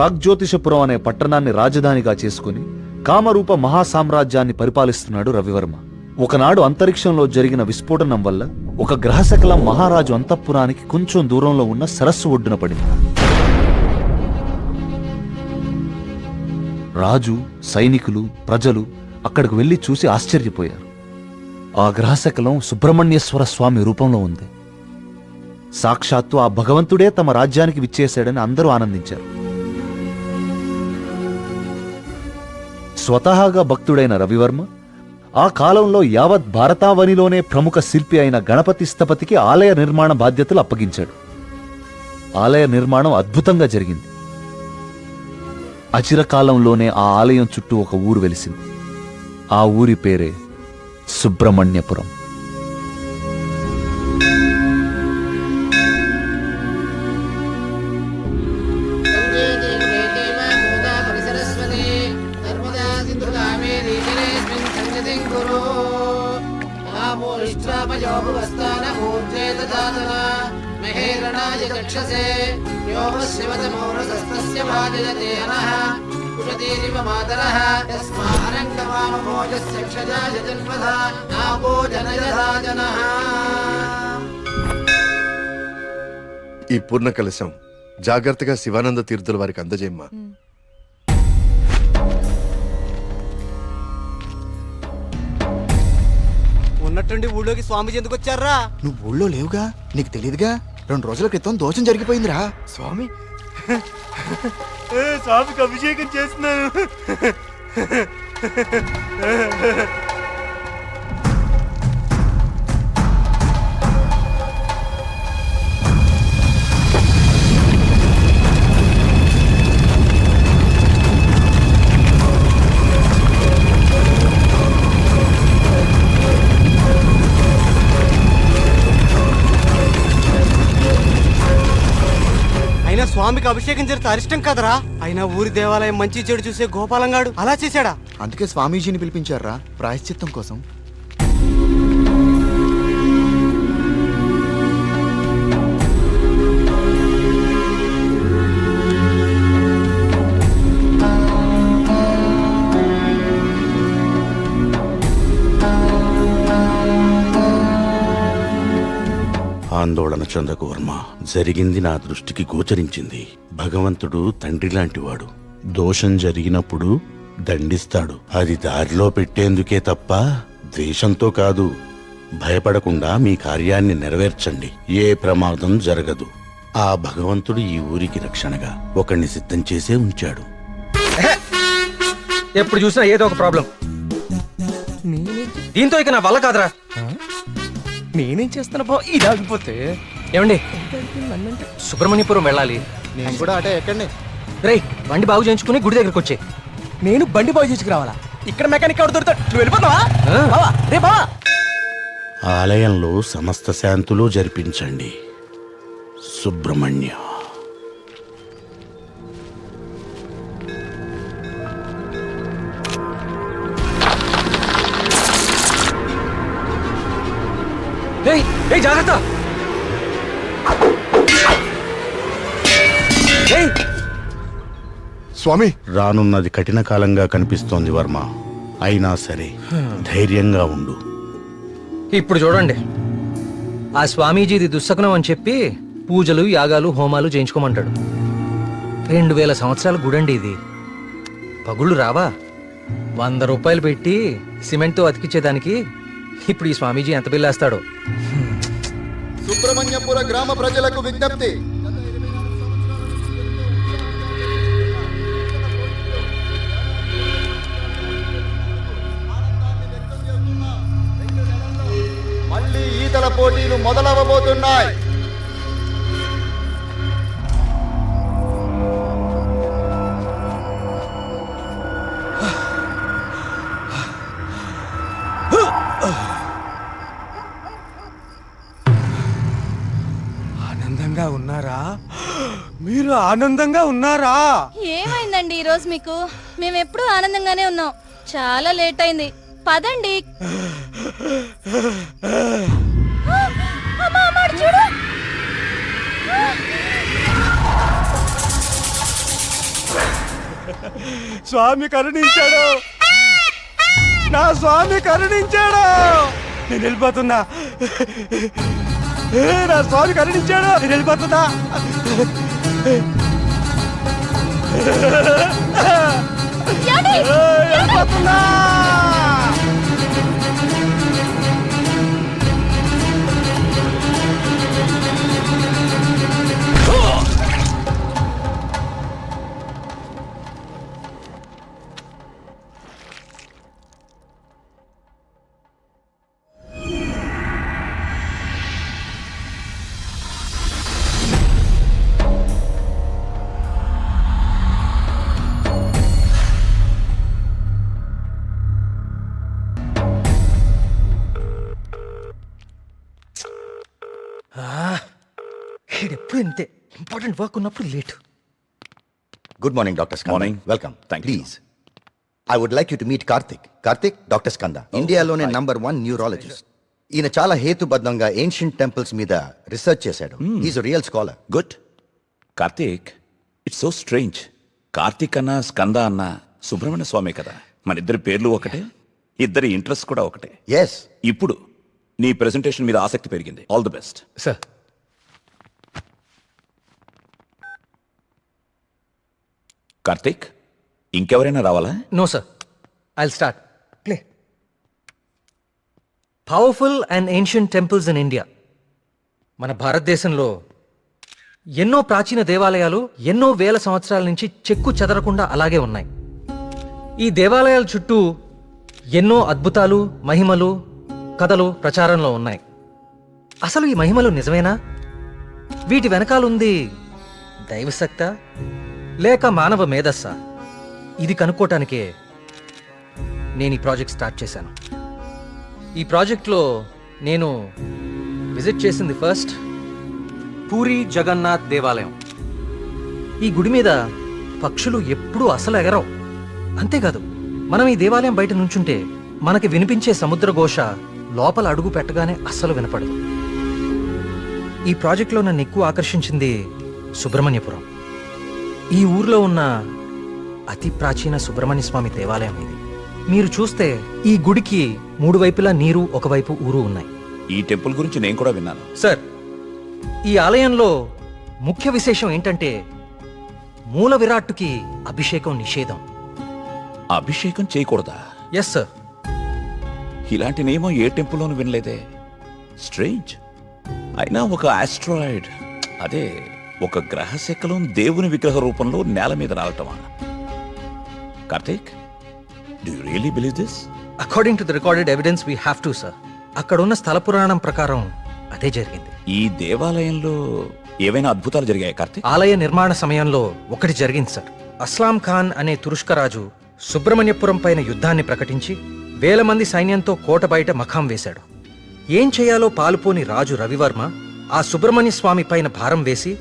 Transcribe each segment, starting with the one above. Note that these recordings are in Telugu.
ప్రాగ్జ్యోతిషపురం అనే పట్టణాన్ని రాజధానిగా చేసుకుని కామరూప మహాసామ్రాజ్యాన్ని పరిపాలిస్తున్నాడు రవివర్మ. ఒకనాడు అంతరిక్షంలో జరిగిన విస్ఫోటనం వల్ల ఒక గ్రహశకలం మహారాజు అంతఃపురానికి కొంచెం దూరంలో ఉన్న సరస్సు ఒడ్డున పడింది. రాజు, సైనికులు, ప్రజలు అక్కడికి వెళ్లి చూసి ఆశ్చర్యపోయారు. ఆ గ్రహశకలం సుబ్రహ్మణ్యేశ్వర స్వామి రూపంలో ఉంది. సాక్షాత్తు ఆ భగవంతుడే తమ రాజ్యానికి విచ్చేశాడని అందరూ ఆనందించారు. స్వతహాగా భక్తుడైన రవివర్మ ఆ కాలంలో యావత్ భారతావనిలోనే ప్రముఖ శిల్పి అయిన గణపతి స్థపతికి ఆలయ నిర్మాణ బాధ్యతలు అప్పగించాడు. ఆలయ నిర్మాణం అద్భుతంగా జరిగింది. అచిరకాలంలోనే ఆ ఆలయం చుట్టూ ఒక ఊరు వెలిసింది. ఆ ఊరి పేరే సుబ్రహ్మణ్యపురం. ఈ పూర్ణ కలశం జాగ్రత్తగా శివానంద తీర్థుల వారికి అందజేయమ్మా. ఉన్నట్టుండి ఊళ్ళోకి స్వామీజీ ఎందుకు వచ్చారా? నువ్వు ఊళ్ళో లేవుగా, నీకు తెలియదుగా. 2 రోజుల క్రితం దోషం జరిగిపోయిందిరా. స్వామి స్వామికి అభిషేకం చేస్తున్నాను. స్వామికి అభిషేకం జరిగితే అరిష్టం కదరా. అయినా ఊరి దేవాలయం మంచి చెడు చూసే గోపాలంగాడు అలా చేశాడా? అందుకే స్వామీజీని పిలిపించారా ప్రాయశ్చిత్తం కోసం. ఆందోళన చెందకు వర్మ. జరిగింది నా దృష్టికి గోచరించింది. భగవంతుడు తండ్రి లాంటివాడు. దోషం జరిగినప్పుడు దండిస్తాడు. అది దారిలో పెట్టేందుకే తప్ప ద్వేషంతో కాదు. భయపడకుండా మీ కార్యాన్ని నెరవేర్చండి. ఏ ప్రమాదం జరగదు. ఆ భగవంతుడు ఈ ఊరికి రక్షణగా ఒకణ్ణి సిద్ధం చేసే ఉంచాడు. ఎప్పుడు చూసినా ఏదో ఒక ప్రాబ్లం. దీంతో ఇక నా వల్ల కాదురా. నేనేం చేస్తున్నా బా ఇది ఆగిపోతే. ఏమండి, సుబ్రహ్మణ్యపురం వెళ్ళాలి. నేను కూడా అటే ఎక్కండి. రేయ్, బండి బాగు చేయించుకుని గుడి దగ్గరకు వచ్చే. నేను బండి బాగు చేసుకురావాలా? ఇక్కడ మెకానిక్ ఎవరు దొరుకుతాడు? నువ్వు వెళ్ళిపోతావా? రే బావా. ఆలయంలో సమస్త శాంతులు జరిపించండి. సుబ్రహ్మణ్య. జాగ్రత్త. స్వామి, రానున్నది కఠిన కాలంగా కనిపిస్తోంది వర్మ. అయినా సరే ధైర్యంగా ఉండు. ఇప్పుడు చూడండి, ఆ స్వామీజీది దుస్సకునం అని చెప్పి పూజలు, యాగాలు, హోమాలు చేయించుకోమంటాడు. 2000 సంవత్సరాల గుడండి ఇది. పగుళ్ళు రావా? 100 రూపాయలు పెట్టి సిమెంట్తో అతికిచ్చేదానికి ఇప్పుడు ఈ స్వామీజీ ఎంత బిల్లేస్తాడో. సుబ్రహ్మణ్యపుర గ్రామ ప్రజలకు విజ్ఞప్తి. మళ్ళీ ఈతల పోటీలు మొదలవబోతున్నాయి. ఆనందంగా ఉన్నారా? మీరు ఆనందంగా ఉన్నారా? ఏమైందండి ఈరోజు మీకు? మేమెప్పుడు ఆనందంగానే ఉన్నాం. చాలా లేట్ అయింది, పదండి. చూడు. స్వామి కరుణించాడు, నా స్వామి కరుణించాడు. నేను వెళ్ళిపోతున్నా. నా స్వామి కరుణించాడు, నేను వెళ్ళిపోతున్నా. వెళ్ళిపోతున్నా. ఎప్పుడు ఇంతే, ఇంపార్టెంట్ వర్క్ ఉన్నప్పుడు late. Good morning, Dr. Skanda. Morning. Welcome. Thank you. Please. I would like you to meet Karthik. Karthik, Dr. Skanda. ఇండియాలోనే #1 న్యూరాలజిస్ట్. ఈయన చాలా హేతుబద్ధంగా ఏన్షియంట్ టెంపుల్స్ మీద రీసెర్చ్ చేశాడు. Is real scholar. Good. Karthik, it's so strange. Karthik అన్న స్కంద అన్న సుబ్రహ్మణ్య స్వామి కదా, మన ఇద్దరి పేర్లు ఒకటే, ఇద్దరి ఇంట్రెస్ట్ కూడా ఒకటే. ఎస్. ఇప్పుడు నీ ప్రెజెంటేషన్ మీద ఆసక్తి పెరిగింది. All the best. Sir, Karthik, ఇంకెవరైనా రావాలా? No sir, I'll start. Play. Powerful and ancient temples in India. మన భారతదేశంలో ఎన్నో ప్రాచీన దేవాలయాలు ఎన్నో వేల సంవత్సరాల నుంచి చెక్కు చెదరకుండా అలాగే ఉన్నాయి. ఈ దేవాలయాల చుట్టూ ఎన్నో అద్భుతాలు, మహిమలు, కథలు ప్రచారంలో ఉన్నాయి. అసలు ఈ మహిమలు నిజమేనా? వీటి వెనకాలుంది దైవశక్తా లేక మానవ మేధస్సా? ఇది కనుక్కోటానికే నేను ఈ ప్రాజెక్ట్ స్టార్ట్ చేశాను. ఈ ప్రాజెక్ట్లో నేను విజిట్ చేసింది ఫస్ట్ పూరి జగన్నాథ్ దేవాలయం. ఈ గుడి మీద పక్షులు ఎప్పుడూ అసలు ఎగరవు. అంతేకాదు, మనం ఈ దేవాలయం బయట నుంచుంటే మనకి వినిపించే సముద్ర ఘోష లోపల అడుగు పెట్టగానే అస్సలు వినపడదు. ఈ ప్రాజెక్ట్లో నన్ను ఎక్కువ ఆకర్షించింది సుబ్రహ్మణ్యపురం. ఈ ఊర్లో ఉన్న అతి ప్రాచీన సుబ్రహ్మణ్య స్వామి దేవాలయం ఇది. మీరు చూస్తే ఈ గుడికి 3 వైపులా నీరు, ఒకవైపు ఊరు ఉన్నాయి. ఈ టెంపుల్ గురించి నేను కూడా విన్నాను. సార్, ఈ ఆలయంలో ముఖ్య విశేషం ఏంటంటే మూల విరాట్టుకి అభిషేకం నిషేధం. అభిషేకం చేయకూడదా? Yes sir. ఇలాంటి నియమం ఏ టెంపుల్లోనూ వినలేదే. స్ట్రేంజ్. అయినా ఒక ఆస్ట్రాయిడ్, అదే ఒక గ్రహ శకలం దేవుని విగ్రహ రూపంలో నేల మీద రావటమా? Karthik, do you really believe this? According to the recorded evidence we have to sir. అక్కడున్న స్థల పురాణం ప్రకారం అదే జరిగింది. ఈ దేవాలయంలో ఏవైనా అద్భుతాలు జరిగాయి కార్తీక్? ఆలయ నిర్మాణ సమయంలో ఒకటి జరిగింది సార్. అస్లాం ఖాన్ అనే తురుష్క రాజు సుబ్రహ్మణ్యపురం పైన యుద్ధాన్ని ప్రకటించి 1000 మంది సైన్యంతో కోట బయట మఖాం వేశాడు. ఏం చేయాలో పాలుపోని రాజు రవివర్మ ఆ సుబ్రహ్మణ్య స్వామి పైన భారం వేసి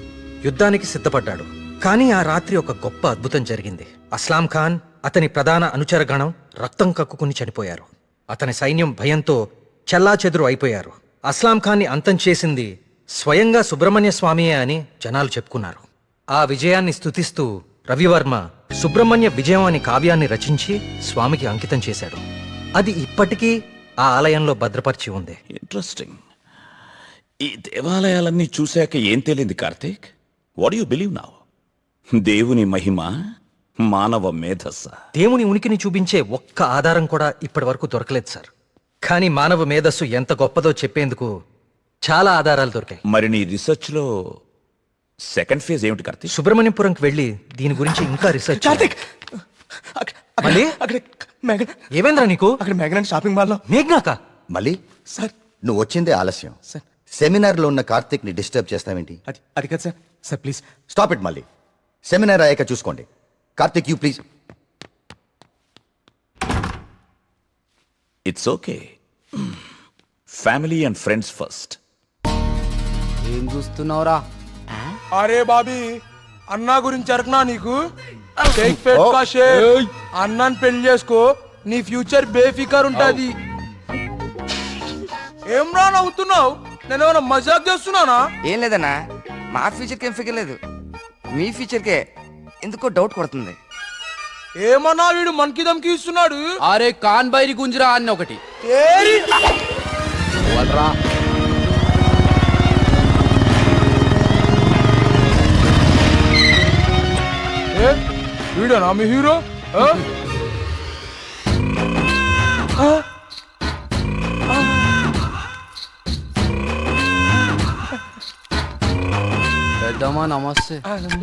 యుద్ధానికి సిద్ధపడ్డాడు. కానీ ఆ రాత్రి ఒక గొప్ప అద్భుతం జరిగింది. అస్లాం ఖాన్, అతని ప్రధాన అనుచరగణం రక్తం కక్కుకుని చనిపోయారు. అతని సైన్యం భయంతో చెల్లాచెదురు అయిపోయారు. అస్లాం ఖాన్ని అంతం చేసింది స్వయంగా సుబ్రహ్మణ్య స్వామియే అని జనాలు చెప్పుకున్నారు. ఆ విజయాన్ని స్తుతిస్తూ రవివర్మ సుబ్రహ్మణ్య విజయం అనే కావ్యాన్ని రచించి స్వామికి అంకితం చేశాడు. అది ఇప్పటికీ ఆ ఆలయంలో భద్రపరిచి ఉంది. ఇంట్రెస్టింగ్. ఈ దేవాలయాలన్నీ చూశాక ఏం తేలింది Karthik? What you believe now? దేవుని మహిమ, మానవ మేధస్స? దేవుని ఉనికిని చూపించే ఒక్క ఆధారం కూడా ఇప్పటి వరకు దొరకలేదు సార్. కానీ మానవ మేధస్సు ఎంత గొప్పదో చెప్పేందుకు చాలా ఆధారాలు దొరికాయి. మరి నీ రీసెర్చ్ లో సెకండ్ ఫేజ్ ఏమిటి కార్తీక్? సుబ్రహ్మణ్యపురంకి వెళ్ళి దీని గురించి ఇంకా రీసెర్చ్ కార్తిక్, మళ్ళీ? అక్కడ మేఘన, ఏమైందిరా నీకు? అక్కడ మేఘన షాపింగ్ మాల్లో. మేఘ్నాకా? మళ్ళీ సార్, నువ్వు వచ్చిందే ఆలస్యం. సార్, సెమినార్లో ఉన్న కార్తిక్ ని డిస్టర్బ్ చేస్తావేంటి? అది కాదు sir. Sir please stop it. మళ్ళీ సెమినార్ అయ్యాక చూసుకోండి. Karthik, you please. It's okay. Family and friends first. ఏం చూస్తున్నావురా? అరే బాబీ, అన్నా గురించి అరకనా నీకు? షేక్ పేట్ కా షేక్. అన్నాన్ని పెళ్లి చేసుకో, నీ ఫ్యూచర్ బేఫికర్ ఉంటది. ఏం రా నవ్వుతున్నావు? నేను ఏమైనా మజాక్ చేస్తున్నానా? ఏం లేదన్నా, మా ఫ్యూచర్కి ఏం ఫిగర్ లేదు, మీ ఫ్యూచర్కే ఎందుకో డౌట్ కొడుతుంది. ఏమన్నా వీడు మనకి దమ్కి ఇస్తున్నాడు. అరే కాన్ బైరి గుంజరా అన్న ఒకటి. ఏరి! ఏ, వీడేనా మీ హీరో? ఆ? ఆ? పెద్దమ్మా నమస్తే.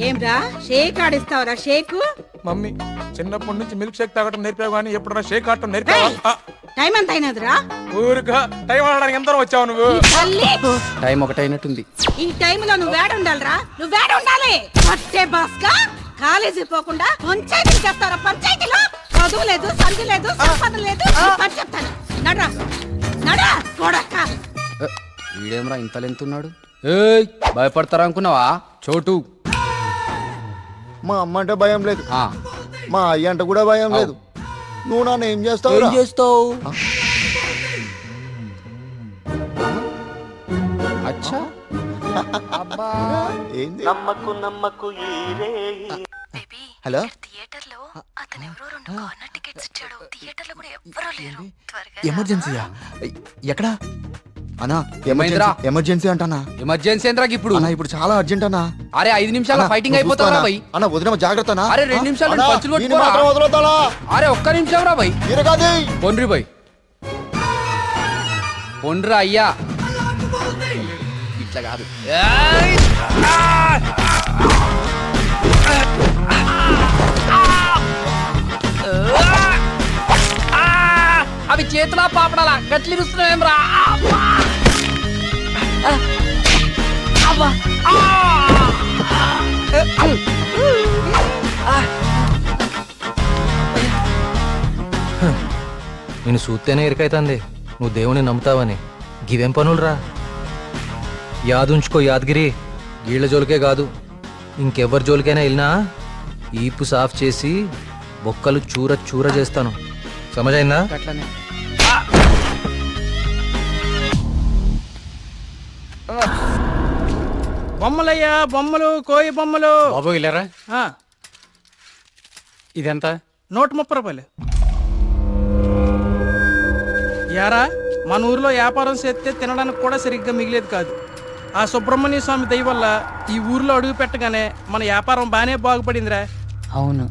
ఏంరా షేక్ ఆడిస్తావరా షేకు? మమ్మీ చిన్నప్పటి నుంచి మిల్క్ షేక్ తాగటం నేర్పావు కానీ ఎప్పుడన్నా షేక్ ఆడటం నేర్పావా? ఆ, టైం ఎంత అయినదిరా? ఊరుగా టైం ఆడడానికి ఎంత వచ్చావు నువ్వు? తల్లి, టైం ఒకటైనట్టుంది. ఈ టైంలో నువ్వు వేడ ఉండాలిరా, నువ్వు వేడ ఉండాలి. పట్టే బాస్కా కాలేజీ పోకుండా పంచాయతీ చేస్తారా? పంచాయతీలో చదువు లేదు, సంధి లేదు, సంపద లేదు. పని చెప్తాను, నడరా నడరా కొడక్క. వీడేమరా ఇంత లెంతున్నాడు? ఏయ్ భయపడతారా అనుకున్నావా చోటు? మా అమ్మ అంటే భయం లేదు, ఆ, మా అయ్య అంటే కూడా భయం లేదు. నువ్వు నన్ను ఏం చేస్తావు? ఏం చేస్తావు? అచ్చా ఏంది? బేబీ హలో థియేటర్ లో అతను ఎవరో 2 కార్నర్ టికెట్స్ ఇచ్చాడు. థియేటర్ లో కూడా ఎవ్వరూ లేరు. త్వరగా ఎమర్జెన్సీయా? ఎక్కడా అన్నా? ఏమైందిరా? ఎమర్జెన్సీ అంటానా ఎమర్జెన్సీ ఏంద్రాకి ఇప్పుడు? అన్నా ఇప్పుడు చాలా అర్జెంట్ అన్నా. అరే 5 నిమిషాల అన్నా, ఫైటింగ్ నువ్వు అయిపోతావు రా చూస్తావా? భయ్. అన్నా వదిన జాగ్రత్త అన్నా. అరే 2 నిమిషాలు అన్నా, పంచులు వీడిని కొట్టుకోరా. మాత్రం వదలొద్దాలా? అరే ఒక్క నిమిషం రా భయ్. తిరగది. పొండ్రి భయ్, పొండ్రా అయ్యా. ఇట్లా కాదు. అవి చేతులా పాపడాలా గట్లిరుస్తున్నావేం రా? నేను చూస్తేనే ఎరికైతుంది నువ్వు దేవుని నమ్ముతావని. గివేం పనులురా? యాదుంచుకో యాదగిరి, గీళ్ల జోలికే కాదు ఇంకెవ్వరి జోలికైనా వెళ్ళినా ఈపు సాఫ్ చేసి బొక్కలు చూర చూర చేస్తాను. సమజైందా? బొమ్మలయ్యా బొమ్మలు, కోయి బొమ్మలు. బాబు ఇల్లరా, ఆ, ఇదెంత? 130 రూపాయలు. యారా మన ఊర్లో వ్యాపారం చేస్తే తినడానికి కూడా సరిగ్గా మిగిలేదు కాదు. ఆ సుబ్రహ్మణ్య స్వామి దయ వల్ల ఈ ఊర్లో అడుగు పెట్టగానే మన వ్యాపారం బాగానే బాగుపడిందిరా. అవును,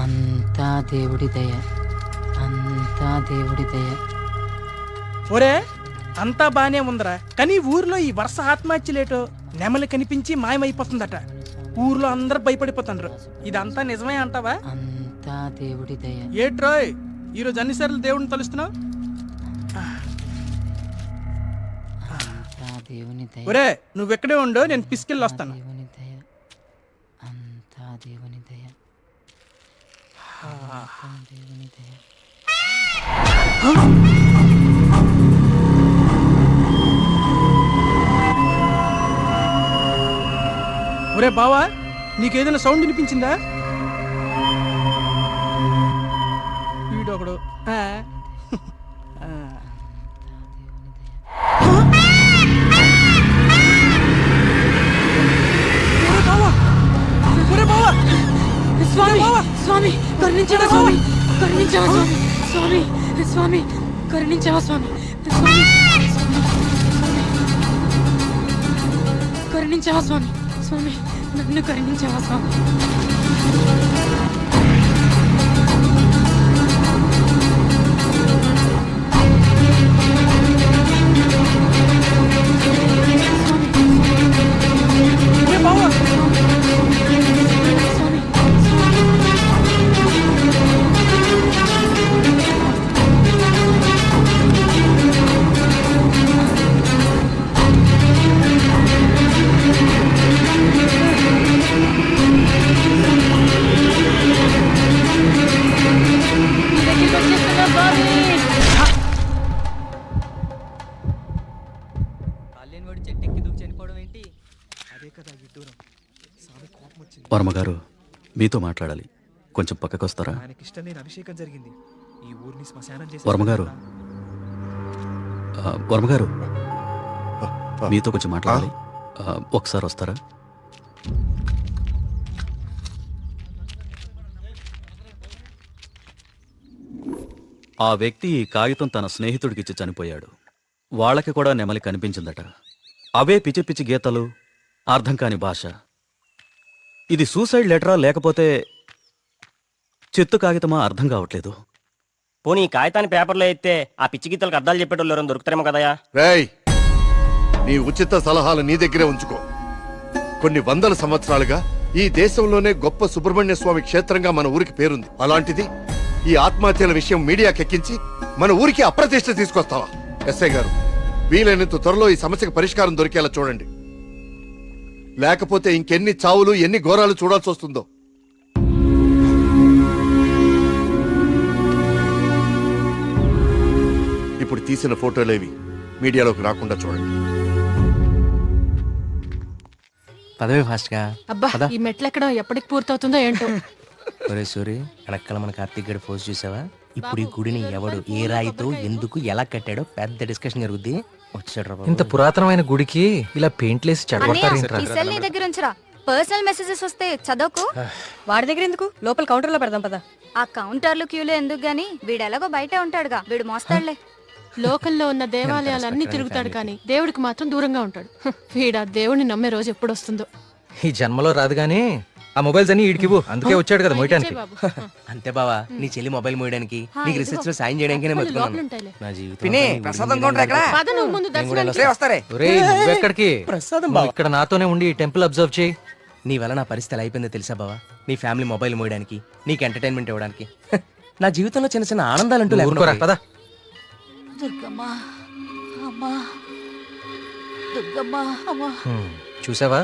అంతా దేవుడి దయ, అంతా దేవుడి దయ. ఒరే అంతా బానే ఉందిరా, కానీ ఊర్లో ఈ వరుస ఆత్మహత్యలేటో నెమలి కనిపించి మాయమైపోతుందట. ఊర్లో అందరు భయపడిపోతుండ్రు. ఇదంతా నిజమే అంటావా? అంతా దేవుడి దయ. ఏట్రోయ్ ఈరోజు అన్నిసార్లు దేవుడిని తలుస్తున్నావు? అంతా దేవుని దయ, ఒరే నువ్వెక్కడే ఉండు, నేను పిసికెళ్ళి వస్తాను. దేవుని దయ, అంతా దేవుని దయ, అంతా దేవుని దయ. ఒరే బావా, నీకేదైనా సౌండ్ వినిపించిందా? వీడొకడు. ఆ. ఆ. ఒరే బావా, ఒరే బావా, స్వామి స్వామి కరుణించవా స్వామి, కరుణించవా స్వామి, స్వామి స్వామి కరుణించవా స్వామి, స్వామి కరుణించవా స్వామి, స్వామి నన్ను కరుణించవా స్వామి. ఒరే బావా, వర్మగారు మీతో మాట్లాడాలి, కొంచెం పక్కకు వస్తారా? వర్మగారు, వర్మగారు మీతో కొంచెం మాట్లాడాలి, ఒకసారి వస్తారా? ఆ వ్యక్తి ఈ కాగితం తన స్నేహితుడికిచ్చి చనిపోయాడు. వాళ్ళకి కూడా నెమలి కనిపించిందట. అవే పిచ్చి పిచ్చి గీతలు, అర్థం కాని భాష. ఇది సూసైడ్ లెటరా లేకపోతే చిత్తు కాగితమా అర్థం కావట్లేదు. పోనీ ఈ కాగితాన్ని పేపర్లో ఎత్తే ఆ పిచ్చి గీతలకు అర్థాలు చెప్పేటోళ్ళు ఎవరైనా దొరుకుతారేమో కదయా. రేయ్, నీ ఉచిత సలహాలు నీ దగ్గరే ఉంచుకో. కొన్ని వందల సంవత్సరాలుగా ఈ దేశంలోనే గొప్ప సుబ్రహ్మణ్య స్వామి క్షేత్రంగా మన ఊరికి పేరుంది. అలాంటిది ఈ ఆత్మహత్యల విషయం మీడియాకెక్కించి మన ఊరికి అప్రతిష్ట తీసుకొస్తావా? ఎస్ఐ గారు, వీలైనంత త్వరలో ఈ సమస్యకు పరిష్కారం దొరికేలా చూడండి. లేకపోతే ఇంకెన్ని చావులు, ఎన్ని ఘోరాలు చూడాల్సి వస్తుందో. ఇప్పుడు తీసిన ఫోటోలేవి మీడియాలోకి రాకుండా చూడండి. పదవే ఫాస్ట్ గా. అబ్బా ఈ మెట్లు ఎక్కడం ఎప్పటికి పూర్తవుతుందో ఏంటో. ఒరే సూరి, వెనకాల మన కార్తీక్ గడి పోస్ట్ చూసావా? ఇప్పుడు ఈ గుడిని ఎవడు, ఏ రాయితో, ఎందుకు, ఎలా కట్టాడో పెద్ద డిస్కషన్ జరుగుద్ది. వచ్చాడు ఇంత పురాతనమైన గుడికి ఇలా పెయింట్లేసి చెడగొడతారేంట్రా? ఈ సెల్ నీ దగ్గర ఉంచరా. పర్సనల్ మెసేజెస్ వస్తే చదవకు. వాడి దగ్గర ఎందుకు, లోపల కౌంటర్ లో పెడదాం పదా. ఆ కౌంటర్లు క్యూలో ఎందుకు గాని, వీడు ఎలాగో బయటే ఉంటాడుగా, వీడు మోస్తాడులే. లోకల్లో ఉన్న దేవాలయాలన్నీ తిరుగుతాడు కానీ దేవుడికి మాత్రం దూరంగా ఉంటాడు. వీడా దేవుడిని నమ్మే రోజు ఎప్పుడు వస్తుందో. ఈ జన్మలో రాదు గానీ ఆ మొబైల్స్ అన్ని ఈడికివ్వు. అందుకే వచ్చాడు కదా మోయటానికి. బాబు అంతే బావా, నీ చెల్లి మొబైల్ మోయడానికి, నీకు రీసెర్చ్ లో సాయం చేయడానికి లోపల ఉంటాయిలే. నా జీవితం పద నువ్వు ముందు దర్శనానికి. ఒరేయ్, నువ్వెక్కడికి? నువ్వు ఇక్కడ నాతోనే ఉండి ఈ టెంపుల్ అబ్జర్వ్ చేయి. నీ వల్ల నా పరిస్థితి ఎలా అయిపోయిందో తెలుసా బావా? నీ ఫ్యామిలీ మొబైల్ మోయడానికి, నీకు ఎంటర్టైన్మెంట్ ఇవ్వడానికి. నా జీవితంలో చిన్న చిన్న ఆనందాలంటూ ఊరుకోరా, లేకుండా పద. చూసావా,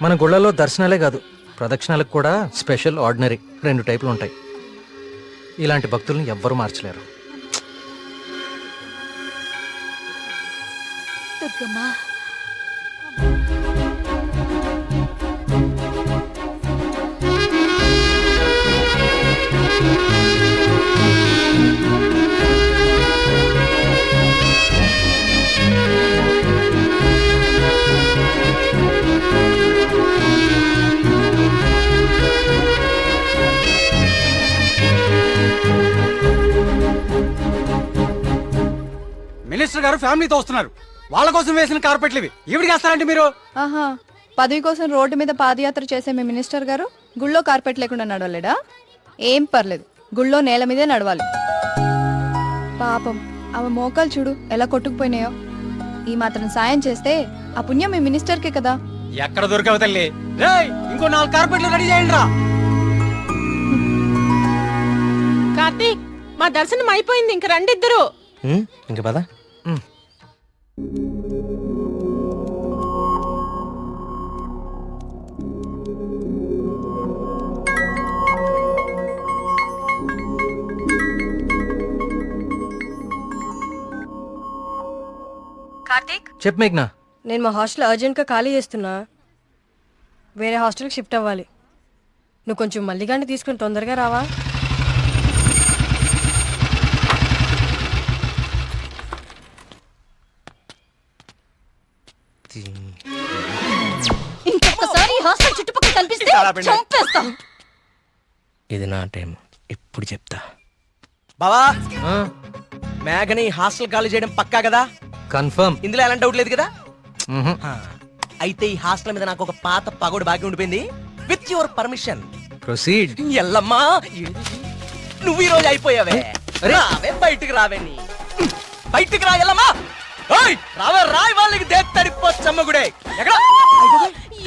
మన గుళ్ళలో దర్శనాలే కాదు, ప్రదక్షిణాలకు కూడా స్పెషల్, ఆర్డినరీ 2 టైపులు ఉంటాయి. ఇలాంటి భక్తుల్ని ఎవ్వరూ మార్చలేరు. మినిస్టర్ గారు ఫ్యామిలీతో వస్తున్నారు. వాళ్ళ కోసం వేసిన కార్పెట్లు ఇవి. ఈవిడికి వేస్తారంటే మీరు? ఆహా, పదవి కోసం రోడ్డు మీద పాదయాత్ర చేసే మీ మినిస్టర్ గారు గుళ్ళో కార్పెట్ లేకుండా నడవలేడా? ఏం పర్లేదు, గుళ్ళో నేల మీదే నడవాలి. పాపం ఆమె మోకాలు చూడు ఎలా కొట్టుకుపోయినాయో. ఈ మాత్రం సాయం చేస్తే ఆ పుణ్యం మీ మినిస్టర్కే కదా. ఎక్కడ దొరికావు తల్లి? రేయ్, ఇంకో 4 కార్పెట్లు రెడీ చేయండి రా. కార్తీక్, మా దర్శనం అయిపోయింది, ఇంక రండి ఇద్దరు. ఇంకా పదా. కార్తీక్, చెప్పు మేఘ్నా. నేను మా హాస్టల్ అర్జెంట్గా ఖాళీ చేస్తున్నా. వేరే హాస్టల్కి షిఫ్ట్ అవ్వాలి. నువ్వు కొంచెం మల్లిగాన్ని తీసుకుని తొందరగా రావా? ఇంకొకసారి హాస్టల్ చుట్టుపక్కల కనిపిస్తే చంపేస్తా. ఇది నా టైం, ఇప్పుడు చెప్తా. బావా, మేఘని హాస్టల్ ఖాళీ చేయడం పక్కా కదా? కన్ఫర్మ్. ఇందులో ఎలాంటి డౌట్ లేదు కదా? అయితే ఈ హాస్టల్ మీద నాకు ఒక పాత పగోడు బాకీ ఉండిపోయింది. With your permission proceed. ఎల్లమ్మా, నువ్వు ఈ రోజు అయిపోయావే. రావే, బయటికి రావే. నీ బయటికి రా ఎల్లమ్మా. ఓయ్, రావే, రాయ్ వాళ్ళకి దేత్తడిపోచ్చమ్మగుడే. ఎక్కడ?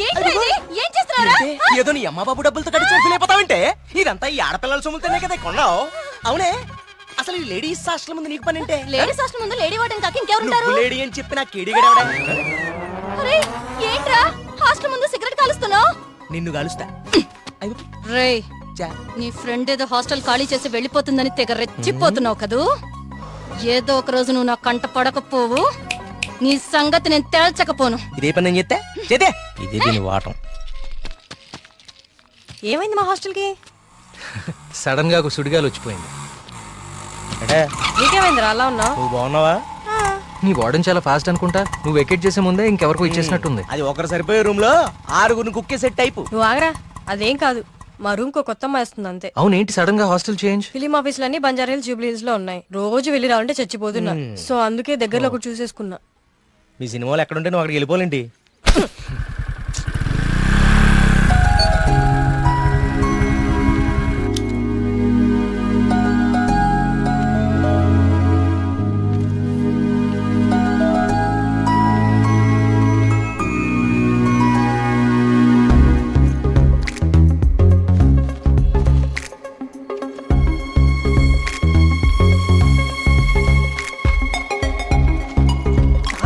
ఏం చేస్తున్నారా? ఏదో నీ అమ్మ బాబు డబ్బులతో కడిచి ఫీలైపోతావంటే? ఇదంతా ఈ ఆడపిల్లల సొమ్ముతోనే కదా కొన్నావు. అవునే, అసలు ఈ లేడీస్ హాస్టల్ ముందు నీకు పని అంటే? లేడీస్ హాస్టల్ ముందు లేడీ వార్డెన్ కాక ఇంకెవరుంటారు? నువ్వు లేడీ అని చెప్పి నాకు కేడిగడవడా? అరే ఏంట్రా హాస్టల్ ముందు సిగరెట్ కాలుస్తున్నావు? నిన్ను కలుస్తా. రేయ్, నీ ఫ్రెండ్ ఏదో హాస్టల్ ఖాళీ చేసి వెళ్ళిపోతుందని తెగ రెచ్చిపోతున్నావు కదూ. ఏదో ఒక రోజు నువ్వు నా కంట పడకపోవు, నీ సంగతి నేను తేల్చకపోను. ఇదే పని నేను చెప్తే చేతే ఇదే దీని వాటం. ఏమైంది మా హాస్టల్కి? సడన్ గా ఒక సుడిగాలు వచ్చిపోయింది. నీకేమైందిరా అలా ఉన్నావు? నువ్వు బాగున్నావా? నీ వార్డెన్ చాలా ఫాస్ట్ అనుకుంటా. నువ్వు వెకేట్ చేసే ముందే ఇంకెవరికో ఇచ్చేసినట్టుంది. అది ఒకరు సరిపోయే రూమ్ లో 6 కుక్కే సెట్ టైపు. నువ్వు ఆగరా, అదేం కాదు. మా రూమ్ కు కొత్త అమ్మాయి వస్తుంది అంతే. అవునేంటి సడన్ గా హాస్టల్ చేంజ్? ఫిలిం ఆఫీసులన్నీ బంజారా హిల్స్, జూబ్లీ హిల్స్ లో ఉన్నాయి. రోజు వెళ్ళి రావాలంటే చచ్చిపోతున్నా. సో అందుకే దగ్గరలో ఒకటి చూసేసుకున్నా. మీ సినిమాలు ఎక్కడుంటే నువ్వు అక్కడికి వెళ్ళిపోలేంటి?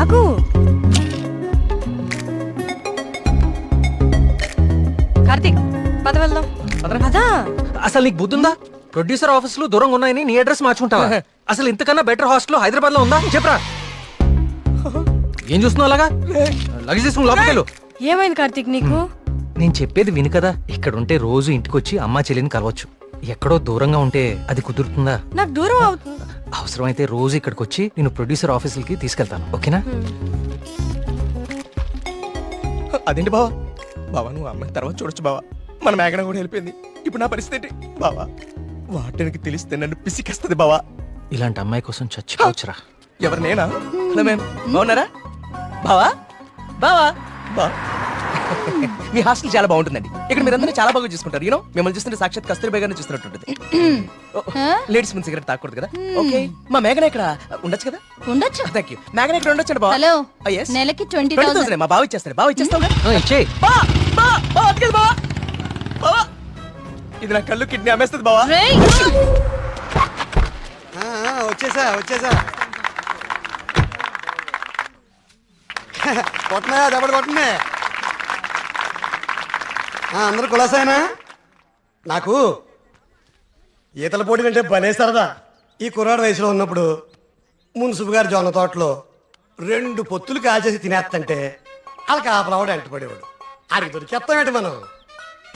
ఆగు. కార్తీక్ పద వెళ్దాం. పదా. అసలు నీకు బుద్ధుందా? ప్రొడ్యూసర్ ఆఫీసులు దూరంగా ఉన్నాయని నీ అడ్రస్ మార్చుకుంటావా? అసలు ఇంతకన్నా బెటర్ హాస్టల్ హైదరాబాద్ లో ఉందా చెప్పరా? ఏం చూస్తున్నావు అలాగా? లగేజ్ తీసుకుని లోపలికి వెళ్ళు. ఏమైంది కార్తీక్ నీకు? నేను చెప్పేది విను కదా. ఇక్కడ ఉంటే రోజు ఇంటికి వచ్చి అమ్మా చెల్లిని కలవచ్చు. ఎక్కడో దూరంగా ఉంటే అది కుదురుతుందా? నాకు దూరం అవుతుంది. అవసరమైతే రోజు ఇక్కడికి వచ్చి నేను ప్రొడ్యూసర్ ఆఫీసులకి తీసుకెళ్తాను. ఓకేనా? అదేంటి బావా? బావా నువ్వు అమ్మాయి తర్వాత చూడొచ్చు బావా. మన మేఘన కూడా వెళ్ళిపోయింది. ఇప్పుడు నా పరిస్థితి ఏంటి బావా? వాటికి తెలిస్తే నన్ను పిసికేస్తుంది బావా. ఇలాంటి అమ్మాయి కోసం చచ్చిపోవచ్చురా. ఎవరు నేనా? హలో మ్యామ్, బాగున్నారా? బావా బావా బా మీ హాస్టల్ చాలా బాగుంటుందండి. ఇక్కడ మీరందరూ చాలా బాగా చూసుకుంటారు. యూనో మిమ్మల్ని చూస్తుంటే సాక్షాత్ కస్తూరిబా గారిని చూస్తున్నట్టుంటుంది. లేడీస్ ముందు సిగరెట్ తాకూడదు కదా. ఓకే మా మేఘన ఇక్కడ ఉండొచ్చు కదా? ఉండొచ్చు. Thank you. మేఘన ఇక్కడ ఉండొచ్చు బావా. Hello yes. నెలకి 20,000 మా బావ ఇచ్చేస్తాడు. బావ ఇచ్చేస్తావు కదా? ఇచ్చేయ్. బా బా బా అదిగది బావా. బావా ఇది నా కళ్ళు కిడ్నీ అమ్మేస్తుంది బావా. రేయ్! వచ్చేసా కొట్టనా దెబ్బడు కొట్టనే. అందరూ కులాసైనా? నాకు ఈతల పోటీలు అంటే భలే సరదా. ఈ కుర్రాడు వయసులో ఉన్నప్పుడు మున్సిపు గారి జొన్న తోటలో 2 పొత్తులు కాల్చేసి తినేస్తంటే వాళ్ళకి ఆపలవాడు ఎంటపడేవాడు. అడిగి దొరికేస్తామేంటి మనం?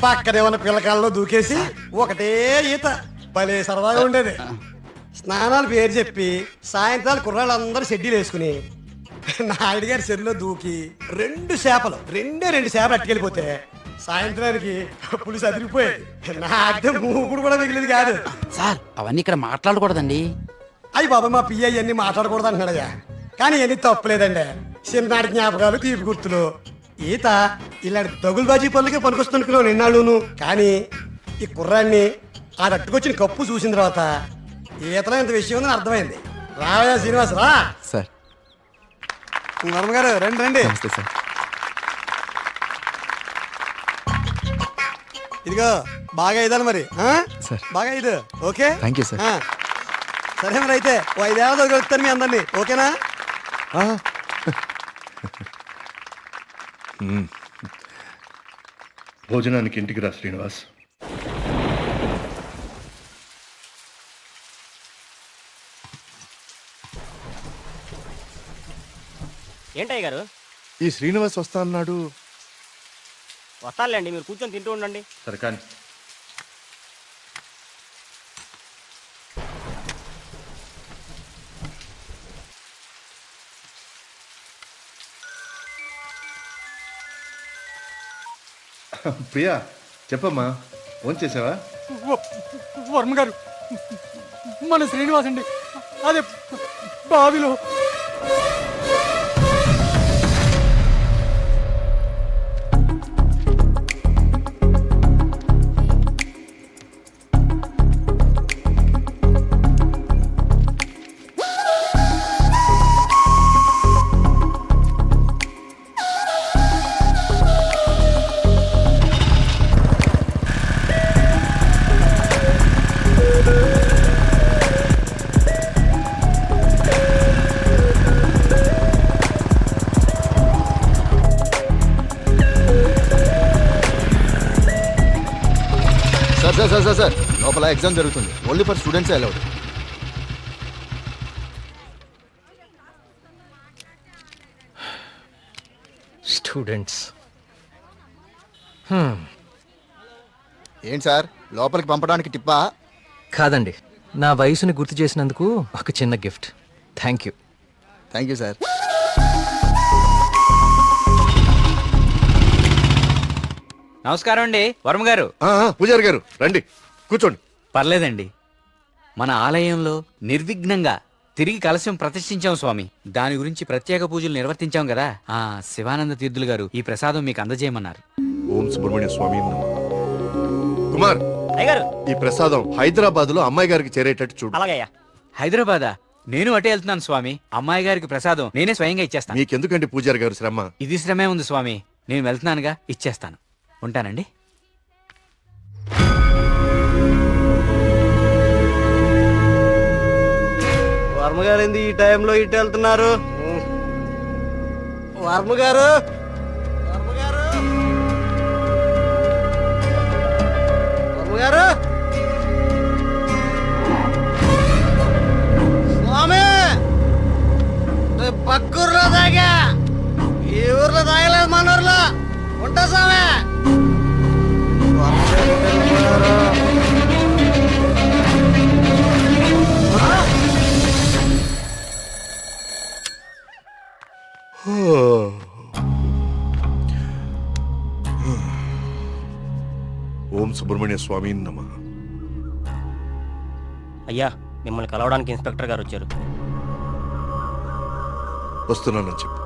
పక్కనే ఉన్న పిల్లకాలలో దూకేసి ఒకటే ఈత. భలే సరదాగా ఉండేది. స్నానాలు పేరు చెప్పి సాయంత్రాలు కుర్రాళ్ళందరూ షెడ్యూల్ వేసుకుని నాయుడు గారి చెరువులో దూకి 2 చేపలు అట్టుకెళ్ళిపోతే సాయంత్రానికి పులిసి అదిరిపోయేది. నాకే మూకుడు కూడా మిగిలింది కాదు. సార్ అవన్నీ ఇక్కడ మాట్లాడకూడదండి. అయ్యి బాబా మా పియ్య అన్ని మాట్లాడకూడదు అంటున్నాడయ్యా. కానీ ఇవన్నీ తప్పులేదండి. చిన్ననాటి జ్ఞాపకాలు, తీపి గుర్తులు. ఈత ఇలాంటి దగులుబాజీ పనులకే పనికొస్తున్నాను నిన్నాళ్ళును. కానీ ఈ కుర్రాన్ని ఆ తట్టుకొచ్చిన కప్పు చూసిన తర్వాత ఈతలో ఇంత విషయం ఉందని అర్థమైంది. రావయ్యా శ్రీనివాస్ రా. సార్ వర్మ గారు రండి రండి. నమస్తే సార్. ఇదిగో బాగా ఇదాలి మరి. సార్. బాగా ఇది ఓకే. Thank you sir. సరే మరి అయితే 5 ఏళ్ళ దొరుకుతాను మీ అందరినీ. ఓకేనా? భోజనానికి ఇంటికి రా శ్రీనివాస్. ఏంటయ్య గారు? ఈ శ్రీనివాస్ వస్తా అన్నాడు. వస్తానులేండి, మీరు కూర్చొని తింటూ ఉండండి. సరే కానీ ప్రియా చెప్పమ్మా, ఫోన్ చేసావా? వర్మ గారు మన శ్రీనివాస్ అండి, అదే బావిలో. సార్ లోపల ఎగ్జామ్ జరుగుతుంది. Only for students allowed. Students ఏంటి సార్ లోపలికి పంపడానికి టిప్పా? కాదండి, నా వయసుని గుర్తు చేసినందుకు ఒక చిన్న గిఫ్ట్. Thank you sir. నమస్కారం అండి వర్మ గారు. పూజారి గారు రండి కూర్చోండి. పర్లేదండి, మన ఆలయంలో నిర్విఘ్నంగా తిరిగి కలశం ప్రతిష్ఠించాం స్వామి. దాని గురించి ప్రత్యేక పూజలు నిర్వర్తించాం కదా. శివానంద తీర్థులు గారు ఈ ప్రసాదం మీకు అందజేయమన్నారు. ఓం సుబ్రహ్మణ్య స్వామి నమః. కుమార్, అయ్యగారు ఈ ప్రసాదం హైదరాబాద్ లో అమ్మాయి గారికి చేరేటట్టు చూడు. అలాగయ్యా. హైదరాబాదా? నేను అటే వెళ్తున్నాను స్వామి. అమ్మాయి గారికి ప్రసాదం నేనే స్వయంగా ఇచ్చేస్తాను. మీకెందుకండి పూజారి గారు శ్రమ? ఇది శ్రమే ఉంది స్వామి. నేను వెళ్తున్నానుగా, ఇచ్చేస్తాను. ఉంటానండి. వర్మగారు ఏంది ఈ టైంలో ఇటు వెళ్తున్నారు? వర్మగారు, వర్మగారు, వర్మగారు, స్వామి పక్కూర్లో తాగా, ఈ ఊర్లో తాగలేదు, మన ఊర్లో ఉంటా స్వామి. ఓం సుబ్రహ్మణ్య స్వామి నమః. అయ్యా, మిమ్మల్ని కలవడానికి ఇన్స్పెక్టర్ గారు వచ్చారు. వస్తున్నానని చెప్పు.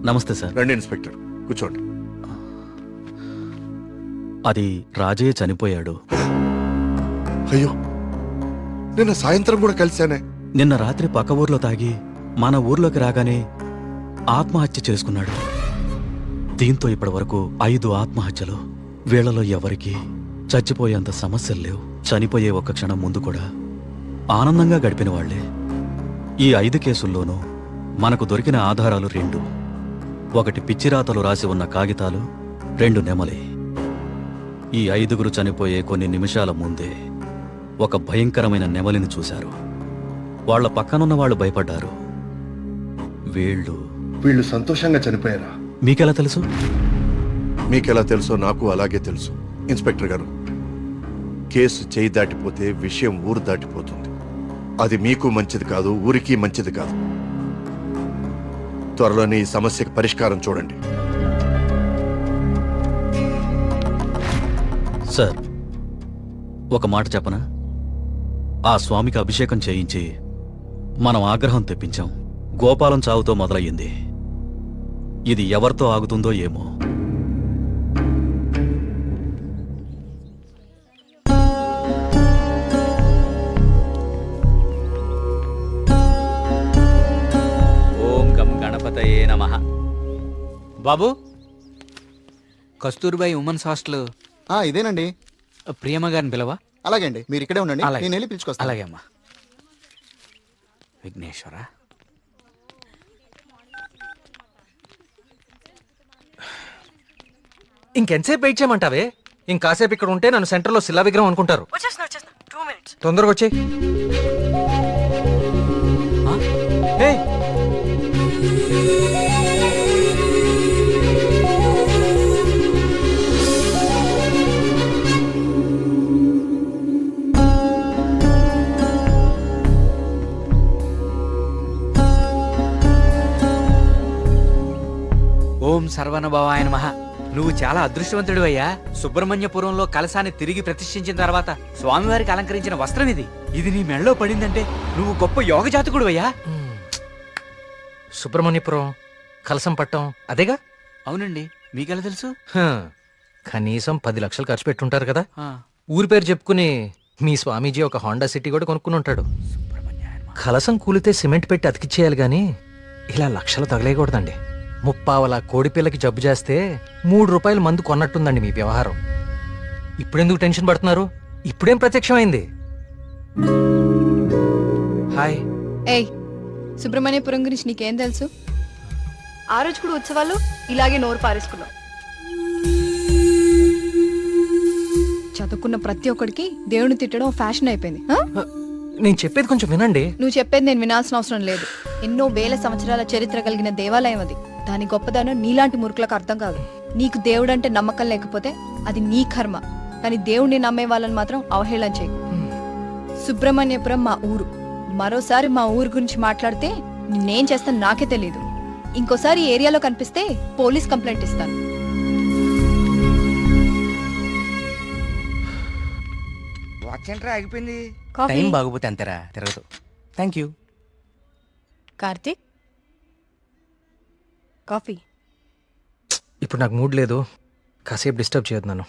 నమస్తే సార్. రండి ఇన్స్పెక్టర్, కూర్చోండి. అది రాజయ్య చనిపోయాడు. అయ్యో, నిన్న సాయంత్రం కూడా కలిశానే. నిన్న రాత్రి పక్క ఊర్లో తాగి మన ఊర్లోకి రాగానే ఆత్మహత్య చేసుకున్నాడు. దీంతో ఇప్పటి వరకు 5 ఆత్మహత్యలు. వీళ్లలో ఎవరికి చచ్చిపోయేంత సమస్యలు లేవు. చనిపోయే ఒక్క క్షణం ముందు కూడా ఆనందంగా గడిపిన వాళ్లే. ఈ 5 కేసుల్లోనూ మనకు దొరికిన ఆధారాలు 2. ఒకటి పిచ్చిరాతలు రాసి ఉన్న కాగితాలు, 2 నెమలి. ఈ 5గురు చనిపోయే కొన్ని నిమిషాల ముందే ఒక భయంకరమైన నెమలిని చూశారు. వాళ్ల పక్కనున్న వాళ్ళు భయపడ్డారు. వీళ్ళు సంతోషంగా చనిపోయారా? మీకెలా తెలుసు? మీకెలా తెలుసో నాకు అలాగే తెలుసు. ఇన్స్పెక్టర్ గారు, కేసు చేయి దాటిపోతే విషయం ఊరు దాటిపోతుంది. అది మీకు మంచిది కాదు, ఊరికి మంచిది కాదు. త్వరలోనే ఈ సమస్యకు పరిష్కారం చూడండి. సార్, ఒక మాట చెప్పనా? ఆ స్వామికి అభిషేకం చేయించి మనం ఆగ్రహం తెప్పించాం. గోపాలం చావుతో మొదలయ్యింది. ఇది ఎవరితో ఆగుతుందో ఏమో. ఓం గం గణపతయే నమః. బాబు, కస్తూర్బాయి ఉమెన్స్ హాస్టల్ ఇదేనండి. ప్రియమ్మ గారిని పిలవా? అలాగే అండి, మీరు ఇక్కడే ఉండండి, అలాగే. నేను వెళ్ళి పిలుచుకొస్తాను. అలాగే అమ్మా. విఘ్నేశ్వర, ఇంకెంతసేపు వెయిట్ చేయమంటావే? ఇంకాసేపు ఇక్కడ ఉంటే నన్ను సెంటర్లో శిలా విగ్రహం అనుకుంటారు. తొందరగా వచ్చే. ఓం సర్వనభవాయ నమః. నువ్వు చాలా అదృష్టవంతుడు అయ్యా. సుబ్రహ్మణ్యపురంలో కలశాన్ని తిరిగి ప్రతిష్ఠించిన తర్వాత స్వామివారికి అలంకరించిన వస్త్రం ఇది. ఇది నీ మెళ్ళలో పడిందంటే నువ్వు గొప్ప యోగ జాతకుడు అయ్యా. సుబ్రహ్మణ్యపురం కలసం పట్టం అదేగా? అవునండి, మీకెలా తెలుసు? కనీసం 10 లక్షలు ఖర్చు పెట్టుంటారు కదా. ఊరి పేరు చెప్పుకుని మీ స్వామీజీ ఒక హోండా సిటీ కూడా కొనుక్కుని ఉంటాడు. కలసం కూలితే సిమెంట్ పెట్టి అతికిచ్చేయాలి గాని ఇలా లక్షలు తగలేయకూడదండి. 30 కోడి పిల్లకి జబ్బు చేస్తే 3 రూపాయలు మందు కొన్నట్టుందండి మీ వ్యవహారం. ఇప్పుడెందుకు టెన్షన్ పడుతున్నారు? ఇప్పుడేం ప్రత్యక్షమైంది? హాయ్. ఏయ్, సుబ్రహ్మణ్యపురం గురించి నీకేం తెలుసు? ఆ రోజు కూడా ఉత్సవాలు ఇలాగే నోరు పారేసుకున్నావు. చదువుకున్న ప్రతి ఒక్కడికి దేవుని తిట్టడం ఫ్యాషన్ అయిపోయింది. నేను చెప్పేది కొంచెం వినండి. నువ్వు చెప్పేది నేను వినాల్సిన అవసరం లేదు. ఎన్నో వేల సంవత్సరాల చరిత్ర కలిగిన దేవాలయం అది. దాని గొప్పదనం నీలాంటి మురుకులకు అర్థం కాదు. నీకు దేవుడంటే నమ్మకం లేకపోతే అది నీ కర్మ, కానీ దేవుడిని నమ్మే వాళ్ళని మాత్రం అవహేళన చేయకు. సుబ్రహ్మణ్యపురం మా ఊరు. మరోసారి మా ఊరు గురించి మాట్లాడితే నేనేం చేస్తాను నాకే తెలీదు. ఇంకోసారి ఈ ఏరియాలో కనిపిస్తే పోలీస్ కంప్లైంట్ ఇస్తాను. వాచ్ ఏంట్రా ఆగిపోయింది? కాఫీ. టైం బాగోపోతే అంతేరా, తిరగదు. Thank you. కార్తీక్, కాఫీ. ఇప్పుడు నాకు మూడ్ లేదు, కాసేపు డిస్టర్బ్ చేయొద్దు నన్ను.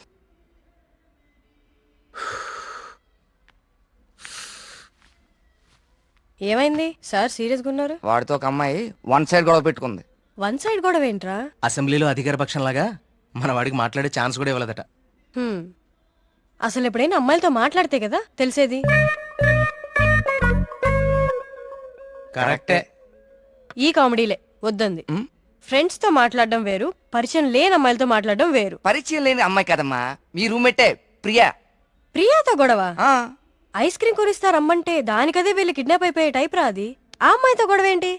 ఏమైంది సార్, సీరియస్గా ఉన్నారు? వాడితో ఒక అమ్మాయి వన్ సైడ్ గొడవ పెట్టుకుంది. వన్ సైడ్ గొడవ ఏంట్రా? అసెంబ్లీలో అధికార పక్షం లాగా మన వాడికి మాట్లాడే ఛాన్స్ కూడా ఇవ్వలేదట. అసలు ఎప్పుడైనా అమ్మాయిలతో మాట్లాడితే కదా తెలిసేది. కరెక్టే. ఈ కామెడీలే వద్దంది. ఫ్రెండ్స్ తో మాట్లాడడం వేరు, పరిచయం లేని అమ్మాయిలతో మాట్లాడడం వేరు. పరిచయం లేని అమ్మాయి కదమ్మా, మీ రూమ్మేటే ప్రియా. ప్రియాతో గొడవ? ఐస్ క్రీమ్ కొనిస్తా రమ్మంటే దానికదే వీళ్ళు కిడ్నాప్ అయిపోయే టైప్ రా అది. ఆ అమ్మాయితో గొడవ ఏంటి?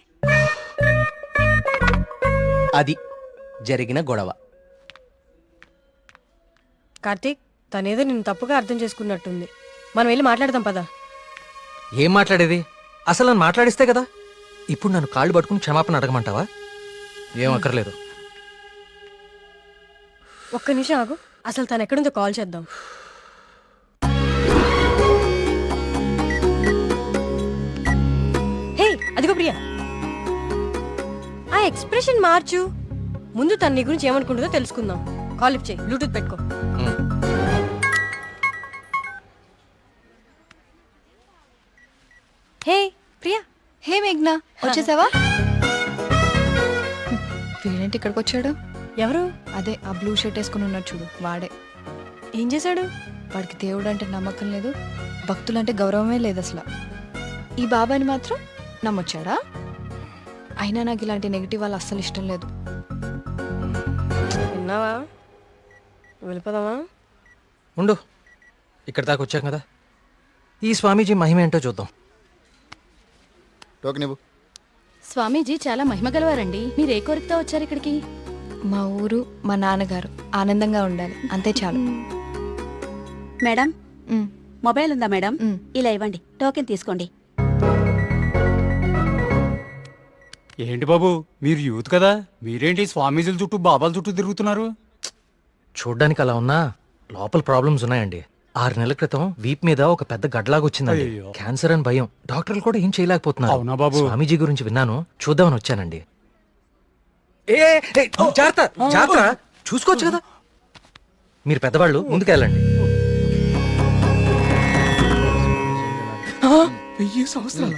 అది జరిగిన గొడవ. కార్తీక్, తనేదో నిన్ను తప్పుగా అర్థం చేసుకున్నట్టుంది. మనం వెళ్ళి మాట్లాడదాం పదా. ఏం మాట్లాడేది? అసలు నన్ను మాట్లాడిస్తే కదా. ఇప్పుడు నన్ను కాళ్ళు పట్టుకుని క్షమాపణ అడగమంటావా? ఏం అక్కర్లేదు. ఒక్క నిమిషం ఆగు, అసలు తను ఎక్కడుందో కాల్ చేద్దాం. హే, అదిగో ప్రియా. ఆ ఎక్స్ప్రెషన్ మార్చు. ముందు తన నీ గురించి ఏమనుకుంటుందో తెలుసుకుందాం. కాల్ లిఫ్ట్ చేయి, బ్లూటూత్ పెట్టుకో. హే ప్రియా. హే మేఘ్నా, వచ్చేసావా? వీడేంటి ఇక్కడికి వచ్చాడు? ఎవరు? అదే ఆ బ్లూ షర్ట్ వేసుకుని ఉన్నాడు చూడు, వాడే. ఏం చేశాడు? వాడికి దేవుడు అంటే నమ్మకం లేదు, భక్తులంటే గౌరవమే లేదు అసలు. ఈ బాబాని మాత్రం నమ్మొచ్చాడా? అయినా నాకు ఇలాంటి నెగిటివ్ వాళ్ళు అస్సలు ఇష్టం లేదు. విన్నావా? వెళ్ళిపోదామా? ఉండు, ఇక్కడ దాకా వచ్చాం కదా, ఈ స్వామీజీ మహిమ ఏంటో చూద్దాం. స్వామీజీ చాలా మహిమ గలవారండి. మీరు ఏ కోరికతో వచ్చారు ఇక్కడికి? మా ఊరు, మా నాన్నగారు ఆనందంగా ఉండాలి, అంతే చాలు. మేడం, ఉమ్, మొబైల్ ఉందా మేడం? ఉమ్. ఇలా ఇవ్వండి, టోకెన్ తీసుకోండి. ఏంటి బాబు, మీరు యూత్ కదా, మీరేంటి స్వామీజీల చుట్టూ బాబాల చుట్టూ తిరుగుతున్నారు? చూడ్డానికి అలా ఉన్నా లోపల ప్రాబ్లమ్స్ ఉన్నాయండి. 6 నెలల క్రితం వీప్ మీద ఒక పెద్ద గడ్లాగా వచ్చిందండి. అయ్యో. క్యాన్సర్ అని భయం, డాక్టర్లు కూడా ఏం చేయలేకపోతున్నారు. అవునా బాబు? స్వామీజీ గురించి విన్నాను, చూద్దామని వచ్చానండి. జాగ్రత్త జాగ్రత్త, చూసుకోవచ్చు కదా. మీరు పెద్దవాళ్ళు, ముందుకెళ్ళండి. 1000 సంవత్సరాల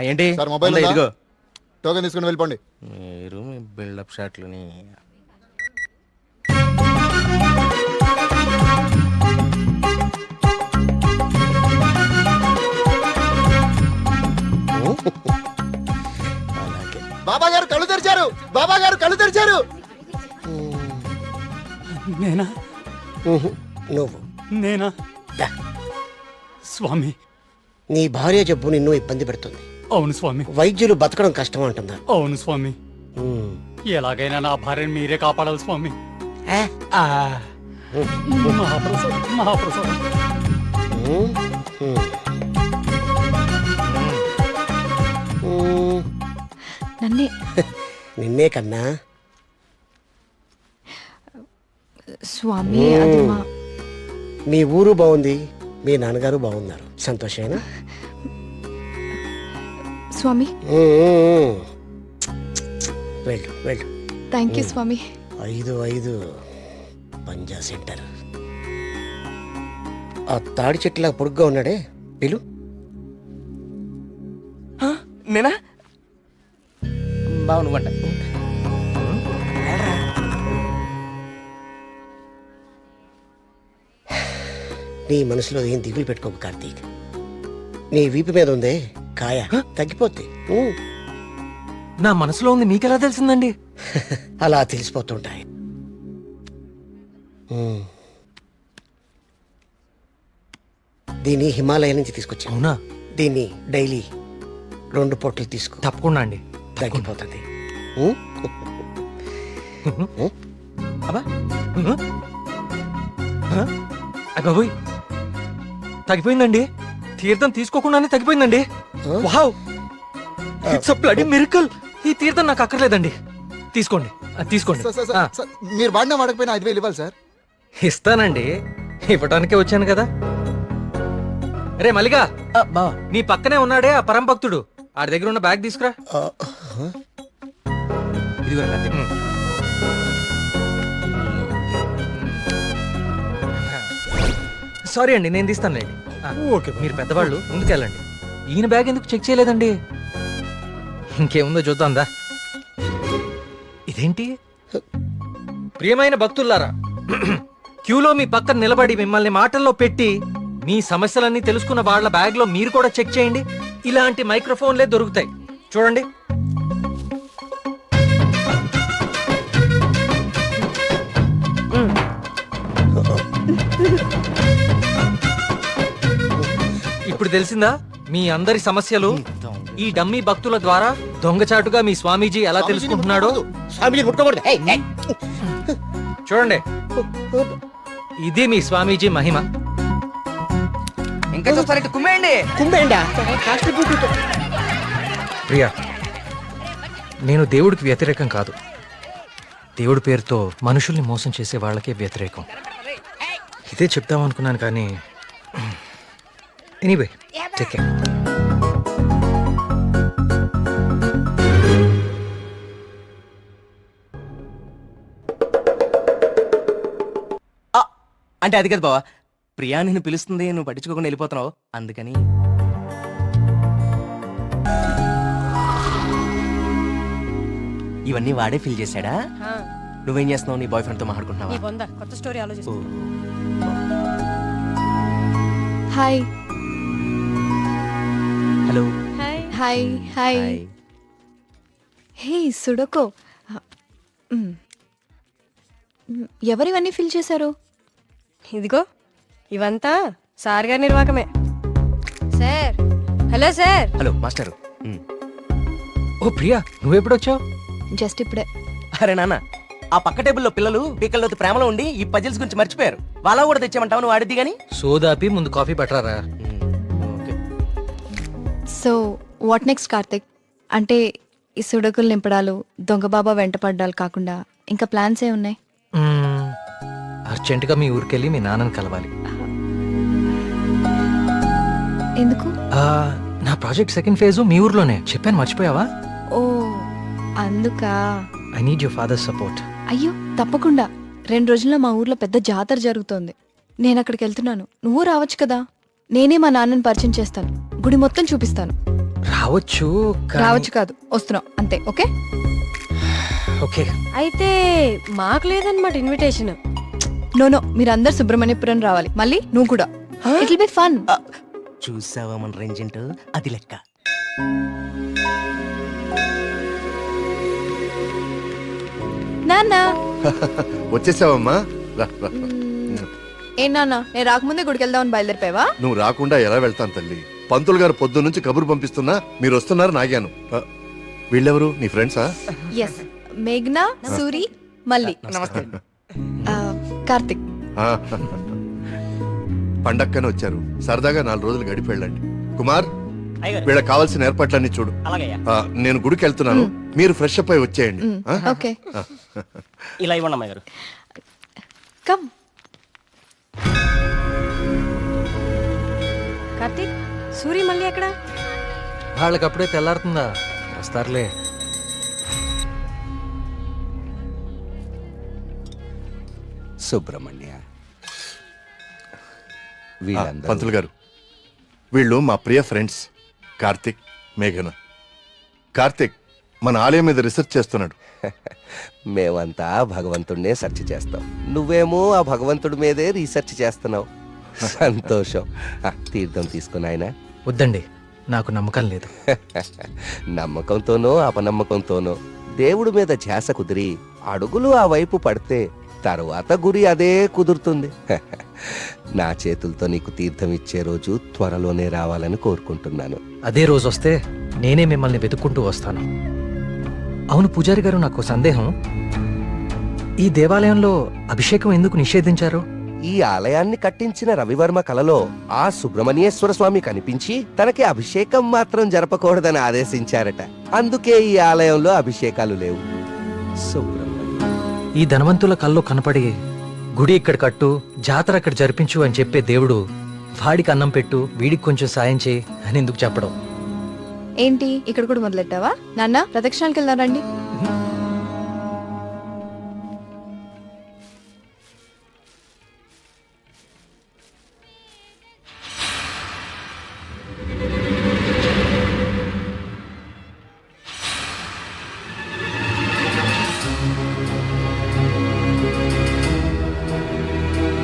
ఏంటి మొబైల్ ఇదిగో టోకెన్ తీసుకుని వెళ్ళిపోండి. మీరు మీ బిల్డప్ షాట్లని. బాబా గారు కళ్ళు తెరిచారు, బాబా గారు కళ్ళు తెరిచారు. నేనా? నువ్వు నేనా? స్వామి, నీ భార్య జబ్బు నిన్ను ఇబ్బంది పెడుతుంది. అవును స్వామి. వైద్యులు బతకడం కష్టం అంటున్నారు. అవును స్వామి. ఎలాగైనా నా భార్యను మీరే కాపాడాలి స్వామి. మహాప్రసాదం, మహాప్రసాదం. నన్నే నిన్నే కన్నా. స్వామి, అది మా మీ ఊరు బాగుంది, మీ నాన్నగారు బాగున్నారు, సంతోషమేనా? స్వామి. వెళ్ళు వెళ్ళు. థ్యాంక్ యూ స్వామి. 5 పంజా సెంటర్. ఆ తాడి చెట్టులా పొడుగ్గా ఉన్నాడే, పిలు. నేనా? బావు నువ్వంట. నీ మనసులో ఏం దిగులు పెట్టుకోకు కార్తీక్. నీ వీపు మీద ఉందే కాయ, తగ్గిపోతే నా మనసులో ఉంది మీకెలా తెలిసిందండి? అలా తెలిసిపోతుంటాయి. దీన్ని హిమాలయ నుంచి తీసుకొచ్చా. అవునా? దీన్ని డైలీ 2 పొట్లు తీసుకో, తప్పకుండా అండి, తగ్గిపోతుంది. అబ్బాయి తగ్గిపోయిందండి. తీర్థం తీసుకోకుండానే తగ్గిపోయిందండి. Wow, it's a bloody miracle. ఈ తీర్థం నాకు అక్కర్లేదండి. తీసుకోండి, తీసుకోండి. మీరు వాడినా వాడకపోయినా 5,000 ఇవ్వాలి సార్. ఇస్తానండి, ఇవ్వటానికే వచ్చాను కదా. రే మల్లిగా, బావా నీ పక్కనే ఉన్నాడే ఆ పరం భక్తుడు, ఆడి దగ్గర ఉన్న బ్యాగ్ తీసుకురా. ఇదిగో కార్తీక్. సారీ అండి, నేను తీస్తానులేండి. ఓకే, మీరు పెద్దవాళ్ళు ముందుకెళ్ళండి. ఈయన బ్యాగ్ ఎందుకు చెక్ చేయలేదండి? ఇంకేముందో చూద్దాందా. ఇదేంటి? ప్రియమైన భక్తులారా, క్యూలో మీ పక్కన నిలబడి మిమ్మల్ని మాటల్లో పెట్టి మీ సమస్యలన్నీ తెలుసుకున్న వాళ్ళ బ్యాగ్ లో మీరు కూడా చెక్ చేయండి. ఇలాంటి మైక్రోఫోన్లే దొరుకుతాయి, చూడండి. ఇప్పుడు తెలిసిందా మీ అందరి సమస్యలు? ఈ డమ్మీ భక్తుల ద్వారా దొంగచాటుగా మీ స్వామీజీ ఎలా తెలుసుకుంటున్నాడో. చూడండి, ఇది మీ స్వామీజీ మహిమ. ఇంకా చూస్తారంటే కుమ్మేయండి. ప్రియా, నేను దేవుడికి వ్యతిరేకం కాదు. దేవుడి పేరుతో మనుషుల్ని మోసం చేసే వాళ్ళకే వ్యతిరేకం. ఇదే చెప్దాం అనుకున్నాను కానీ ఎనీవే, టేక్ కేర్. అంటే అది కదా బావా, ప్రియా నిన్ను పిలుస్తుంది, నువ్వు పట్టించుకోకుండా వెళ్ళిపోతున్నావు, అందుకని. ఇవన్నీ వాడే ఫిల్ చేశాడా? నువ్వేం చేస్తున్నావు? నీ బాయ్ ఫ్రెండ్ తో మాట్లాడుకుంటున్నావా? కొత్త స్టోరీ ఆలోచిస్తా. Hi hello. Hi hi. Hey సుడకో, ఎవరివన్నీ ఫిల్ చేశారు? ఇదిగో ఇవంతా సార్ గారి నిర్వాకమే. Sir, hello sir. Hello master. ఓ ప్రియా, నువ్వెప్పుడొచ్చావు? జస్ట్ ఇప్పుడే. అరే నాన్న, ఆ పక్క టేబుల్లో పిల్లలు పీకల్లోతి ప్రేమలో ఉండి ఈ పజిల్స్ గురించి మర్చిపోయారు. వాళ్ళ కూడా తెచ్చామంటావు, నువ్వు ఆడిద్ది గాని. సోదాపి ముందు కాఫీ పట్టరారా. So what next Karthik? అంటే ఈ సుడకులు నింపడాలు, దొంగ బాబా వెంట పడ్డాలు కాకుండా ఇంకా ప్లాన్స్ ఏ ఉన్నాయి? అర్జెంటుగా మీ ఊరికెళ్ళి మీ నాన్నని కలవాలి. ఎందుకు? నా ప్రాజెక్ట్ సెకండ్ ఫేజ్ మీ ఊర్లోనే, చెప్పాను మర్చిపోయావా? ఓ అందుకా. I need your father support. అయ్యో తప్పకుండా. 2 రోజుల్లో మా ఊర్లో పెద్ద జాతర జరుగుతోంది. నేను అక్కడికి వెళ్తున్నాను, నువ్వు రావచ్చు కదా. నేనే మా నాన్నని పరిచయం చేస్తాను, గుడి మొత్తం చూపిస్తాను. రావచ్చు రావచ్చు కాదు, వస్తున్నావు అంతే. Okay okay. అయితే మాకు లేదన్నమాట ఇన్విటేషన్. నో, మీరందరు సుబ్రహ్మణ్యపురం రావాలి. మళ్ళీ నువ్వు కూడా. It will be fun. చూసావా మన రేంజెంట్? అది లెక్క. నాన్న వచ్చేసావమ్మా, రా, రా, రా. ఏ నాన్న, నేను రాకముందే గుడికి వెళ్దామని బయలుదేరిపోయావా? నువ్వు రాకుండా ఎలా వెళ్తాను తల్లి? పంతులు గారు పొద్దు నుంచి కబురు పంపిస్తున్నా మీరు వస్తున్నారు నాగాను. వీళ్ళెవరు, నీ ఫ్రెండ్సా? ఎస్, మేఘ్నా, సూరి, మళ్ళీ నమస్తే. కార్తిక్. పండక్కని వచ్చారు, సరదాగా 4 రోజులు గడిపి వెళ్ళండి. కుమార్, వీళ్ళకి కావాల్సిన ఏర్పాట్లన్నీ చూడు. నేను గుడికి వెళ్తున్నాను, మీరు ఫ్రెష్ అప్ అయి వచ్చేయండి. ఓకే, ఇలా ఇవ్వండి అమ్మాయి గారు. కమ్. కార్తీక్, సూరి మళ్ళీ ఎక్కడ? వాళ్ళకి అప్పుడే తెల్లారుతుందా? వస్తారులే. సుబ్రహ్మణ్య, పంతులు గారు, వీళ్ళు మా ప్రియ ఫ్రెండ్స్ కార్తిక్, మేఘన. కార్తిక్ మన ఆలయం మీద రీసెర్చ్ చేస్తున్నాడు. మేమంతా భగవంతుడినే సెర్చ్ చేస్తాం, నువ్వేమో ఆ భగవంతుడి మీదే రీసెర్చ్ చేస్తున్నావు. సంతోషం. తీర్థం తీసుకుని ఆయన. వద్దండి, నాకు నమ్మకం లేదు. నమ్మకంతోనో అపనమ్మకంతోనో దేవుడి మీద ధ్యాస కుదిరి అడుగులు ఆ వైపు పడితే తరువాత గురి అదే కుదురుతుంది. నా చేతులతో నీకు తీర్థం ఇచ్చే రోజు త్వరలోనే రావాలని కోరుకుంటున్నాను. అదే రోజు వస్తే నేనే మిమ్మల్ని వెతుక్కుంటూ వస్తాను. అవును పూజారి గారు, నాకు సందేహం. ఈ దేవాలయంలో అభిషేకం ఎందుకు నిషేధించారు? ఈ ఆలయాన్ని కట్టించిన రవివర్మ కలలో ఆ సుబ్రహ్మణ్యేశ్వర స్వామి కనిపించి తనకి అభిషేకం మాత్రం జరపకూడదని ఆదేశించారట. అందుకే ఈ ఆలయంలో అభిషేకాలు లేవు. ఈ ధనవంతుల కల్లో కనపడి గుడి ఇక్కడ కట్టు, జాతర అక్కడ జరిపించు అని చెప్పే దేవుడు వాడికి అన్నం పెట్టు, వీడికి కొంచెం సాయం చేయి అని ఎందుకు చెప్పడం? ఏంటి ఇక్కడ కూడా మొదలెట్టావా? నాన్న ప్రదక్షిణాలకు వెళ్దారండి.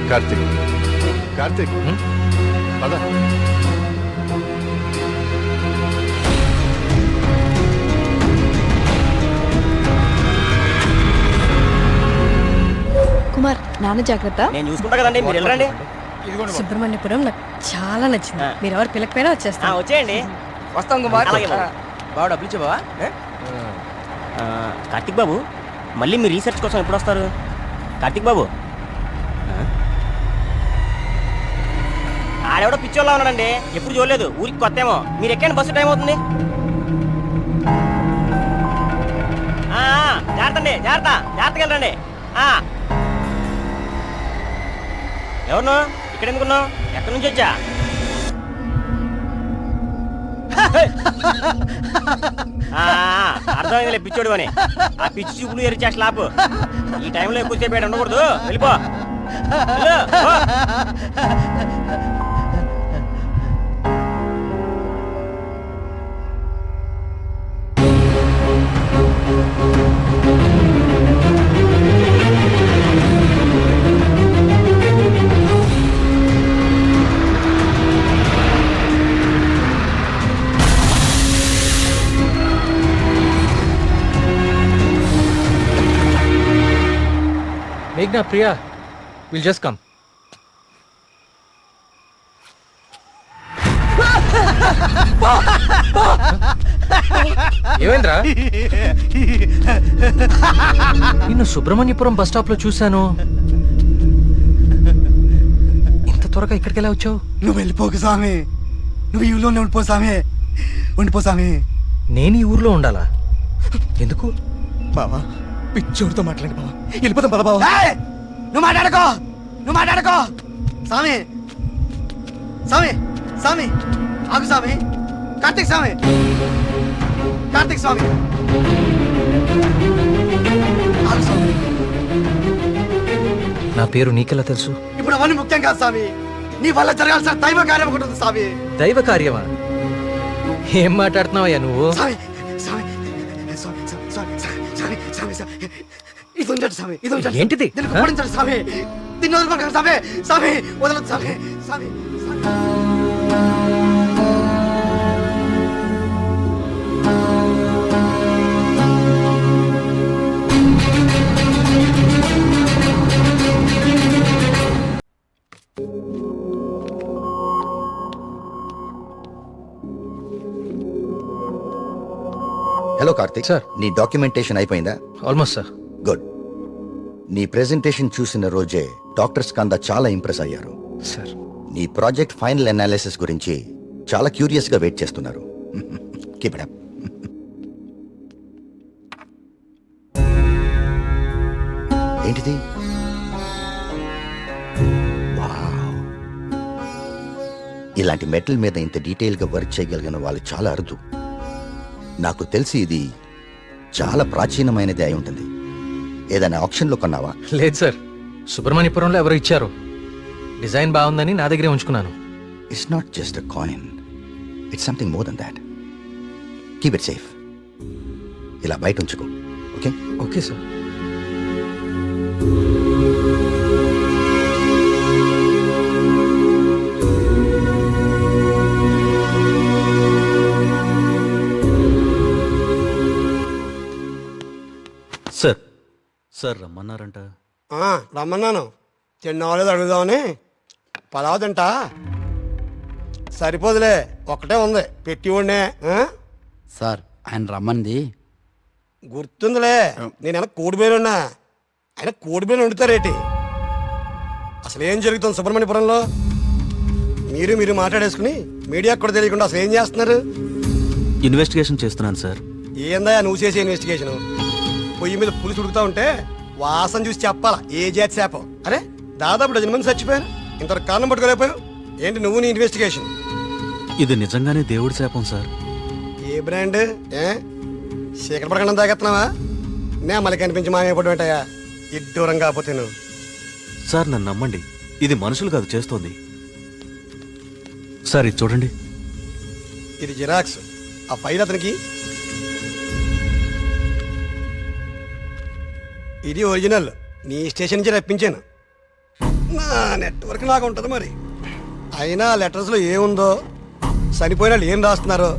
కార్తీక్, కార్తీక్, పద. కుమార్ నాన్న జాగ్రత్త. నేను చూసుకుంటా కదండి, మీరు వెళ్ళండి. సుబ్రహ్మణ్యపురం నాకు చాలా నచ్చింది. మీరు ఎవరు పిల్లకపోయినా వచ్చేస్తా. వచ్చేయండి. వస్తాం కుమార్. బాబు డబ్బులు ఇచ్చే బావా. కార్తిక్ బాబు, మళ్ళీ మీ రీసెర్చ్ కోసం ఎప్పుడు వస్తారు? కార్తిక్ బాబు, ఆడెవడో పిచ్చోళ్ళ ఉన్నాడండి, ఎప్పుడు చూడలేదు, ఊరికి కొత్త ఏమో. మీరు ఎక్కండి, బస్సు టైం అవుతుంది. జాగ్రత్త అండి, జాగ్రత్త, జాగ్రత్తగా వెళ్ళండి. ఎవరు ఇక్కడ ఎందుకున్నావు? ఎక్కడి నుంచి వచ్చా? అర్థమైందిలే పిచ్చోడు అని. ఆ పిచ్చి చూపులు ఎరిచా స్లాప్. ఈ టైంలో ఎక్కువసేపు ఉండకూడదు, వెళ్ళిపో. మేఘ్నా, ప్రియా, విల్ జస్ట్ కమ్. ఏమైందిరా? నిన్ను సుబ్రహ్మణ్యపురం బస్ స్టాప్ లో చూశాను. ఇంత త్వరగా ఇక్కడికి ఎలా వచ్చావు? నువ్వు వెళ్ళిపోకు స్వామి, నువ్వు ఈ ఊళ్ళోనే ఉండిపో స్వామి, ఉండిపో స్వామి. నేను ఈ ఊర్లో ఉండాలా? ఎందుకు? బావా పిచ్చోడితో మాట్లాడి బావా, వెళ్ళిపోతాం పద బావా. నువ్వు మాట్లాడుకో, నువ్వు మాట్లాడుకో. స్వామి, స్వామి, స్వామి, ఆగు స్వామి. కార్తీక్ స్వామి, కార్తీక్ స్వామి, ఆగు స్వామి. నా పేరు నీకెలా తెలుసు? ఇప్పుడు అవన్నీ ముఖ్యం కాదు స్వామి, నీ వల్ల జరగాల్సిన దైవ కార్యం ఒకటి ఉంది స్వామి. దైవ కార్యమా? ఏం మాట్లాడుతున్నావయ్యా నువ్వు? స్వామి, స్వామి, స్వామి, స్వామి, స్వామి, స్వామి, స్వామి, ఇది ఉంచండి స్వామి, ఇది ఉంచండి. ఏంటిది? దీన్ని కుప్పడించండి స్వామి, దీన్ని వదలకండి స్వామి, స్వామి వదలదు స్వామి, స్వామి, స్వామి. Hello Karthik sir. నీ డాక్యుమెంటేషన్ అయిపోయిందా? Almost sir. గుడ్. నీ ప్రెజెంటేషన్ చూసిన రోజే డాక్టర్స్ కంద చాలా ఇంప్రెస్ అయ్యారు. సార్, నీ ప్రాజెక్ట్ ఫైనల్ అనాలిసిస్ గురించి చాలా క్యూరియస్ గా వెయిట్ చేస్తున్నారు. Keep it up. ఏంటిది? వావ్. ఇలాంటి మెటల్ మీద ఇంత డీటెయిల్ గా వర్క్ చేయగలిగిన వాళ్ళు చాలా అరుదు. నాకు తెలిసి ఇది చాలా ప్రాచీనమైనది అయి ఉంటుంది. ఏదైనా ఆప్షన్ లో కొన్నావా? లేదు సార్, సుబ్రహ్మణ్యపురంలో ఎవరు ఇచ్చారు. డిజైన్ బాగుందని నా దగ్గరే ఉంచుకున్నాను. It's not just a coin, it's something more than that. Keep it safe. ఇలా బయట ఉంచుకో. Okay? Okay sir. Sir, sir రమ్మన్నారంట. రమ్మన్నాను, తిన్నవాలేదు అడుగుదామని. పలావ్ తింటా? సరిపోదులే, ఒక్కటే ఉంది, పెట్టి ఉండే. సార్ ఆయన రమ్మంది. గుర్తుందిలే, నేను కోడిబేలున్నా, ఆయన కోడిబేలు వండుతారేటి? అసలు ఏం జరుగుతుంది సుబ్రహ్మణ్యపురంలో? మీరు మాట్లాడేసుకుని మీడియాకు కూడా తెలియకుండా అసలు ఏం చేస్తున్నారు? ఇన్వెస్టిగేషన్ చేస్తున్నాను సార్. ఏందా నువ్వు చేసే ఇన్వెస్టిగేషన్? పొయ్యి మీద పులుసు ఉడుకుతా ఉంటే వాసన చూసి చెప్పాలా ఏ జాతి శాపం? అరే దాదాపు 10 మంది చచ్చిపోయారు, ఇంతవరకు కారణం పట్టుకోలేకపోయావు. ఏంటి నువ్వు నీ ఇన్వెస్టిగేషన్? ఇది నిజంగానే దేవుడి శాపం సార్. ఏ బ్రాండ్? శేఖర ప్రకటన తాగెత్తున్నావా? నే మళ్ళీ కనిపించి మాయపడి ఉంటాయా ఇడ్డూరం కాకపోతే నువ్వు. సార్ నన్ను నమ్మండి, ఇది మనుషులు కాదు చేస్తోంది. సార్ ఇది చూడండి. ఇది జిరాక్స్. ఆ ఫైల్ అతనికి. ఇది ఒరిజినల్. నీ స్టేషన్ నుంచి రప్పించాను. నా నెట్వర్క్ నాకు ఉంటుంది మరి. అయినా లెటర్స్లో ఏముందో, చనిపోయిన వాళ్ళు ఏం రాస్తున్నారో,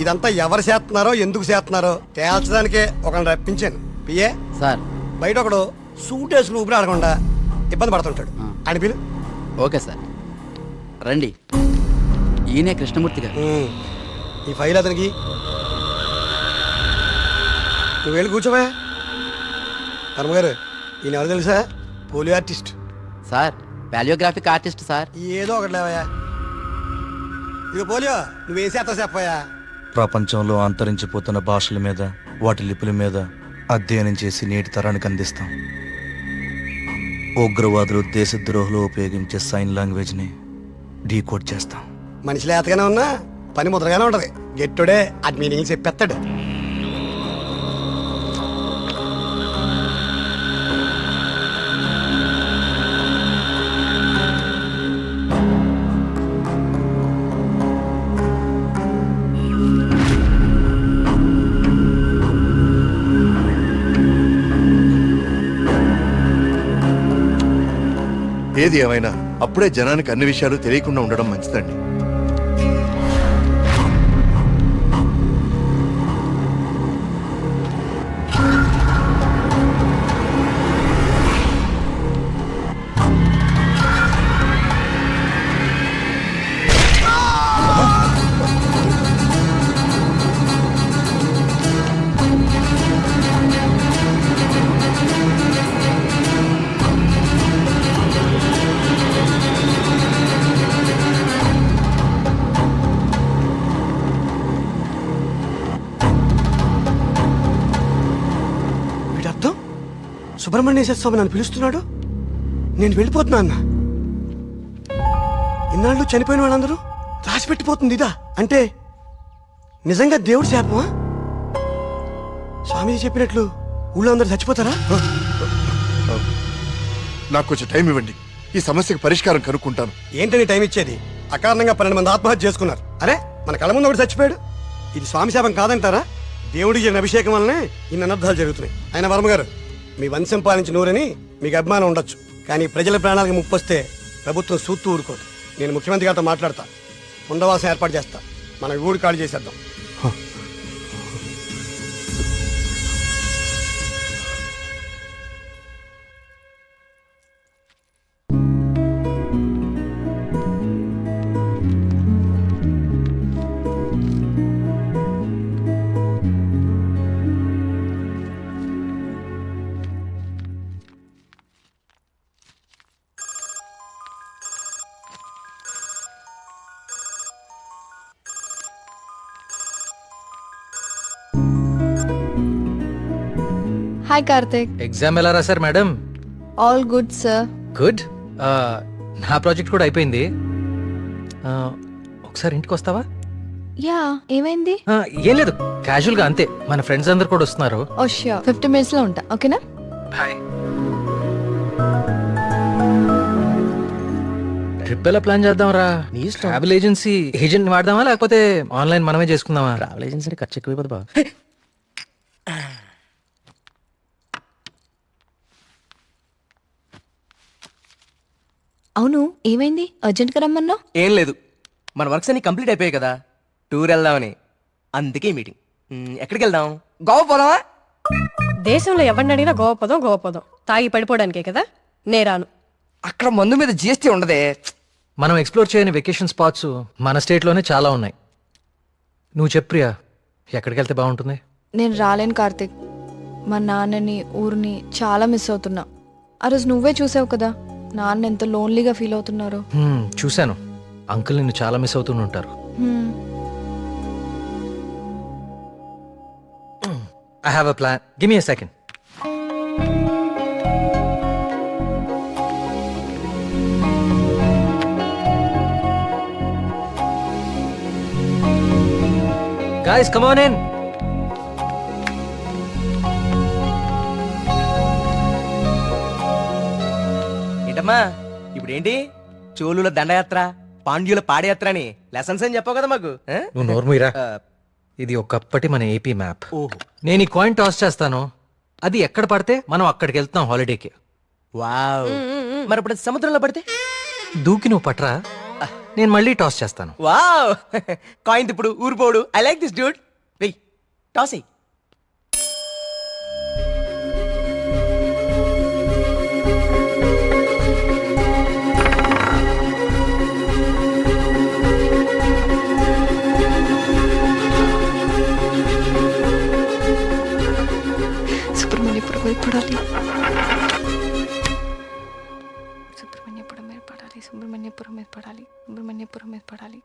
ఇదంతా ఎవరు చేస్తున్నారో ఎందుకు చేస్తున్నారో తేల్చడానికే ఒకరిని రప్పించాను. పిఏ సార్ బయట ఒకడు సూట్ వేసుకుని ఊపిరి ఆడకుండా ఇబ్బంది పడుతుంటాడు. అని పిలు. ఓకే సార్ రండి. ఈయనే కృష్ణమూర్తి గారు. ఈ ఫైల్ అతనికి. నువ్వు వెళ్ళి కూర్చోవా. హనుమగారు ఈయన ఎవరు తెలుసా? పోలియో ఆర్టిస్ట్ సార్. వాల్యోగ్రాఫిక్ ఆర్టిస్ట్ సార్. ఏదో ఒకటి లేవయా. ఇక పోలియో నువ్వేం చేస్తావు చెప్పయా. ప్రపంచంలో అంతరించిపోతున్న భాషల మీద, వాటి లిపుల మీద అధ్యయనం చేసి నేటి తరానికి అందిస్తాం. ఉగ్రవాదులు, దేశద్రోహులు ఉపయోగించే సైన్ లాంగ్వేజ్ని డీకోడ్ చేస్తాం. మనిషి లేతగానే ఉన్నా పని ముద్రగానే ఉంటది. గెట్టుడే అది మీనింగ్ చెప్పేస్తాడు. ఏది ఏమైనా అప్పుడే జనానికి అన్ని విషయాలు తెలియకుండా ఉండడం మంచిదండి. సుబ్రహ్మణ్యేశ్వర స్వామి నన్ను పిలుస్తున్నాడు, నేను వెళ్ళిపోతున్నా అన్న. ఇన్నాళ్ళు చనిపోయిన వాళ్ళందరూ రాసిపెట్టిపోతుంది ఇదా అంటే నిజంగా దేవుడి శాపమా? స్వామీజీ చెప్పినట్లు ఊళ్ళో అందరూ చచ్చిపోతారా? నాకు కొంచెం టైం ఇవ్వండి, ఈ సమస్యకు పరిష్కారం కనుక్కుంటాను. ఏంటని టైం ఇచ్చేది? అకారణంగా 12 మంది ఆత్మహత్య చేసుకున్నారు. అరే మన కళ్ళ ముందు ఒకటి చచ్చిపోయాడు. ఇది స్వామి శాపం కాదంటారా? దేవుడికి జరిగిన అభిషేకం వల్లనే ఇన్ని అనర్థాలు జరుగుతున్నాయి. ఆయన వర్మ గారు, మీ వంశం పాలించి నూరని మీకు అభిమానం ఉండొచ్చు, కానీ ప్రజల ప్రాణాలకు ముప్పు వస్తే ప్రభుత్వం సూత్తు ఊరుకోదు. నేను ముఖ్యమంత్రి గారితో మాట్లాడతా, పునరావాసం ఏర్పాటు చేస్తా. మన ఊరు ఖాళీ చేసేద్దాం. హాయ్ కార్తిక్. ఎగ్జామ్ ఎలా రాశారు madam? All good sir. Good. నా ప్రాజెక్ట్ కూడా అయిపోయింది. ఒకసారి ఇంటికి వస్తావా? యా, ఏమైంది? ఏం లేదు, క్యాజువల్ గా అంతే. మన ఫ్రెండ్స్ అందరు కూడా వస్తున్నారు. ఓ ష్యూర్, 50 minutes లో ఉంటా. ఓకేనా? హాయ్. ట్రిప్ ఎలా ప్లాన్ చేద్దాం రా? ట్రావెల్ ఏజెన్సీ ఏజెంట్ వాడదామా లేకపోతే ఆన్లైన్ మనమే చేసుకుందామా? ట్రావెల్ ఏజెన్సీ ఖర్చు ఎక్కువైపోతుంది బా. అవును, ఏమైంది? అర్జెంట్ గా రమ్మన్నావు? ఏం లేదు, మన వర్క్స్ అన్ని కంప్లీట్ అయిపోయాయి కదా, టూర్ వెళ్దామని. అందుకే మీటింగ్. ఎక్కడికి వెళ్దాం? గోవా పోదామా? దేశంలో ఎవరిని అడిగినా గోవపదం తాగి పడిపోవడానికే కదా. నేరాను. అక్కడ మందు మీద జిఎస్టీ ఉండదే. మనం ఎక్స్ప్లోర్ చేయని వెకేషన్ స్పాట్స్ మన స్టేట్ లోనే చాలా ఉన్నాయి. నువ్వు చెప్పు ప్రియా, ఎక్కడికి వెళ్తే బాగుంటుంది? నేను రాలేను కార్తిక్. మా నాన్నని, ఊరిని చాలా మిస్ అవుతున్నా. ఆ రోజు నువ్వే చూసావు కదా, నాన్న ఎంత లోన్లీగా ఫీల్ అవుతున్నారు. చూశాను, అంకుల్ నిన్ను చాలా మిస్ అవుతూ ఉంటారు. I have a plan, give me a second. Guys, come on in. ఏంటమ్మా ఇప్పుడు ఏంటి? చోళుల దండయాత్ర, పాండ్యుల పాదయాత్ర అని లెసన్స్ అని చెప్పావు కదా మాకు. నువ్వు నోర్మూయిరా. ఇది ఒకప్పటి మన ఏపీ మ్యాప్. ఓహో, నేను ఈ కాయిన్ టాస్ చేస్తాను, అది ఎక్కడ పడితే మనం అక్కడికి వెళ్తాం హాలిడేకి. వావ్. మరి ఇప్పుడు అది సముద్రంలో పడితే? దూకి నువ్వు పట్రా, నేను మళ్ళీ టాస్ చేస్తాను. వావ్. కాయిన్ ఇప్పుడు ఊరిపోడు. I like this dude. వెయ్, టాస్ ఎయ్. సుబ్రహ్మణ్యపురం మీద పడాలి, సుబ్రహ్మణ్యపురం మీద పడాలి, సుబ్రహ్మణ్యపురం మీద పడాలి, సుబ్రహ్మణ్యపురం మీద పడాలి.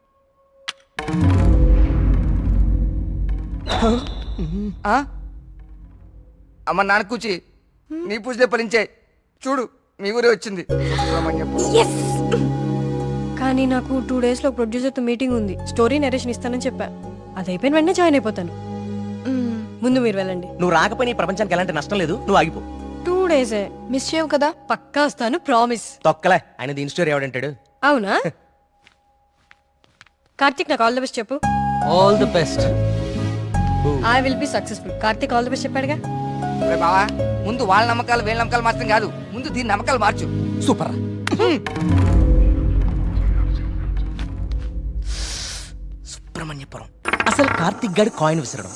అమ్మ నాన్న కూచి నీ పూజలే ఫలించే. చూడు మీ ఊరే వచ్చింది. కానీ నాకు 2 days లో ప్రొడ్యూసర్తో మీటింగ్ ఉంది. స్టోరీ నరేషన్ ఇస్తానని చెప్పా. అది అయిపోయిన వెంటనే జాయిన్ అయిపోతాను. ముందు మీరు వెళ్ళండి. నువ్వు రాకపోయినా ఈ ప్రపంచానికి ఎలాంటి నష్టం లేదు, నువ్వు ఆగిపో. 2 days మిస్ చేయవు కదా? పక్కా వస్తాను, ప్రామిస్. తొక్కలే, ఆయన దీని స్టోరీ ఎవడంటాడు? అవునా? కార్తిక్ నాకు ఆల్ ది బెస్ట్ చెప్పు. All the best. I will be successful. Karthik all the best చెప్పాడుగా. బావా ముందు వాళ్ళ నమ్మకాలు వీళ్ళ నమ్మకాలు మార్చడం కాదు, ముందు దీని నమ్మకాలు మార్చు. సూపర్. సుబ్రహ్మణ్యపురం. అసలు కార్తిక్ గాడి కాయిన్ విసరడం,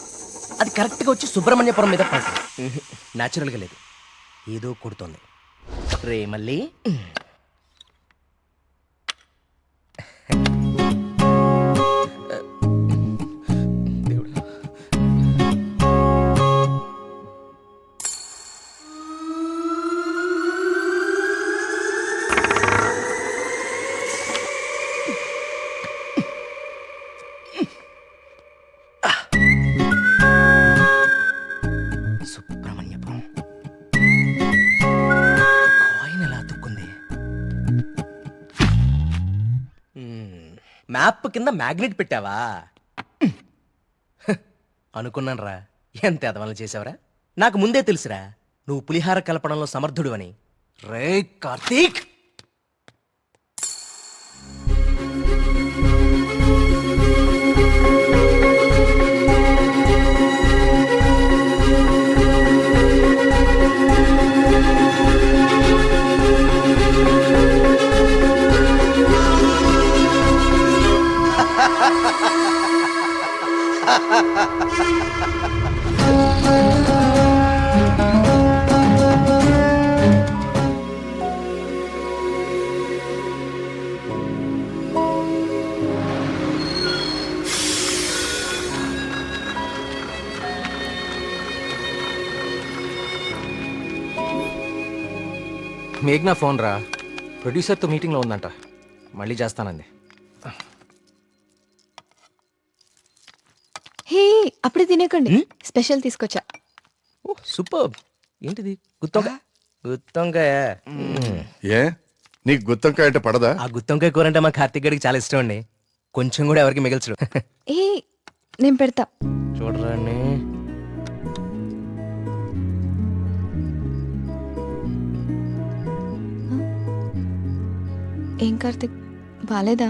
అది కరెక్ట్ గా వచ్చి సుబ్రహ్మణ్యపురం మీద పడుతుంది. న్యాచురల్ గా లేదు, ఏదో కొడుతోంది. రే మళ్ళీ సుబ్రహ్మణ్యపురం కాయిన్ ఎలా తుక్కుంది? మ్యాప్ కింద మ్యాగ్నెట్ పెట్టావా? అనుకున్నాను రా, ఎంత ఎదవలు చేసావరా. నాకు ముందే తెలుసురా నువ్వు పులిహార కలపడంలో సమర్థుడు అని. రే కార్తీక్, మేఘ్నా ఫోన్ రా, ప్రొడ్యూసర్తో మీటింగ్లో ఉందంట, మళ్ళీ చేస్తానంది. హే, అప్పుడే తినేకండి, స్పెషల్ తీసుకొచ్చా. ఓ సూపర్. ఏంటిది? గుత్తొంకాయ. గుత్తొంకాయ. ఏ నీకు గుత్తొంకాయ అంటే పడదా? ఆ గుత్తొంకాయ కూర అంటే మా కార్తీక్ గడికి చాలా ఇష్టం అండి. కొంచెం కూడా ఎవరికి మిగల్చడు. ఏ నేను పెడతా, చూడరాని. ఏం కార్తిక్ బాలేదా?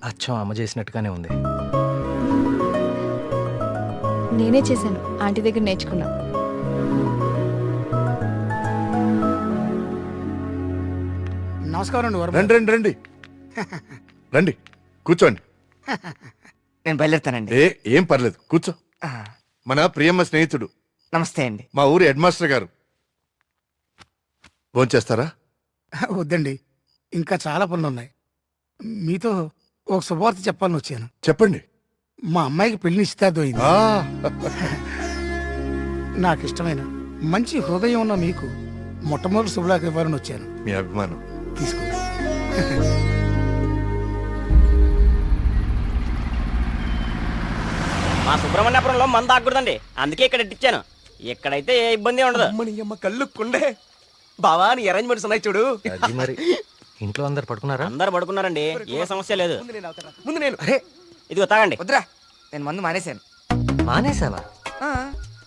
అచ్చం అమ్మ చేసినట్టుగానే ఉంది. నేనే చేశాను, ఆంటీ దగ్గర నేర్చుకున్నా. నమస్కారం. రండి రండి రండి రండి, కూర్చోండి. నేను బయలుదేరుతానండి. ఏం పర్లేదు, కూర్చో. మన ప్రియమ్మ స్నేహితుడు, నమస్తే అండి, మా ఊరి హెడ్ మాస్టర్ గారు. భోంచేస్తారా? వద్దండి, ఇంకా చాలా పనులు ఉన్నాయి. మీతో ఒక శుభవార్త చెప్పాలని వచ్చాను. చెప్పండి. మా అమ్మాయికి పెళ్లి నిశ్చితార్థం అయింది. నాకు ఇష్టమైన మంచి హృదయం ఉన్న మీకు మొట్టమొదటి శుభ్లాకి ఇవ్వాలని వచ్చాను. మీ అభిమానం. తీసుకో. మా సుబ్రహ్మణ్యపురంలో మంద తాగకూడదండి, అందుకే ఇక్కడ ఇట్టించాను. ఇక్కడైతే ఏ ఇబ్బంది ఉండదు. అమ్మని అమ్మ కళ్ళు కుండే. బావా నీ అరేంజ్మెంట్స్ ఉన్నాయి చూడు. అది మరి ఇంట్లో అందరు పడుకున్నారా? అందరు పడుకున్నారండి, ఏ సమస్య లేదు. ముందు నేను అరే ఇదిగో తాగండి. వద్దురా, నేను మందు మానేశాను. మానేసావా?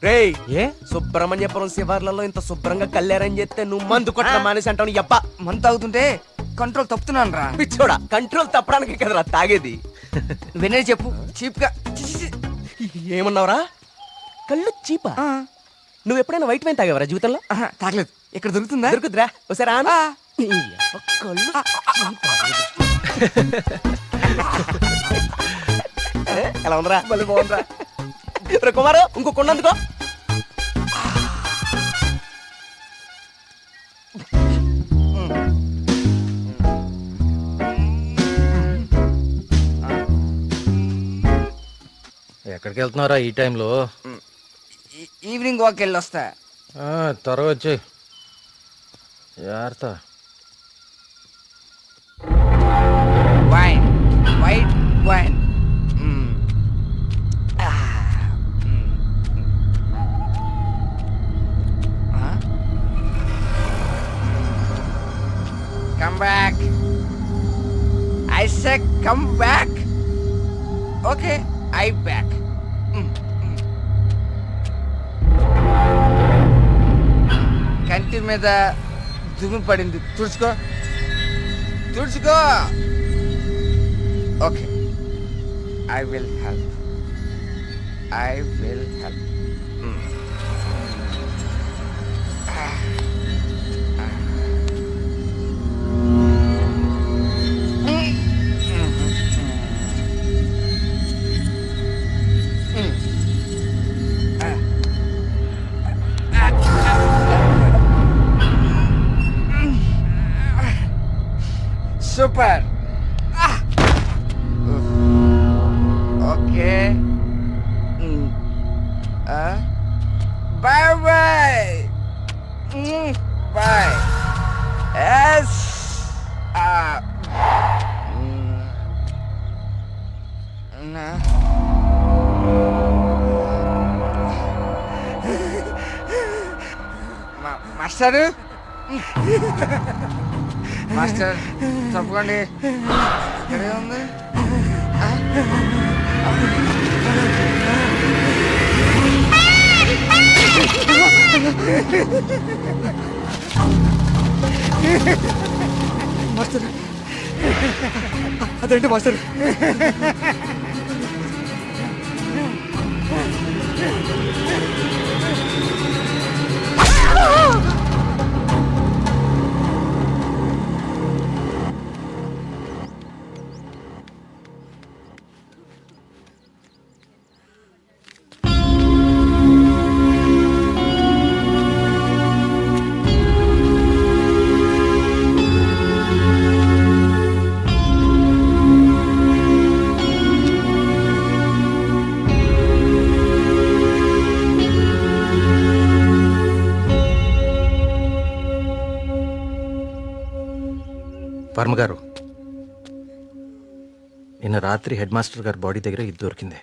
రేయ్ ఏ సుబ్రహ్మణ్యపురం శివార్లలో ఇంత శుభ్రంగా కళ్యాణం చేస్తే నువ్వు మందు కొట్టడం మానేసి అంటావు. యప్ప మందు తాగుతుంటే కంట్రోల్ తప్పుతున్నాను రా. పిచ్చోడా, కంట్రోల్ తప్పడానికి కదరా తాగేది. వినే చెప్పు చీప్ గా. ఏమన్నావురా? కళ్ళు చీపా? నువ్వు ఎప్పుడైనా వైట్ వైన్ తాగేవరా జీవితంలో? తాగలేదు. ఇక్కడ దొరుకుతుందా? దొరుకుతురా, ఒకసారి ఆనా. కళ్ళు ఎలా ఉందిరా? మళ్ళీ బాగుందిరా. కుమారు ఇంకో కొండందుకో. ఎక్కడికి వెళ్తున్నారా ఈ టైంలో? ఈవినింగ్ వాక్ వెళ్ళి వస్తా. త్వరగా వచ్చి జాగ్రత్త. Wine, white wine. Come back. I said come back. Okay, I back. కంటి మీద దుమ్ము పడింది, తుడుచుకో తుడుచుకో. Okay, I will help. I will help. Super. Okay. Bye bye. Bye. Yes. Master, master తప్పకండి. ఇక్కడే ఉంది. మాస్టర్ అదేంటి మాస్టర్? వర్మ గారు, నిన్న రాత్రి హెడ్ మాస్టర్ గారి బాడీ దగ్గర ఇది దొరికింది.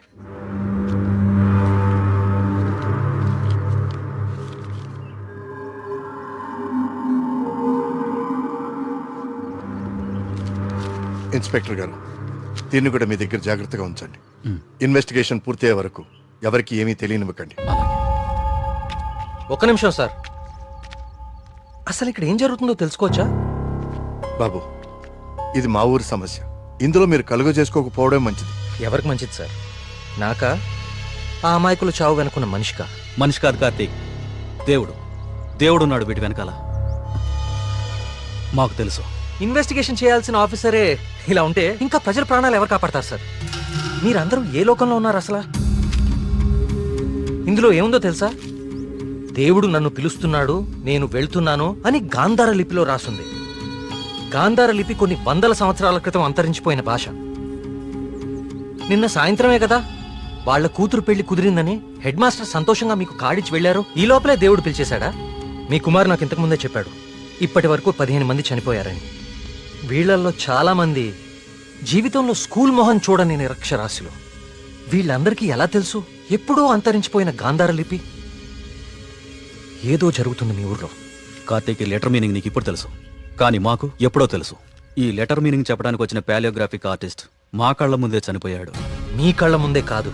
ఇన్స్పెక్టర్ గారు, దీన్ని కూడా మీ దగ్గర జాగ్రత్తగా ఉంచండి. ఇన్వెస్టిగేషన్ పూర్తయ్యే వరకు ఎవరికి ఏమీ తెలియనివ్వకండి. ఒక్క నిమిషం సార్, అసలు ఇక్కడ ఏం జరుగుతుందో తెలుసుకోవచ్చా? బాబు, ఇది మా ఊరి సమస్య. ఇందులో మీరు కలుగ చేసుకోకపోవడం మంచిది. ఎవరికి మంచిది సార్? నాకా, ఆ అమాయకులు చావు వెనుకున్న మనిషికా? మనిషి కాదు కార్తీక్, దేవుడు. దేవుడున్నాడు వీటి వెనకాల. మాకు తెలుసు. ఇన్వెస్టిగేషన్ చేయాల్సిన ఆఫీసరే ఇలా ఉంటే ఇంకా ప్రజల ప్రాణాలు ఎవరు కాపాడతారు సార్? మీరందరూ ఏ లోకంలో ఉన్నారు అసలు? ఇందులో ఏముందో తెలుసా? దేవుడు నన్ను పిలుస్తున్నాడు, నేను వెళ్తున్నాను అని గాంధార లిపిలో రాసుంది. గాంధార లిపి కొన్ని వందల సంవత్సరాల క్రితం అంతరించిపోయిన భాష. నిన్న సాయంత్రమే కదా వాళ్ళ కూతురు పెళ్లి కుదిరిందని హెడ్ మాస్టర్ సంతోషంగా మీకు కాడిచ్చి వెళ్లారు. ఈ లోపలే దేవుడు పిలిచేశాడా? మీ కుమార్ నాకు ఇంతకు ముందే చెప్పాడు, ఇప్పటి వరకు 15 మంది చనిపోయారని. వీళ్ళల్లో చాలా మంది జీవితంలో స్కూల్ మొహం చూడని నిరక్షరాస్యులు. వీళ్ళందరికీ ఎలా తెలుసు ఎప్పుడో అంతరించిపోయిన గాంధార లిపి? ఏదో జరుగుతుంది మీ ఊర్లో. కార్తీక్, ఈ లెటర్ మీనింగ్ నీకు ఇప్పుడు తెలుసు, కానీ మాకు ఎప్పుడో తెలుసు. ఈ లెటర్ మీనింగ్ చెప్పడానికి వచ్చిన పాలియోగ్రాఫిక్ ఆర్టిస్ట్ మా కళ్ళ ముందే చనిపోయాడు. మీ కళ్ళ ముందే కాదు,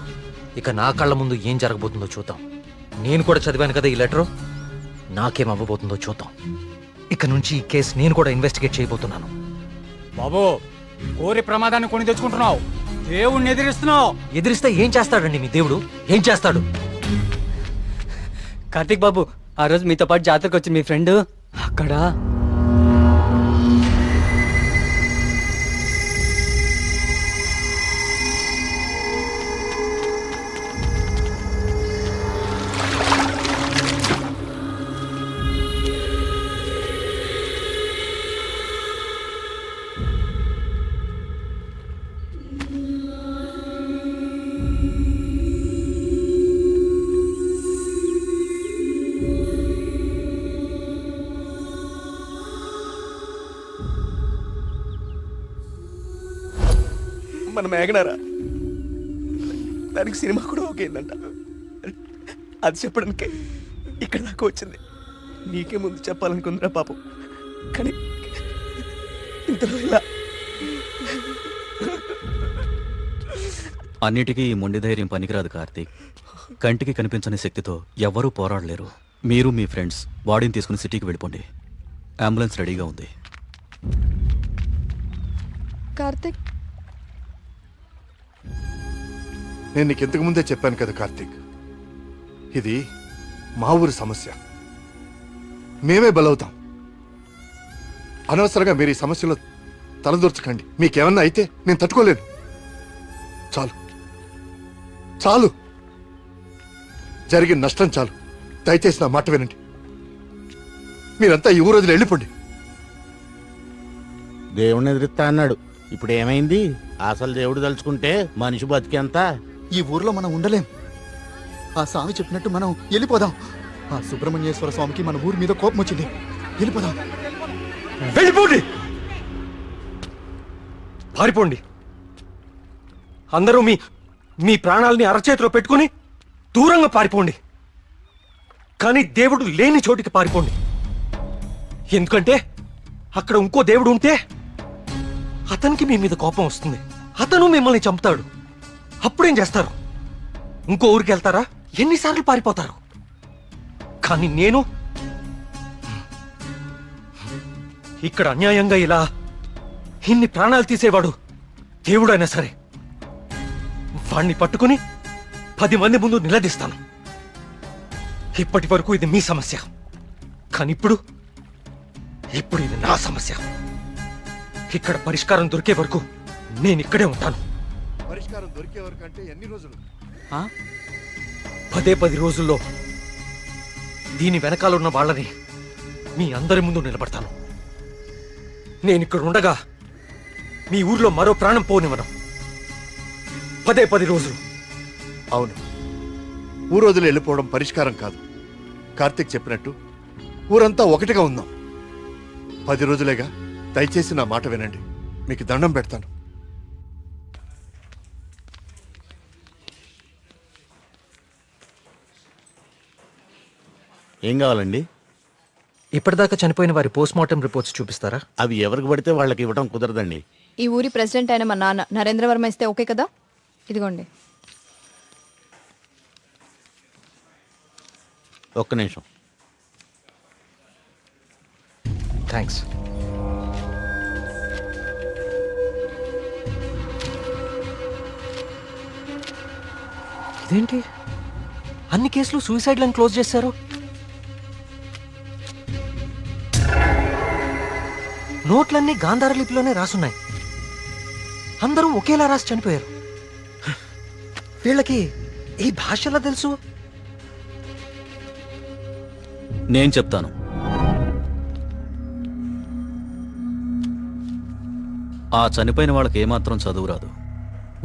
ఇక నా కళ్ళ ముందు ఏం జరగబోతుందో చూద్దాం. నేను కూడా చదివాను కదా ఈ లెటరు, నాకేం అవ్వబోతుందో చూద్దాం. ఇక నుంచి ఈ కేసు నేను కూడా ఇన్వెస్టిగేట్ చేయబోతున్నాను. బాబు, కోరి ప్రమాదాన్ని కొని తెచ్చుకుంటున్నావు, దేవుణ్ణి ఎదిరిస్తున్నావు. ఎదిరిస్తే ఏం చేస్తాడండి మీ దేవుడు? ఏం చేస్తాడు? కార్తీక్ బాబు, ఆ రోజు మీతో పాటు జాతరకు వచ్చింది మీ ఫ్రెండ్, అక్కడ మన మేఘనారా, దానికి సినిమా కూడా ఓకేందంట. అది చెప్పడానికి ఇక్కడ దాకా వచ్చింది. నీకే ముందు చెప్పాలనుకుందిరా పాపం, కానీ ఇంతలో ఇలా. అన్నిటికీ ఈ మొండి ధైర్యం పనికిరాదు కార్తీక్. కంటికి కనిపించని శక్తితో ఎవ్వరూ పోరాడలేరు. మీరు మీ ఫ్రెండ్స్ బాడీని తీసుకుని సిటీకి వెళ్ళిపోండి. అంబులెన్స్ రెడీగా ఉంది. కార్తిక్, నేను నీకు ఇంతకు ముందే చెప్పాను కదా కార్తీక్, ఇది మా ఊరి సమస్య, మేమే బలవుతాం. అనవసరంగా మీరు ఈ సమస్యలో తలదూర్చకండి. మీకేమన్నా అయితే నేను తట్టుకోలేను. చాలు చాలు, జరిగిన నష్టం చాలు. దయచేసి నా మాట వినండి. మీరంతా ఈ ఊరు వదిలి వెళ్ళిపోండి. దేవుణ్ణి ఎదిరిస్తా అన్నాడు, ఇప్పుడు ఏమైంది? అసలు దేవుడు తలుచుకుంటే మనిషి బతికేంత. ఈ ఊర్లో మనం ఉండలేం. ఆ స్వామి చెప్పినట్టు మనం వెళ్ళిపోదాం. ఆ సుబ్రహ్మణ్యేశ్వర స్వామికి మన ఊరి మీద కోపం వచ్చింది. వెళ్ళిపోదాం. వెళ్ళిపోండి, పారిపోండి. అందరూ మీ మీ ప్రాణాలని అరచేతిలో పెట్టుకుని దూరంగా పారిపోండి. కానీ దేవుడు లేని చోటికి పారిపోండి. ఎందుకంటే అక్కడ ఇంకో దేవుడు ఉంటే అతనికి మీ మీద కోపం వస్తుంది. అతను మిమ్మల్ని చంపుతాడు. అప్పుడేం చేస్తారు? ఇంకో ఊరికి వెళ్తారా? ఎన్నిసార్లు పారిపోతారు? కానీ నేను ఇక్కడ అన్యాయంగా ఇలా ఇన్ని ప్రాణాలు తీసేవాడు దేవుడైనా సరే వాణ్ణి పట్టుకుని 10 మంది ముందు నిలదీస్తాను. ఇప్పటి వరకు ఇది మీ సమస్య, కానీ ఇప్పుడు ఇది నా సమస్య. ఇక్కడ పరిష్కారం దొరికే వరకు నేను ఇక్కడే ఉంటాను. పరిష్కారం దొరికే వరకు అంటే ఎన్ని రోజులు? 10 రోజుల్లో దీని వెనకాల ఉన్న వాళ్ళని మీ అందరి ముందు నిలబడతాను. నేను ఇక్కడ ఉండగా మీ ఊర్లో మరో ప్రాణం పోనివ్వను. 10 రోజులు. అవును, ఊరు వదిలి వెళ్ళిపోవడం పరిష్కారం కాదు. కార్తీక్ చెప్పినట్టు ఊరంతా ఒకటిగా ఉందాం. 10 రోజులేగా, దయచేసి నా మాట వినండి. మీకు దండం పెడతాను. ఏం కావాలండి? ఇప్పటిదాకా చనిపోయిన వారి పోస్ట్మార్టం రిపోర్ట్స్ చూపిస్తారా? అవి ఎవరికి పడితే వాళ్ళకి ఇవ్వడం కుదరదండి. ఈ ఊరి ప్రెసిడెంట్ అయిన మా నాన్న నరేంద్రవర్మ ఇస్తే ఓకే కదా? ఇదిగోండి. ఒక్క నిమిషం. థ్యాంక్స్. ఇదేంటి, అన్ని కేసులు సూసైడ్లను క్లోజ్ చేశారు? నోట్లన్నీ గాంధార లిపిలోనే రాసున్నాయి. అందరూ ఒకేలా రాసి చనిపోయారు. వీళ్ళకి ఈ భాషలా తెలుసు? నేను చెప్తాను. ఆ చనిపోయిన వాళ్ళకి ఏమాత్రం చదువు రాదు.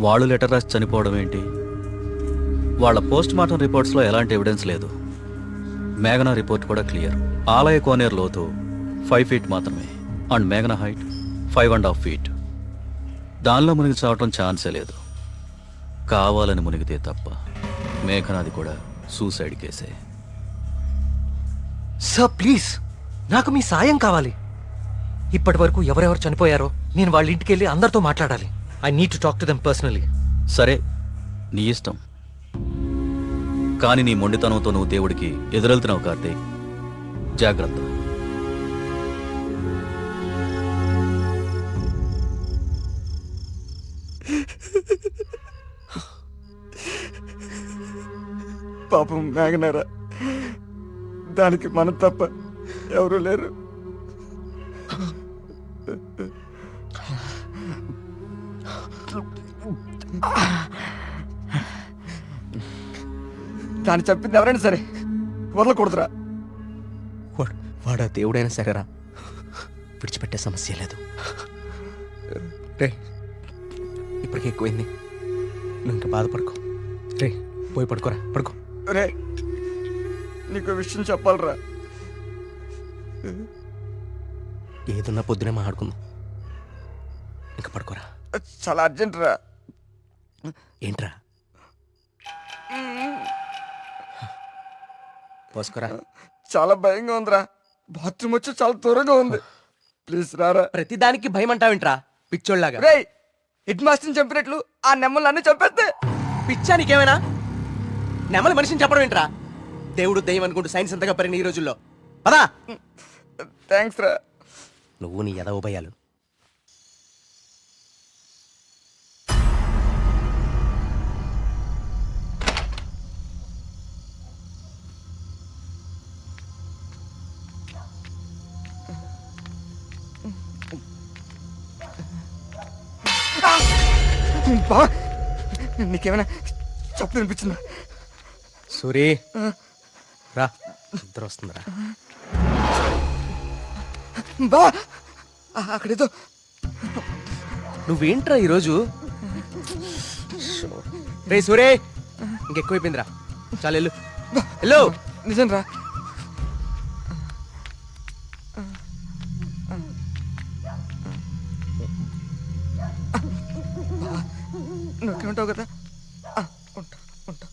వాళ్ళు లెటర్ రాసి చనిపోవడం ఏంటి? వాళ్ళ పోస్ట్ మార్టం రిపోర్ట్స్లో ఎలాంటి ఎవిడెన్స్ లేదు. మేఘనా రిపోర్ట్ కూడా క్లియర్. ఆలయ కోనేరు లోతు 5 ఫీట్ మాత్రమే అండ్ మేఘనా హైట్ 5.5 ఫీట్. దానిలో మునిగి చావటం ఛాన్సే లేదు. కావాలని మునిగితే తప్ప. మేఘనాది కూడా సూసైడ్ కేసే. సార్ ప్లీజ్, నాకు మీ సాయం కావాలి. ఇప్పటి వరకు ఎవరెవరు చనిపోయారో నేను వాళ్ళ ఇంటికి వెళ్ళి అందరితో మాట్లాడాలి. I need to talk to them personally. సరే, నీ ఇష్టం. కానీ నీ మొండితనంతో నువ్వు దేవుడికి ఎదురెళ్తున్నావు కార్తీక్. జాగ్రత్త. పాపం మేఘనారా, దానికి మనం తప్ప ఎవరు లేరు. దాన్ని చెప్పింది ఎవరైనా సరే వదలకూడదురా. వాడా దేవుడైనా సరేరా, విడిచిపెట్టే సమస్య లేదు. రే, ఇప్పటికే ఎక్కువైంది, నువ్వు ఇంకా బాధపడుకో. రే, పోయి పడుకోరా, పడుకో. రే, నీకు విషయం చెప్పాలరా. ఏదున్నా పొద్దునే మాట్లాడుకుందాం. ఇంకా పడుకోరా. చాలా అర్జెంట్ రా. ఏంట్రా? పోసుకోరా. చాలా భయంగా ఉందిరా. బాత్రూమ్ వచ్చి చాలా దూరంగా ఉంది. ప్లీజ్ రారా. ప్రతిదానికి భయం అంటావేంట్రా పిచ్చోళ్ళలాగా? రే, హెడ్ మాస్టర్ని చంపినట్లు ఆ నెమ్మల్ని అన్ని చంపేస్తే పిచ్చా నీకేమైనా? నెమలి మనిషిని చెప్పడం ఏంట్రా? దేవుడు దయ్యం అనుకుంటూ సైన్స్ అంతగా పెరిగిన ఈ రోజుల్లో. పదా. థ్యాంక్స్ రా. నువ్వు నీ ఎదవ భయాలు. బా, నీకేమైనా చెప్పు అనిపించిందా? సూరి రా, ఇద్దరు వస్తుందిరా. బా, అక్కడేదో. నువ్వేంట్రా ఈరోజు? రే సూరే, ఇంకెక్కువైపోయిందిరా. చాలు వెళ్ళు. వెళ్ళు. నిజం రా. నువ్వు ఉంటావు కదా. ఉంటా ఉంటా.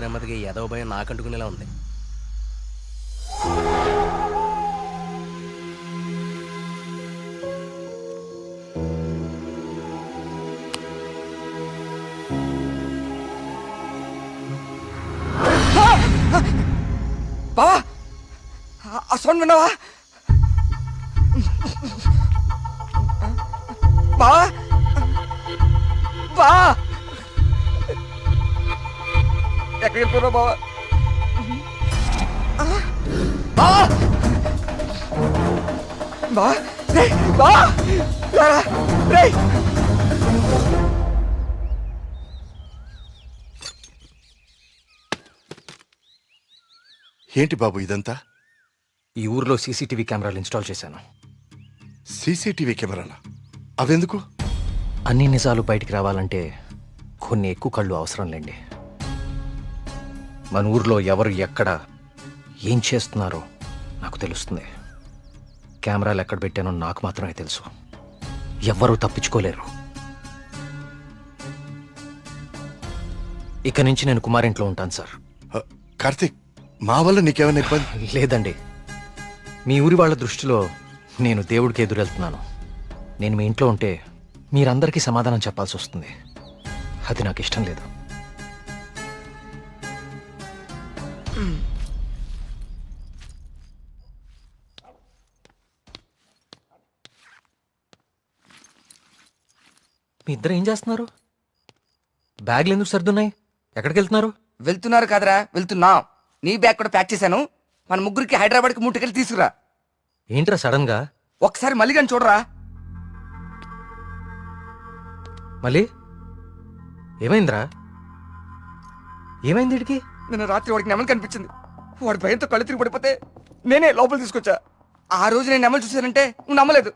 నెమ్మదిగా ఏదో భయం నాకంటుకునేలా ఉంది. బా, ఆ సౌండ్ విన్నావా? బా బా, ఎక్కడికి వెళ్ళిపోయావు బావా? బా బా, రే బా, రే. ఏంటి బాబు ఇదంతా? ఈ ఊర్లో సీసీటీవీ కెమెరాలు ఇన్స్టాల్ చేశాను. సీసీటీవీ కెమెరాలా? అవెందుకు? అన్ని నిజాలు బయటికి రావాలంటే కొన్ని ఎక్కువ కళ్ళు అవసరం లేండి. మన ఊర్లో ఎవరు ఎక్కడ ఏం చేస్తున్నారో నాకు తెలుస్తుంది. కెమెరాలు ఎక్కడ పెట్టానో నాకు మాత్రమే తెలుసు. ఎవ్వరూ తప్పించుకోలేరు. ఇక నుంచి నేను కుమారింట్లో ఉంటాను సార్. కార్తీక్, మా వల్ల నీకేమైనా ఇబ్బంది? లేదండి, మీ ఊరి వాళ్ళ దృష్టిలో నేను దేవుడికి ఎదురెళ్తున్నాను. నేను మీ ఇంట్లో ఉంటే మీరందరికీ సమాధానం చెప్పాల్సి వస్తుంది. అది నాకు ఇష్టం లేదు. మీ ఇద్దరు ఏం చేస్తున్నారు? బ్యాగ్లు ఎందుకు సర్దున్నాయి? ఎక్కడికి వెళ్తున్నారు? వెళ్తున్నారు కాదరా, వెళ్తున్నాం. నీ బ్యాగ్ కూడా ప్యాక్ చేశాను. మన ముగ్గురికి హైదరాబాద్కి ముట్టుకెళ్ళి తీసుకురా. ఏంట్రా సడన్ గా? ఒకసారి మళ్ళీ కానీ చూడరా. మళ్ళీ ఏమైందిరా? ఏమైంది వీడికి? నిన్న రాత్రి వాడికి నెమలి కనిపించింది. వాడి భయంతో కళ్ళు తిరిగి పడిపోతే నేనే లోపల తీసుకొచ్చా. ఆ రోజు నేను నెమలి చూశానంటే నువ్వు నమ్మలేదు.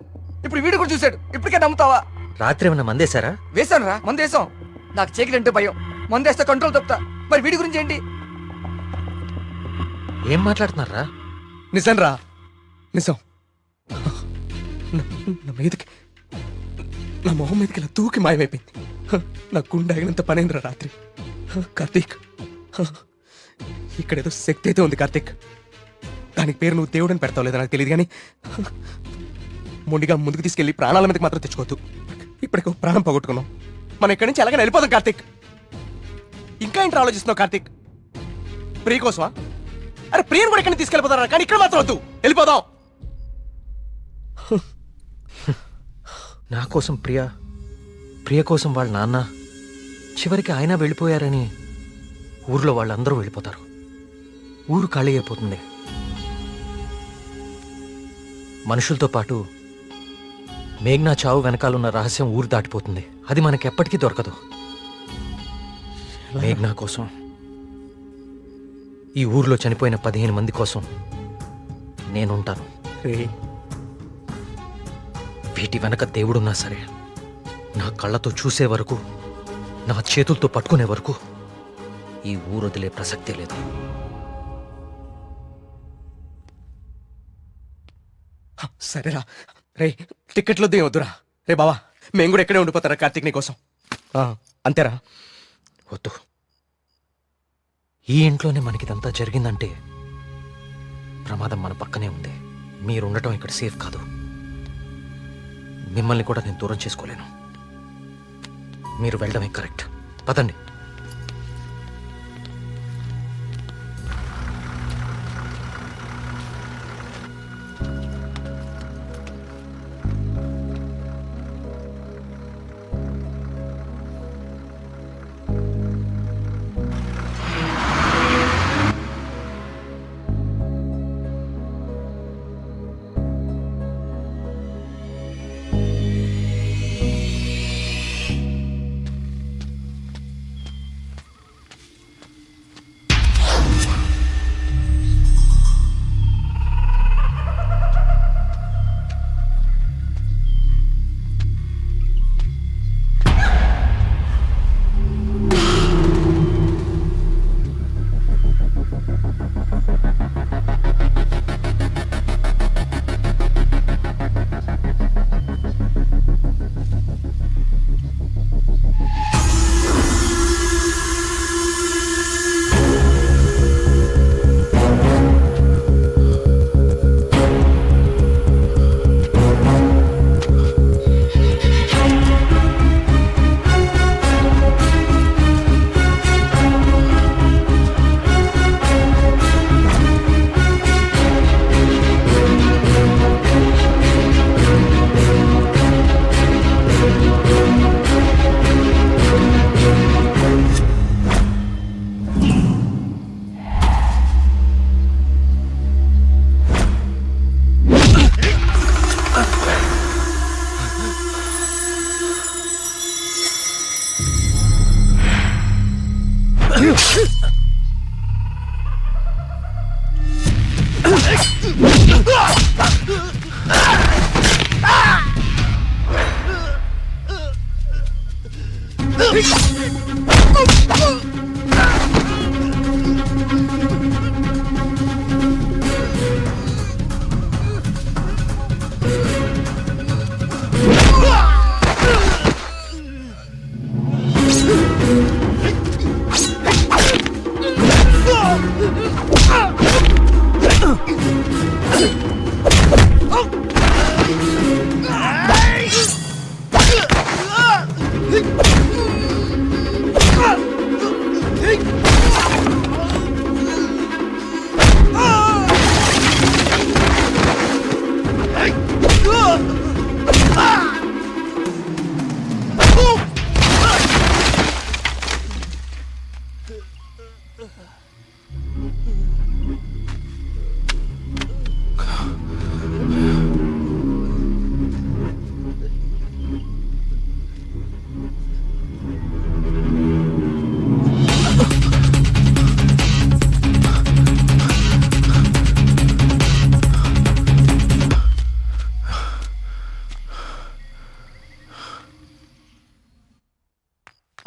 ఇప్పుడు వీడు కూడా చూశాడు. ఇప్పటికే నమ్ముతావా? రాత్రి ఏమన్నా మందేశారా? వేశాను రా, మందు వేసాం. నాకు చీకటి భయం. మందు వేస్తే కంట్రోల్ తప్పుతా. మరి వీడి గురించి ఏంటి? ఏం మాట్లాడుతున్నారా? నిజం రా, నిజం. నా మీదకి, నా మొహం మీదకి ఇలా తూకి మాయమైపోయింది. నా గుండె ఆగినంత పనైందిరా రాత్రి. కార్తీక్, ఇక్కడేదో శక్తి అయితే ఉంది కార్తీక్. దానికి పేరు నువ్వు దేవుడని పెడతావు లేదా నాకు తెలియదు, కానీ మొండిగా ముందుకు తీసుకెళ్లి ప్రాణాల మీదకి మాత్రం తెచ్చుకోవద్దు. ఇప్పటికో ప్రాణం పోగొట్టుకున్నాం. మనం ఇక్కడి నుంచి ఎలాగైనా వెళ్ళిపోదాం కార్తీక్. ఇంకా ఏంటి ఆలోచిస్తున్నావు కార్తీక్? ప్రియ కోసమా? అరే ప్రియను కూడా ఇక్కడిని తీసుకెళ్ళిపోతారా, కానీ ఇక్కడ మాత్రం వద్దు. వెళ్ళిపోదాం. నా కోసం ప్రియ, ప్రియ కోసం వాళ్ళ నాన్న, చివరికి ఆయన వెళ్ళిపోయారని ఊర్లో వాళ్ళందరూ వెళ్ళిపోతారు. ఊరు ఖాళీ అయిపోతుంది. మనుషులతో పాటు మేఘ్నా చావు వెనకాలన్న రహస్యం ఊరు దాటిపోతుంది. అది మనకెప్పటికీ దొరకదు. మేఘ్నా కోసం, ఈ ఊర్లో చనిపోయిన 15 మంది కోసం నేనుంటాను. వీటి వెనక దేవుడున్నా సరే, నా కళ్ళతో చూసే వరకు, నా చేతులతో పట్టుకునే వరకు ఈ ఊరు వదిలే ప్రసక్తే లేదు. సరేరా. రే టికెట్లు వద్దురా. రే బావా, మేము కూడా ఎక్కడే ఉండిపోతారా కార్తీక్ నీ కోసం. అంతేరా. వద్దు. ఈ ఇంట్లోనే మనకిదంతా జరిగిందంటే ప్రమాదం మన పక్కనే ఉంది. మీరుండటం ఇక్కడ సేఫ్ కాదు. మిమ్మల్ని కూడా నేను దూరం చేసుకోలేను. మీరు వెళ్ళడమే కరెక్ట్. పదండి.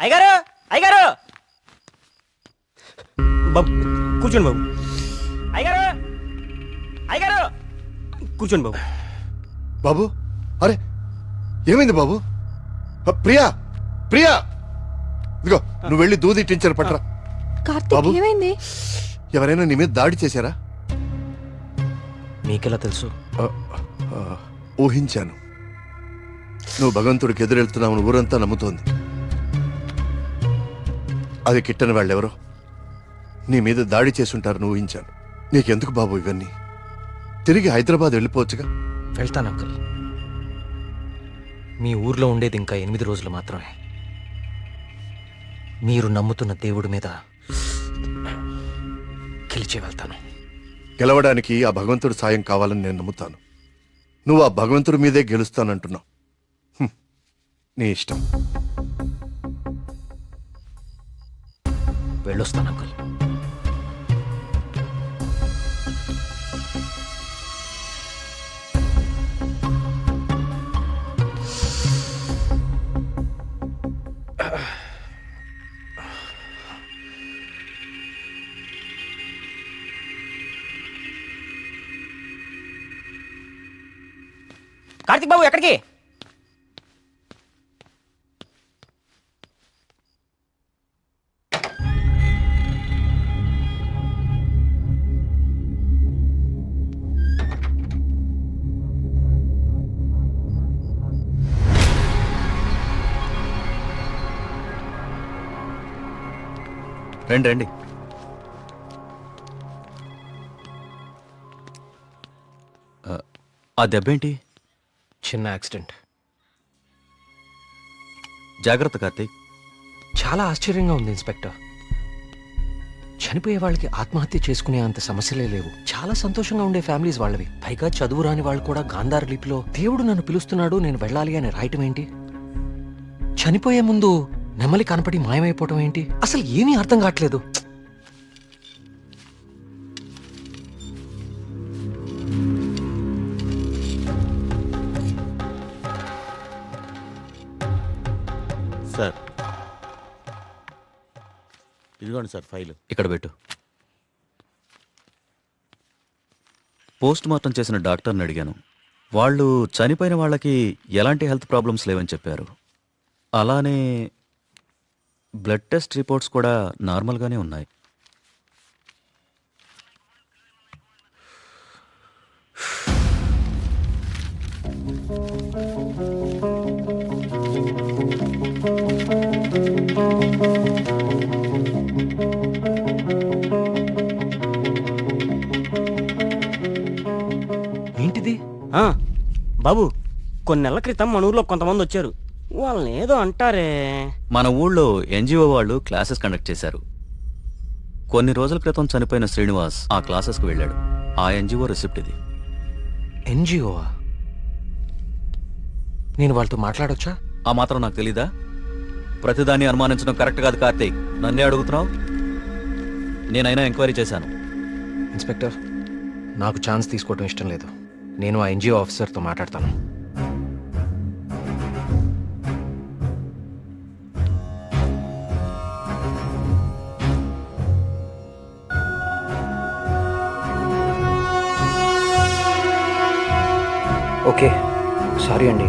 అయ్యగారు అయ్యగారు బాబు కూర్చోండి బాబు. అయ్యగారు అయ్యగారు కూర్చోండి బాబు. బాబు అరే ఏమైంది బాబు? ప్రియా ప్రియా ఇదిగో నువ్వు వెళ్ళి దూది టించర్ పట్రా. కార్తీక్ ఏమైంది? ఎవరైనా నీ మీద దాడి చేశారా? మీకెలా తెలుసు? ఊహించాను. నువ్వు భగవంతుడికి ఎదురెళ్తున్నావు ఊరంతా నమ్ముతోంది. అది కిట్టని వాళ్ళెవరో నీ మీద దాడి చేసుంటారని ఊహించాను. నీకెందుకు బాబు ఇవన్నీ? తిరిగి హైదరాబాద్ వెళ్ళిపోవచ్చుగా. వెళ్తాను అంకుల్. మీ ఊర్లో ఉండేది ఇంకా 8 రోజులు మాత్రమే. మీరు నమ్ముతున్న దేవుడి మీద గెలిచి వెళ్తాను. గెలవడానికి ఆ భగవంతుడి సాయం కావాలని నేను నమ్ముతాను. నువ్వు ఆ భగవంతుడి మీదే గెలుస్తానంటున్నావు. నీ ఇష్టం. వెళ్ళొస్తాను అంకుల్. కార్తిక్ బాబు ఎక్కడికి? రండి రండి. ఆ దెబ్బేంటి? చిన్న యాక్సిడెంట్. జాగ్రత్త కార్తీక్. చాలా ఆశ్చర్యంగా ఉంది ఇన్స్పెక్టర్. చనిపోయే వాళ్ళకి ఆత్మహత్య చేసుకునే అంత సమస్యలే లేవు. చాలా సంతోషంగా ఉండే ఫ్యామిలీస్ వాళ్ళవి. పైగా చదువు రాని వాళ్ళు కూడా గాంధార్ లిపిలో దేవుడు నన్ను పిలుస్తున్నాడు నేను వెళ్ళాలి అని రాయటం ఏంటి? చనిపోయే ముందు నెమలి కనపడి మాయమైపోవటం ఏంటి? అసలు ఏమీ అర్థం కావట్లేదు. సార్ ఇదిగోండి సార్ ఫైల్. ఇక్కడ పెట్టు. పోస్ట్ మార్టం చేసిన డాక్టర్ని అడిగాను. వాళ్ళు చనిపోయిన వాళ్ళకి ఎలాంటి హెల్త్ ప్రాబ్లమ్స్ లేవని చెప్పారు. అలానే బ్లడ్ టెస్ట్ రిపోర్ట్స్ కూడా నార్మల్గానే ఉన్నాయి. ఏంటిది? బాబు కొన్ని నెలల క్రితం మన ఊర్లో కొంతమంది వచ్చారు. వాళ్ళని ఏదో అంటారే. మన ఊళ్ళో ఎన్జిఓ వాళ్ళు క్లాసెస్ కండక్ట్ చేశారు. కొన్ని రోజుల క్రితం చనిపోయిన శ్రీనివాస్ ఆ క్లాసెస్కి వెళ్ళాడు. ఆ ఎన్జిఓ రిసిప్ట్ ఇది. ఎన్జిఓ? నేను వాళ్ళతో మాట్లాడొచ్చా? ఆ మాత్రం నాకు తెలీదా? ప్రతిదాన్ని అనుమానించడం కరెక్ట్ కాదు కార్తీక్. నన్నే అడుగుతున్నావు? నేనైనా ఎంక్వైరీ చేశాను. ఇన్స్పెక్టర్, నాకు ఛాన్స్ తీసుకోవడం ఇష్టం లేదు. నేను ఆ ఎన్జిఓ ఆఫీసర్తో మాట్లాడతాను. ఓకే, సారీ అండి.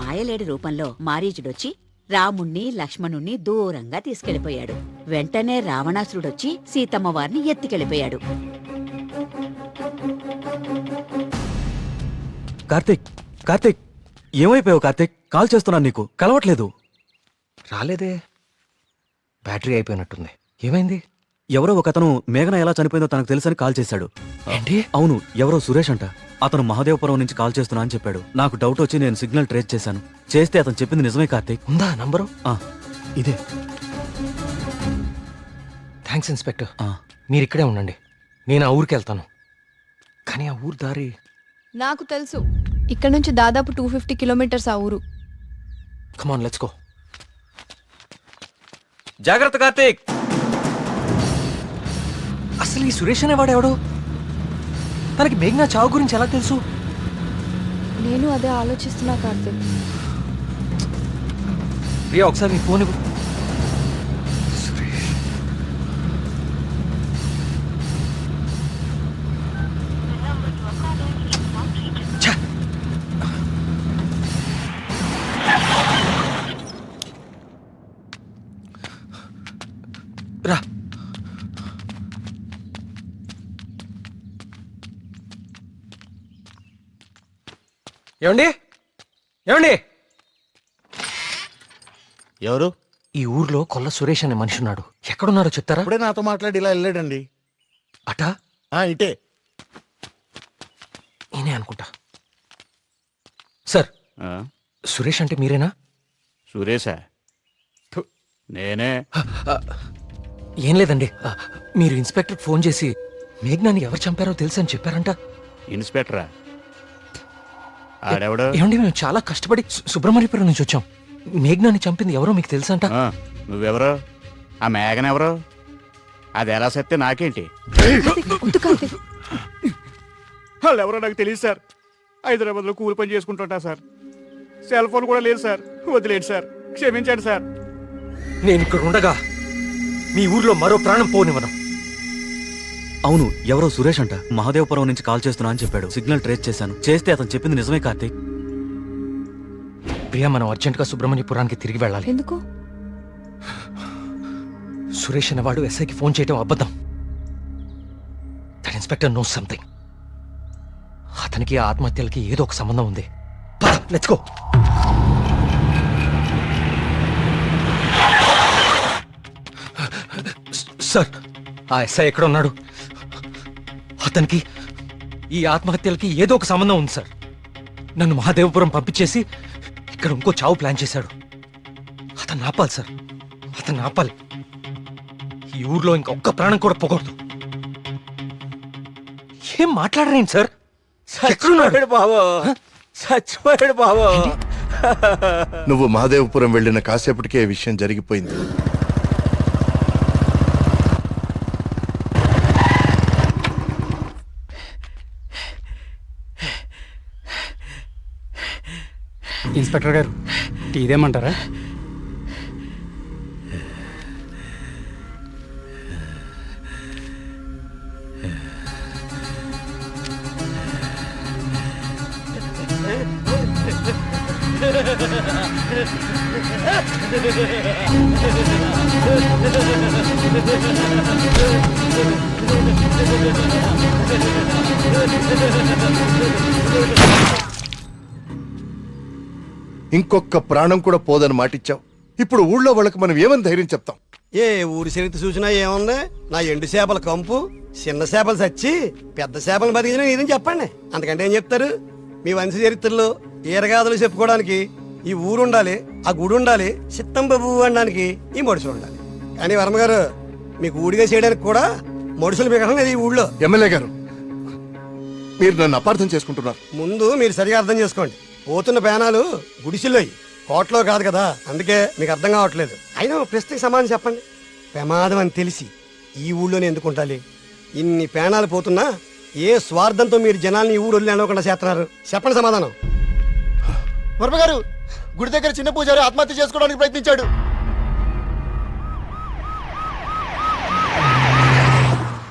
మాయలేడి రూపంలో మారీచుడొచ్చి రాముణ్ణి లక్ష్మణుణ్ణి దూరంగా తీసుకెళ్లిపోయాడు. వెంటనే రావణాసురుడొచ్చి సీతమ్మ వారిని ఎత్తుకెళ్లిపోయాడు. కార్తీక్, కార్తీక్ ఏమైపోయావు? కార్తీక్ కాల్ చేస్తున్నాను, నీకు కలవట్లేదు. రాలేదే, బ్యాటరీ అయిపోయినట్టుంది. ఏమైంది? ఎవరో ఒకతను మేఘన ఎలా చనిపోయిందో తనకు తెలుసని కాల్ చేశాడు. ఏంటి? అవును, ఎవరో సురేష్ అంట. అతను మహదేవపురం నుంచి కాల్ చేస్తున్నా అని చెప్పాడు. నాకు డౌట్ వచ్చి నేను సిగ్నల్ ట్రేస్ చేశాను. చేస్తే అతను చెప్పింది నిజమే కార్తీక్. ఉందా నంబరు? ఇదే. Thanks inspector. మీరు ఇక్కడే ఉండండి, నేను ఆ ఊరికి వెళ్తాను. కానీ ఆ ఊరు దారి నాకు తెలుసు. ఇక్కడ నుంచి దాదాపు 250 కిలోమీటర్స్ ఆ ఊరు. Come on let's go. జాగ్రత్త కార్తీక్. అసలు ఈ సురేష్ అనేవాడు ఎవడు? తనకి మేఘనా చావు గురించి ఎలా తెలుసు? నేను అదే ఆలోచిస్తున్నా కార్తీక్. ప్రియా ఒకసారి నీ ఫోన్ ఇవ్వు. సురేష్. ఛ! రా. ఏమండి ఏమండి ఎవరు? ఈ ఊర్లో కొల్ల సురేష్ అనే మనిషి ఉన్నాడు. ఎక్కడున్నాడో చెప్తారా? ఇప్పుడే నాతో మాట్లాడి ఇలా వెళ్ళాడండి. అటా ఇటే. నేనే అనుకుంటా. సార్, సురేష్ అంటే మీరేనా? సురేశా? నేనే. ఏం లేదండి, మీరు ఇన్స్పెక్టర్ ఫోన్ చేసి మేఘ్నాన్ని ఎవరు చంపారో తెలుసు అని చెప్పారంట. ఇన్స్పెక్టరా? ఆడెవడు? ఏమండి, మేము చాలా కష్టపడి సుబ్రహ్మణ్యపురం నుంచి వచ్చాం. మేఘ్నాన్ని చంపింది ఎవరో మీకు తెలుసంట. నువ్వెవరు? ఆ మేఘన ఎవరు? అది ఎలా సత్తే నాకేంటి? వాళ్ళు ఎవరో నాకు తెలియదు సార్. హైదరాబాద్లో కూలి పని చేసుకుంటుంటా సార్. సెల్ ఫోన్ కూడా లేదు సార్. వదిలేండి సార్, క్షమించండి సార్. నేను ఇక్కడ ఉండగా మీ ఊర్లో మరో ప్రాణం పోనివ్వను. అవును, ఎవరో సురేష్ అంట మహాదేవపురం నుంచి కాల్ చేస్తున్నా అని చెప్పాడు. సిగ్నల్ ట్రేస్ చేశాను. చేస్తే అతను చెప్పింది నిజమే కార్తీక్. ప్రియా, మనం అర్జెంటుగా సుబ్రహ్మణ్యపురానికి తిరిగి వెళ్ళాలి. ఎందుకు? సురేష్ అనేవాడు ఎస్ఐకి ఫోన్ చేయడం అబద్ధం. That inspector knows something. అతనికి ఆ ఆత్మహత్యలకి ఏదో ఒక సంబంధం ఉంది. Let's go. సార్, ఆ ఎస్ఐ ఎక్కడ ఉన్నాడు? అతనికి ఈ ఆత్మహత్యలకి ఏదో ఒక సంబంధం ఉంది సార్. నన్ను మహాదేవపురం పంపించేసి ఇక్కడ ఇంకో చావు ప్లాన్ చేశాడు. అతను ఆపాలి సార్, అతను ఆపాలి. ఈ ఊర్లో ఇంకొక్క ప్రాణం కూడా పోకూడదు. ఏం మాట్లాడరేంటి సార్? చచ్చిపోయాడు బాబు, చచ్చిపోయాడు బాబు. నువ్వు మహాదేవపురం వెళ్ళిన కాసేపటికే ఈ విషయం జరిగిపోయింది. ఇన్స్పెక్టర్ గారు, టీ ఇదేమంటారా? ఇంకొక ప్రాణం కూడా పోదని మాటిచ్చావు. ఇప్పుడు ఊళ్ళో వాళ్ళకి మనం ఏమని ధైర్యం చెప్తాం? ఏ ఊరి చరిత్ర చూసినా ఏముంది? నా ఎండు చేపల కంపు, చిన్న చేపలు చచ్చి పెద్ద చేపలు బతికిన ఇదని చెప్పండి. అంతకంటే ఏం చెప్తారు? మీ వంశ చరిత్రలో ఈరగాథలు చెప్పుకోవడానికి ఈ ఊరు ఉండాలి, ఆ గుడి ఉండాలి, చిత్తంబాబు అనడానికి ఈ మనుషులు ఉండాలి. కానీ వర్మ గారు, మీకు ఊడిగా చేయడానికి కూడా మనుషులు మిగడం లేదు ఈ ఊళ్ళో. ఎమ్మెల్యే గారు, మీరు నన్ను అపార్థం చేసుకుంటున్నారు. ముందు మీరు సరిగా అర్థం చేసుకోండి. పోతున్న పేనాలు గుడిసెల్లోయి, కోట్లో కాదు కదా. అందుకే మీకు అర్థం కావట్లేదు. అయినా ఒక ప్రశ్నకి సమాధానం చెప్పండి. ప్రమాదం అని తెలిసి ఈ ఊళ్ళోనే ఎందుకు ఉండాలి? ఇన్ని పేనాలు పోతున్నా ఏ స్వార్థంతో మీరు జనాల్ని ఈ ఊరు వదిలి అనుకోకుండా చేస్తున్నారు? చెప్పండి సమాధానం. వర్మ గారు, గుడి దగ్గర చిన్న పూజారి ఆత్మహత్య చేసుకోవడానికి ప్రయత్నించాడు.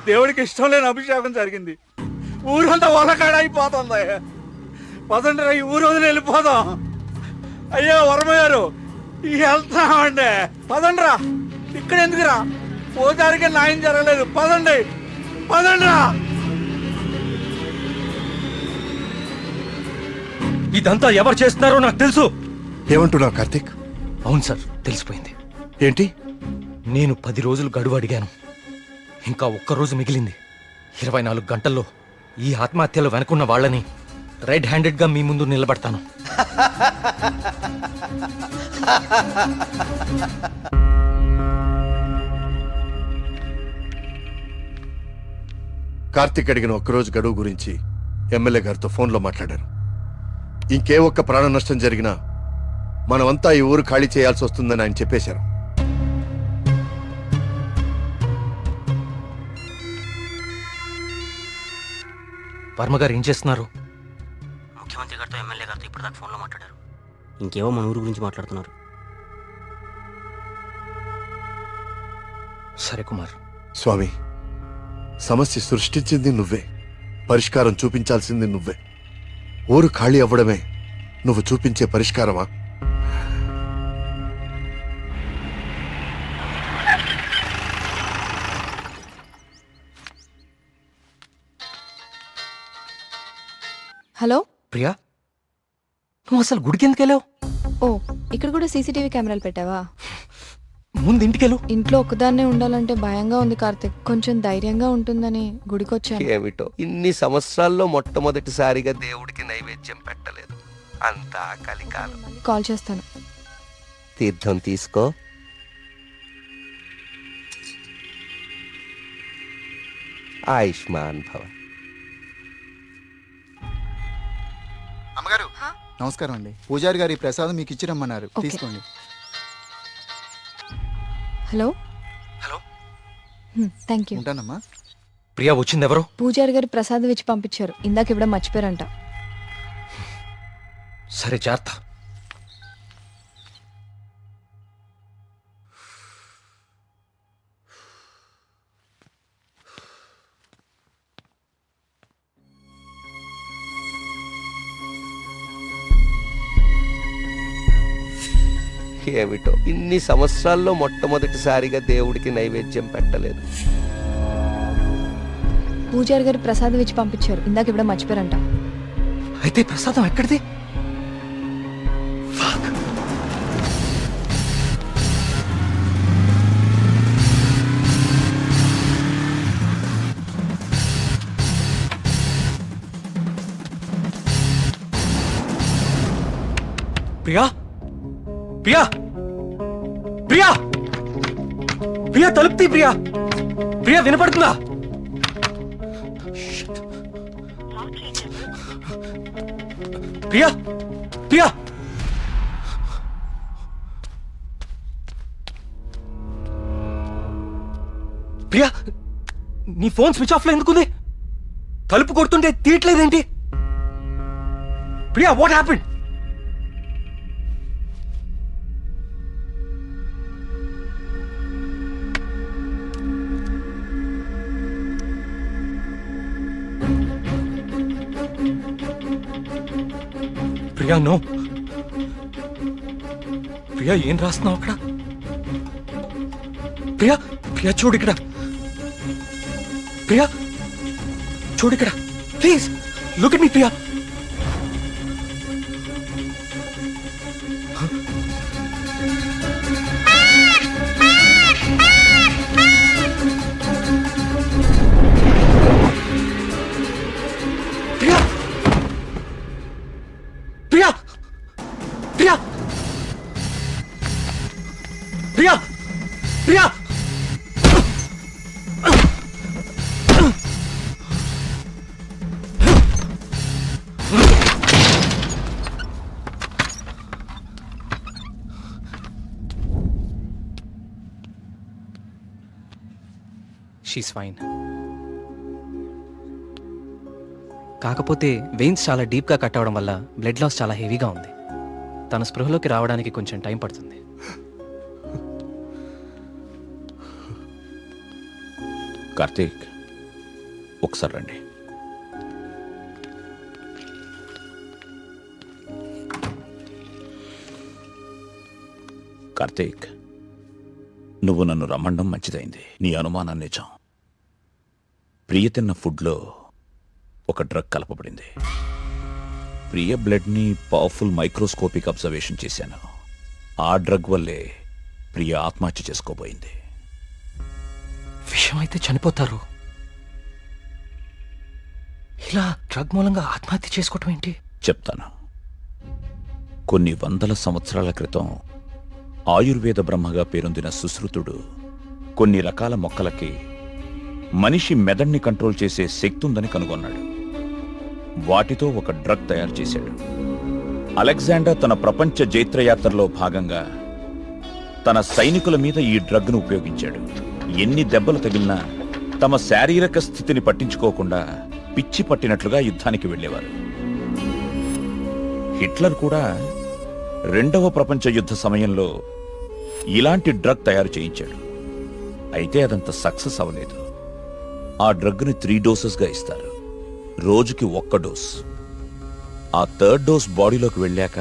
దేవుడికి ఇష్టం లేని అభిషేకం జరిగింది. ఊరంతా వలకాడ అయిపోతుంది. పదండి, ఈ ఊరు వదిలి వెళ్ళిపోదాం. అయ్యో వర్మ గారు, వెళ్తామండి. పదండ్రా, ఇక్కడ ఎందుకురా? పూజారికి న్యాయం జరగలేదు. పదండి, పదండ్రా. ఇదంతా ఎవరు చేస్తున్నారో నాకు తెలుసు. ఏమంటున్నావు కార్తీక్? అవును సార్, తెలిసిపోయింది. ఏంటి? నేను 10 రోజులు గడువు అడిగాను. ఇంకా ఒక్కరోజు మిగిలింది. 24 గంటల్లో ఈ ఆత్మహత్యలు వెనుకున్న వాళ్ళని రెడ్ హ్యాండెడ్ గా మీ ముందు నిలబడతాను. కార్తీక్ అడిగిన ఒక్కరోజు గడువు గురించి ఎమ్మెల్యే గారితో ఫోన్లో మాట్లాడారు. ఇంకే ఒక్క ప్రాణ నష్టం జరిగినా మనమంతా ఈ ఊరు ఖాళీ చేయాల్సి వస్తుందని ఆయన చెప్పేశారు. వర్మ గారు ఏం చేస్తున్నారు? ముఖ్యమంత్రి గారితో ఎమ్మెల్యే గారితో ఇప్పుడు దాకా ఫోన్లో మాట్లాడారు. ఇంకేవో మన ఊరు గురించి మాట్లాడుతున్నారు. సరే కుమార్. స్వామి, సమస్య సృష్టించింది నువ్వే, పరిష్కారం చూపించాల్సింది నువ్వే. ఊరు ఖాళీ అవ్వడమే నువ్వు చూపించే పరిష్కారమా? హలో. ప్రియా, నువ్వు అసలు గుడికి ఎందుకు వెళ్ళావు? ఓ, ఇక్కడ కూడా సీసీటీవీ కెమెరాలు పెట్టావా? ముందు ఇంటికెళ్ళు. ఇంట్లో ఒక్కదాన్నే ఉండాలంటే భయంగా ఉంది కార్తిక్. కొంచెం ధైర్యంగా ఉంటుందని గుడికొచ్చాను. ఏమిటో ఇన్ని సంవత్సరాల్లో మొట్టమొదటిసారిగా దేవుడికి నైవేద్యం పెట్టలేదు. అంతా కలికాలం. కాల్ చేస్తాను. తీర్థం తీసుకో. ఆయుష్మాన్ భవ. అమ్మగారు నమస్కారం అండి. పూజారి గారి ప్రసాదం మీకు ఇచ్చి రమ్మన్నారు, ఓకే. తీసుకోండి. హలో. హలో. Thank you. ఉంటానమ్మా. ప్రియా వచ్చింది ఎవరు? పూజారి గారు ప్రసాదం ఇచ్చి పంపించారు. ఇందాక ఇవ్వడం మర్చిపోయారంట. సరే జాగ్రత్త. ఏమిటో ఇన్ని సంవత్సరాల్లో మొట్టమొదటిసారిగా దేవుడికి నైవేద్యం పెట్టలేదు. పూజారి గారు ప్రసాదం ఇచ్చి పంపించారు. ఇందాక ఇవ్వడం మర్చిపోయారంట. అయితే ప్రసాదం ఎక్కడిది? ప్రియా, ప్రియా, ప్రియా, ప్రియా తలుపు తీ. ప్రియా, ప్రియా వినపడుతుందా? ప్రియా, ప్రియా, ప్రియా, నీ ఫోన్ స్విచ్ ఆఫ్ లో ఎందుకుంది? తలుపు కొడుతుంటే తీయట్లేదేంటి? Priya, what happened? Priya, no. Priya, ఏం రాస్తున్నావు అక్కడ? ప్రియా, ప్రియా చూడు ఇక్కడ. ప్రియా చూడు ఇక్కడ, please look at me. Priya, Priya, Priya, Priya, Priya, Priya. She's fine. కాకపోతే వెయిన్స్ చాలా డీప్గా కట్ అవడం వల్ల బ్లడ్ లాస్ చాలా హెవీగా ఉంది. తన స్పృహలోకి రావడానికి కొంచెం టైం పడుతుంది. కార్తీక్, ఒకసారి రండి. కార్తీక్, నువ్వు నన్ను రమ్మండం మంచిదైంది. నీ అనుమానం నిజం. ప్రియ తిన్న ఫుడ్లో ఒక డ్రగ్ కలపబడింది. ప్రియ బ్లడ్ని పవర్ఫుల్ మైక్రోస్కోపిక్ అబ్జర్వేషన్ చేశాను. ఆ డ్రగ్ వల్లే ప్రియ ఆత్మహత్య చేసుకోబోయింది. విషయం అయితే చనిపోతారు. ఇలా డ్రగ్ మూలంగా ఆత్మహత్య చేసుకోవటం ఏంటి? చెప్తాను. కొన్ని వందల సంవత్సరాల క్రితం ఆయుర్వేద బ్రహ్మగా పేరొందిన సుశ్రుతుడు కొన్ని రకాల మొక్కలకి మనిషి మెదడుని కంట్రోల్ చేసే శక్తి ఉందని కనుగొన్నాడు. వాటితో ఒక డ్రగ్ తయారు చేశాడు. అలెగ్జాండర్ తన ప్రపంచ జైత్రయాత్రలో భాగంగా తన సైనికుల మీద ఈ డ్రగ్ను ఉపయోగించాడు. ఎన్ని దెబ్బలు తగిలినా తమ శారీరక స్థితిని పట్టించుకోకుండా పిచ్చి పట్టినట్లుగా యుద్ధానికి వెళ్ళేవారు. హిట్లర్ కూడా రెండవ ప్రపంచ యుద్ధ సమయంలో ఇలాంటి డ్రగ్ తయారు చేయించాడు. అయితే అదంత సక్సెస్ అవ్వలేదు. ఆ డ్రగ్ని 3 డోసెస్గా ఇస్తారు. రోజుకి 1 డోస్. ఆ 3rd డోస్ బాడీలోకి వెళ్ళాక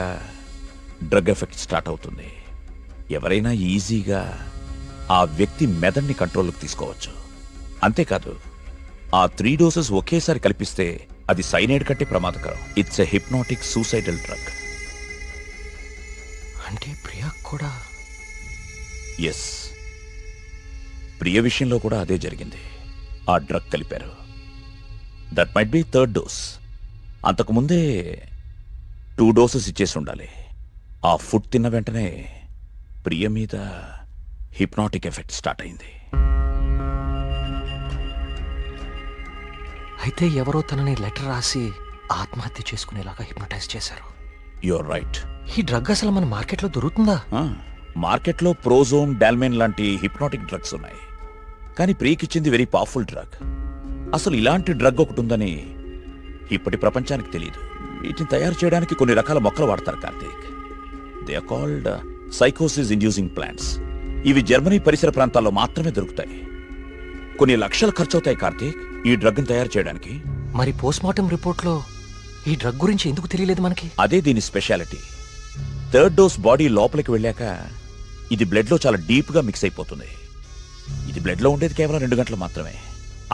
డ్రగ్ ఎఫెక్ట్ స్టార్ట్ అవుతుంది. ఎవరైనా ఈజీగా ఆ వ్యక్తి మెదడుని కంట్రోల్లోకి తీసుకోవచ్చు. అంతేకాదు, ఆ 3 డోసెస్ ఒకేసారి కల్పిస్తే అది సైనైడ్ కంటే ప్రమాదకరం. It's a hypnotic suicidal drug. అంటే ప్రియా కూడా? ఎస్, ప్రియ విషయంలో కూడా అదే జరిగింది. ఆ డ్రగ్ కలిపారు. That might be 3rd dose. అంతకుముందే 2 డోసెస్ ఇచ్చేసి ఉండాలి. ఆ ఫుడ్ తిన్న వెంటనే ప్రియ మీద హిప్నాటిక్ ఎఫెక్ట్ స్టార్ట్ అయింది. అయితే ఎవరో తనని లెటర్ రాసి ఆత్మహత్య చేసుకునేలాగా హిప్నటైజ్ చేశారు. You're right. ఈ డ్రగ్ అసలు మన మార్కెట్లో దొరుకుతుందా? మార్కెట్లో ప్రోజోన్, డాల్మెన్ లాంటి హిప్నాటిక్ డ్రగ్స్ ఉన్నాయి. కానీ ప్రియకిచ్చింది వెరీ పవర్ఫుల్ డ్రగ్. అసలు ఇలాంటి డ్రగ్ ఒకటి ఉందని ఇప్పటి ప్రపంచానికి తెలియదు. వీటిని తయారు చేయడానికి కొన్ని రకాల మొక్కలు వాడతారు కార్తీక్. దే ఆర్ కాల్డ్ సైకోసిస్ ఇండ్యూసింగ్ ప్లాంట్స్. ఇవి జర్మనీ పరిసర ప్రాంతాల్లో మాత్రమే దొరుకుతాయి. కొన్ని లక్షలు ఖర్చవుతాయి కార్తీక్ ఈ డ్రగ్ని తయారు చేయడానికి. మరి పోస్ట్మార్టం రిపోర్ట్లో ఈ డ్రగ్ గురించి ఎందుకు తెలియలేదు మనకి? అదే దీని స్పెషాలిటీ. 3rd డోస్ బాడీ లోపలికి వెళ్ళాక ఇది బ్లడ్లో చాలా డీప్గా మిక్స్ అయిపోతుంది. ఇది బ్లడ్లో ఉండేది కేవలం 2 గంటలు మాత్రమే.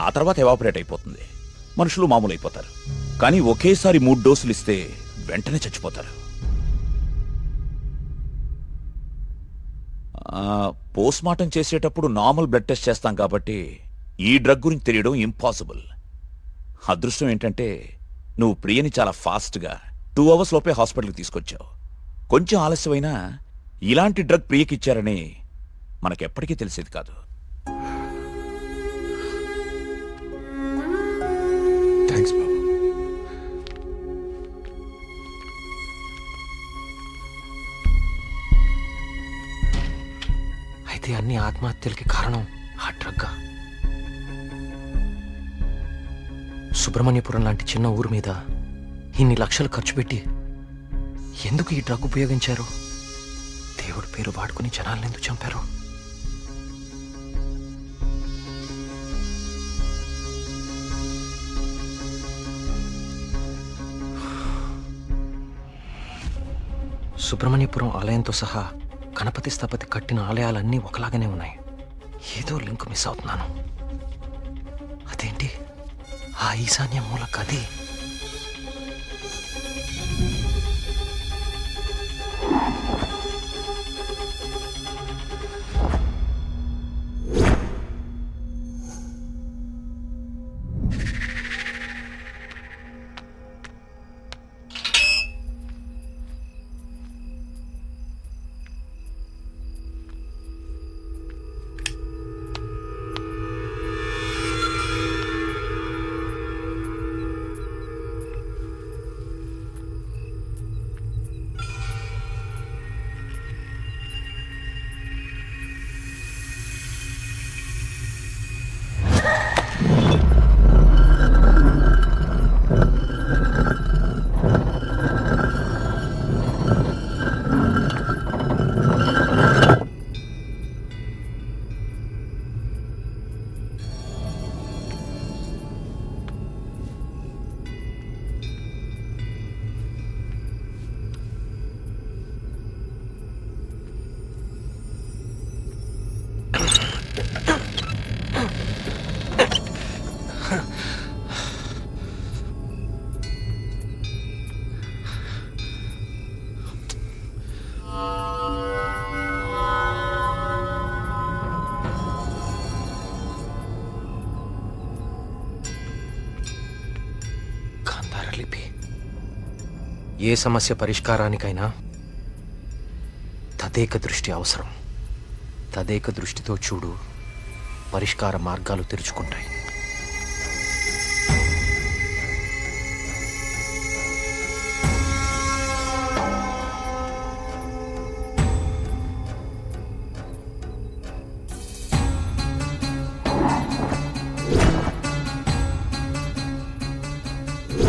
ఆ తర్వాత ఎవాపరేట్ అయిపోతుంది. మనుషులు మామూలు అయిపోతారు. కానీ ఒకేసారి 3 డోసులు ఇస్తే వెంటనే చచ్చిపోతారు. పోస్ట్మార్టం చేసేటప్పుడు నార్మల్ బ్లడ్ టెస్ట్ చేస్తాం కాబట్టి ఈ డ్రగ్ గురించి తెలియడం ఇంపాసిబుల్. అదృష్టం ఏంటంటే నువ్వు ప్రియని చాలా ఫాస్ట్గా 2 అవర్స్ లోపే హాస్పిటల్కి తీసుకొచ్చావు. కొంచెం ఆలస్యమైనా ఇలాంటి డ్రగ్ ప్రియకిచ్చారని మనకెప్పటికీ తెలిసేది కాదు. థ్యాంక్స్ బాబు. అయితే అన్ని ఆత్మహత్యలకి కారణం ఆ డ్రగ్గా? సుబ్రహ్మణ్యపురం లాంటి చిన్న ఊరు మీద ఇన్ని లక్షలు ఖర్చు పెట్టి ఎందుకు ఈ డ్రగ్ ఉపయోగించారు? దేవుడి పేరు వాడుకుని జనాలను ఎందుకు చంపారు? సుబ్రహ్మణ్యపురం ఆలయంతో సహా గణపతి స్థపతి కట్టిన ఆలయాలన్నీ ఒకలాగానే ఉన్నాయి. ఏదో లింక్ మిస్ అవుతున్నాను. అదేంటి ఆ ఈశాన్య మూల గది? ఏ సమస్య పరిష్కారానికైనా తదేక దృష్టి అవసరం. తదేక దృష్టితో చూడు, పరిష్కార మార్గాలు తెరుచుకుంటాయి.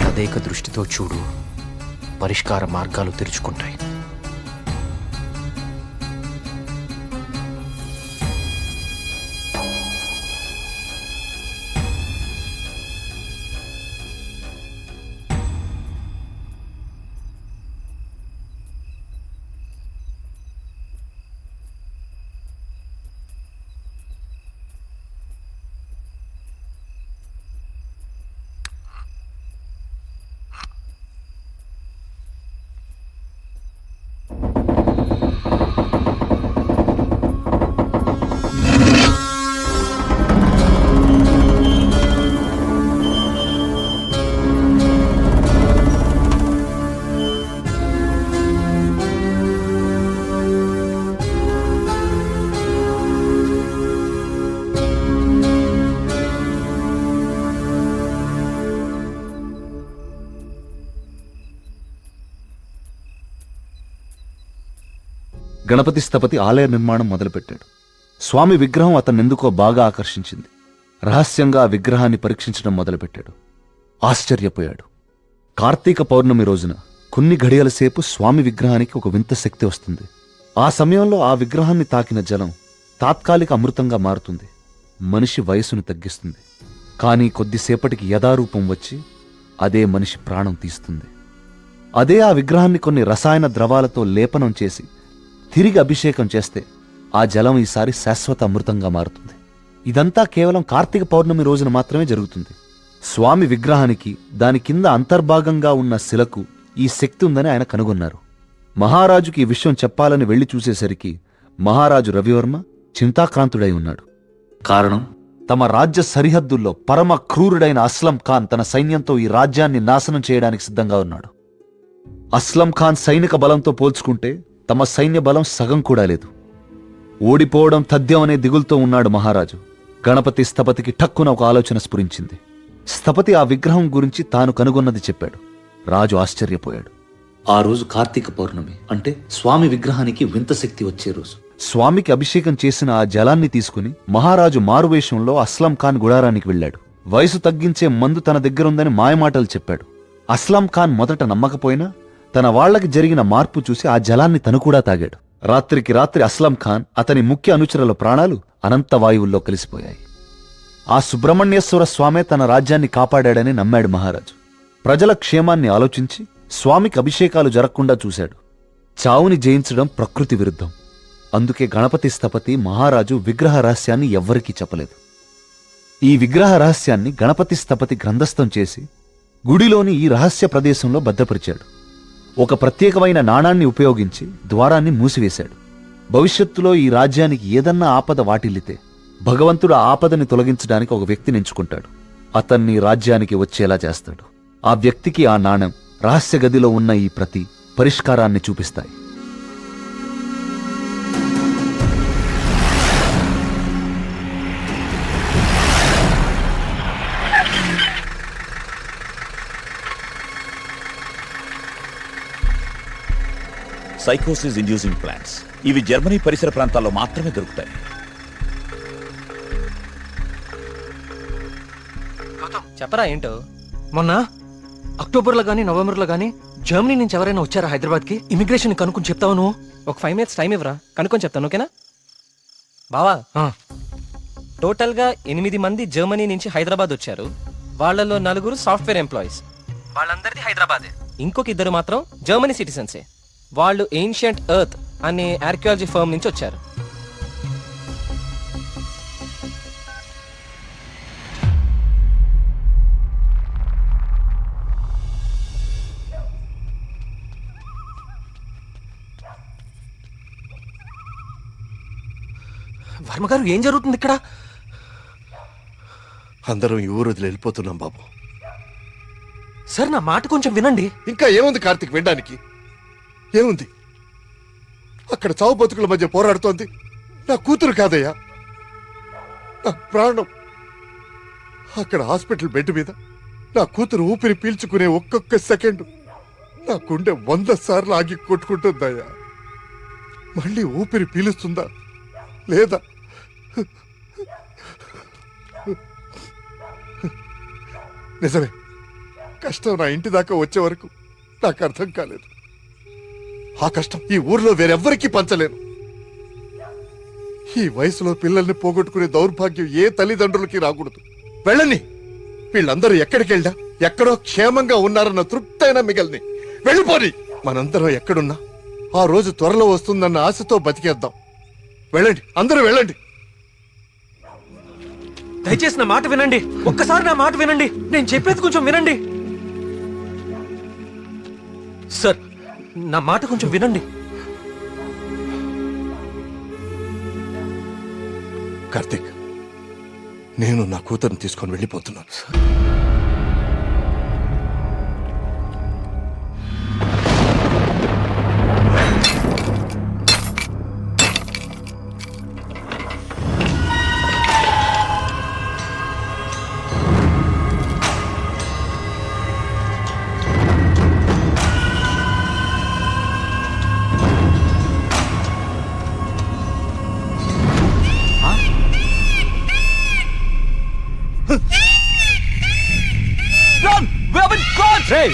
తదేక దృష్టితో చూడు, పరిష్కార మార్గాలు తెరుచుకుంటాయి. గణపతి స్థపతి ఆలయ నిర్మాణం మొదలుపెట్టాడు. స్వామి విగ్రహం అతన్నెందుకో బాగా ఆకర్షించింది. రహస్యంగా ఆ విగ్రహాన్ని పరీక్షించడం మొదలుపెట్టాడు. ఆశ్చర్యపోయాడు. కార్తీక పౌర్ణమి రోజున కొన్ని ఘడియల సేపు స్వామి విగ్రహానికి ఒక వింత శక్తి వస్తుంది. ఆ సమయంలో ఆ విగ్రహాన్ని తాకిన జలం తాత్కాలిక అమృతంగా మారుతుంది. మనిషి వయసును తగ్గిస్తుంది. కానీ కొద్దిసేపటికి యథారూపం వచ్చి అదే మనిషి ప్రాణం తీస్తుంది. అదే ఆ విగ్రహాన్ని కొన్ని రసాయన ద్రవాలతో లేపనం చేసి తిరిగి అభిషేకం చేస్తే ఆ జలం ఈసారి శాశ్వత అమృతంగా మారుతుంది. ఇదంతా కేవలం కార్తీక పౌర్ణమి రోజున మాత్రమే జరుగుతుంది. స్వామి విగ్రహానికి దాని కింద అంతర్భాగంగా ఉన్న శిలకు ఈ శక్తి ఉందని ఆయన కనుగొన్నారు. మహారాజుకి ఈ విషయం చెప్పాలని వెళ్లి చూసేసరికి మహారాజు రవివర్మ చింతాక్రాంతుడై ఉన్నాడు. కారణం, తమ రాజ్య సరిహద్దుల్లో పరమ క్రూరుడైన అస్లం ఖాన్ తన సైన్యంతో ఈ రాజ్యాన్ని నాశనం చేయడానికి సిద్ధంగా ఉన్నాడు. అస్లం ఖాన్ సైనిక బలంతో పోల్చుకుంటే తమ సైన్య బలం సగం కూడా లేదు. ఓడిపోవడం తథ్యం అనే దిగులుతో ఉన్నాడు మహారాజు. గణపతి స్థపతికి ఠక్కున ఒక ఆలోచన స్ఫురించింది. స్థపతి ఆ విగ్రహం గురించి తాను కనుగొన్నది చెప్పాడు. రాజు ఆశ్చర్యపోయాడు. ఆ రోజు కార్తీక పౌర్ణమి, అంటే స్వామి విగ్రహానికి వింత శక్తి వచ్చే రోజు. స్వామికి అభిషేకం చేసిన ఆ జలాన్ని తీసుకుని మహారాజు మారువేషంలో అస్లం ఖాన్ గుడారానికి వెళ్ళాడు. వయసు తగ్గించే మందు తన దగ్గరుందని మాయమాటలు చెప్పాడు. అస్లం ఖాన్ మొదట నమ్మకపోయినా తన వాళ్లకి జరిగిన మార్పు చూసి ఆ జలాన్ని తను కూడా తాగాడు. రాత్రికి రాత్రి అస్లం ఖాన్, అతని ముఖ్య అనుచరుల ప్రాణాలు అనంత వాయువుల్లో కలిసిపోయాయి. ఆ సుబ్రహ్మణ్యేశ్వర స్వామే తన రాజ్యాన్ని కాపాడాడని నమ్మాడు మహారాజు. ప్రజల క్షేమాన్ని ఆలోచించి స్వామికి అభిషేకాలు జరగకుండా చూశాడు. చావుని జయించడం ప్రకృతి విరుద్ధం. అందుకే గణపతి స్థపతి మహారాజు విగ్రహ రహస్యాన్ని ఎవ్వరికీ చెప్పలేదు. ఈ విగ్రహ రహస్యాన్ని గణపతి స్థపతి గ్రంథస్థం చేసి గుడిలోని ఈ రహస్య ప్రదేశంలో భద్రపరిచాడు. ఒక ప్రత్యేకమైన నాణాన్ని ఉపయోగించి ద్వారాన్ని మూసివేశాడు. భవిష్యత్తులో ఈ రాజ్యానికి ఏదన్నా ఆపద వాటిల్లితే భగవంతుడు ఆ ఆపదని తొలగించడానికి ఒక వ్యక్తిని ఎంచుకుంటాడు. అతన్ని రాజ్యానికి వచ్చేలా చేస్తాడు. ఆ వ్యక్తికి ఆ నాణెం, రహస్య గదిలో ఉన్న ఈ ప్రతి పరిష్కారాన్ని చూపిస్తాయి. సైకోసిస్ ఇండ్యూసింగ్ ప్లాంట్స్ ఇవి జర్మనీ పరిసర ప్రాంతాల్లో మాత్రమే దొరుకుతాయి. చెప్పరా ఏంటో. మొన్న అక్టోబర్లో గానీ నవంబర్లో గానీ జర్మనీ నుంచి ఎవరైనా వచ్చారా హైదరాబాద్కి? ఇమిగ్రేషన్ కనుక్కొని చెప్తావు నువ్వు. ఒక 5 minutes టైం ఇవ్వరా, కనుక్కొని చెప్తాను. ఓకేనా బావా? టోటల్గా 8 మంది జర్మనీ నుంచి హైదరాబాద్ వచ్చారు. వాళ్ళలో 4 సాఫ్ట్వేర్ ఎంప్లాయీస్. వాళ్ళందరిది హైదరాబాదే. ఇంకొక 2 మాత్రం జర్మనీ సిటిజన్సే. వాళ్ళు ఏన్షియంట్ ఎర్త్ అనే ఆర్కియాలజీ ఫర్మ్ నుంచి వచ్చారు. వర్మగారు, ఏం జరుగుతుంది ఇక్కడ? అందరం ఈ ఊరు వదిలి వెళ్ళిపోతున్నాం బాబు. సార్, నా మాట కొంచెం వినండి. ఇంకా ఏముంది కార్తీక్ వినడానికి? ఏముంది? అక్కడ చావు బతుకుల మధ్య పోరాడుతోంది నా కూతురు కాదయ్యా, నా ప్రాణం. అక్కడ హాస్పిటల్ బెడ్ మీద నా కూతురు ఊపిరి పీల్చుకునే ఒక్కొక్క సెకండ్ నా గుండె 100 సార్లు ఆగి కొట్టుకుంటుందయ్యా. మళ్ళీ ఊపిరి పీలుస్తుందా లేదా? నిజమే, కష్టం నా ఇంటి దాకా వచ్చే వరకు నాకు అర్థం కాలేదు. ఆ కష్టం ఈ ఊర్లో వేరెవ్వరికీ పంచలేను. ఈ వయసులో పిల్లల్ని పోగొట్టుకునే దౌర్భాగ్యం ఏ తల్లిదండ్రులకి రాకూడదు. వెళ్ళని, వీళ్ళందరూ ఎక్కడికి వెళ్ళా ఎక్కడో క్షేమంగా ఉన్నారన్న తృప్తైనా మిగల్ని. వెళ్ళిపోని. మనందరం ఎక్కడున్నా ఆ రోజు త్వరలో వస్తుందన్న ఆశతో బతికేద్దాం. వెళ్ళండి, అందరూ వెళ్ళండి. దయచేసి నా మాట వినండి. ఒక్కసారి నా మాట వినండి. నేను చెప్పేది కొంచెం వినండి సార్. నా మాట కొంచెం వినండి. కార్తీక్, నేను నా కూతురుని తీసుకొని వెళ్ళిపోతున్నాను.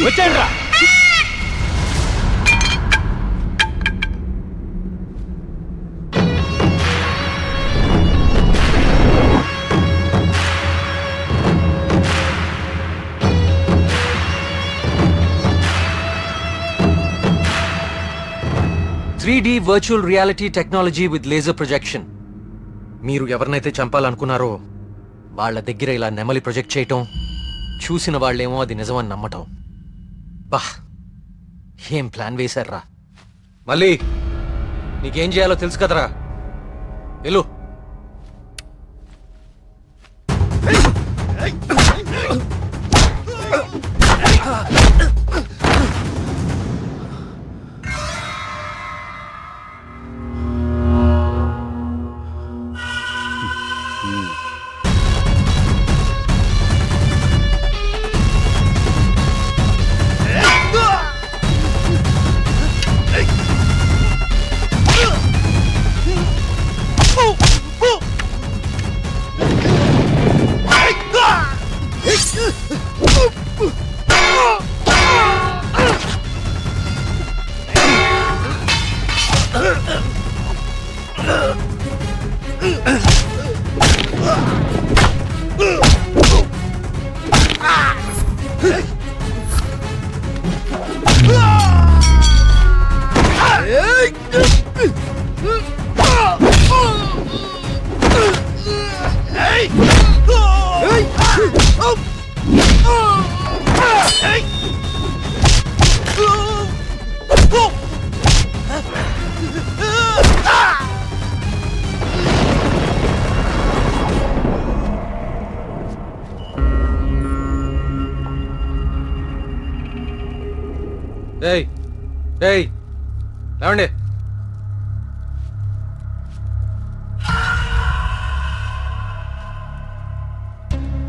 వచ్చేయండి రా. Virtual reality technology with laser projection. మీరు ఎవరినైతే చంపాలనుకున్నారో వాళ్ళ దగ్గర ఇలా నెమలి ప్రొజెక్ట్ చేయటం, చూసిన వాళ్ళేమో అది నిజమని నమ్మటం. బా, ఏం ప్లాన్ వేశారా? మళ్ళీ నీకేం చేయాలో తెలుసు కదరా, వెళ్ళు. ఏయ్ ఏయ్ లేవండి.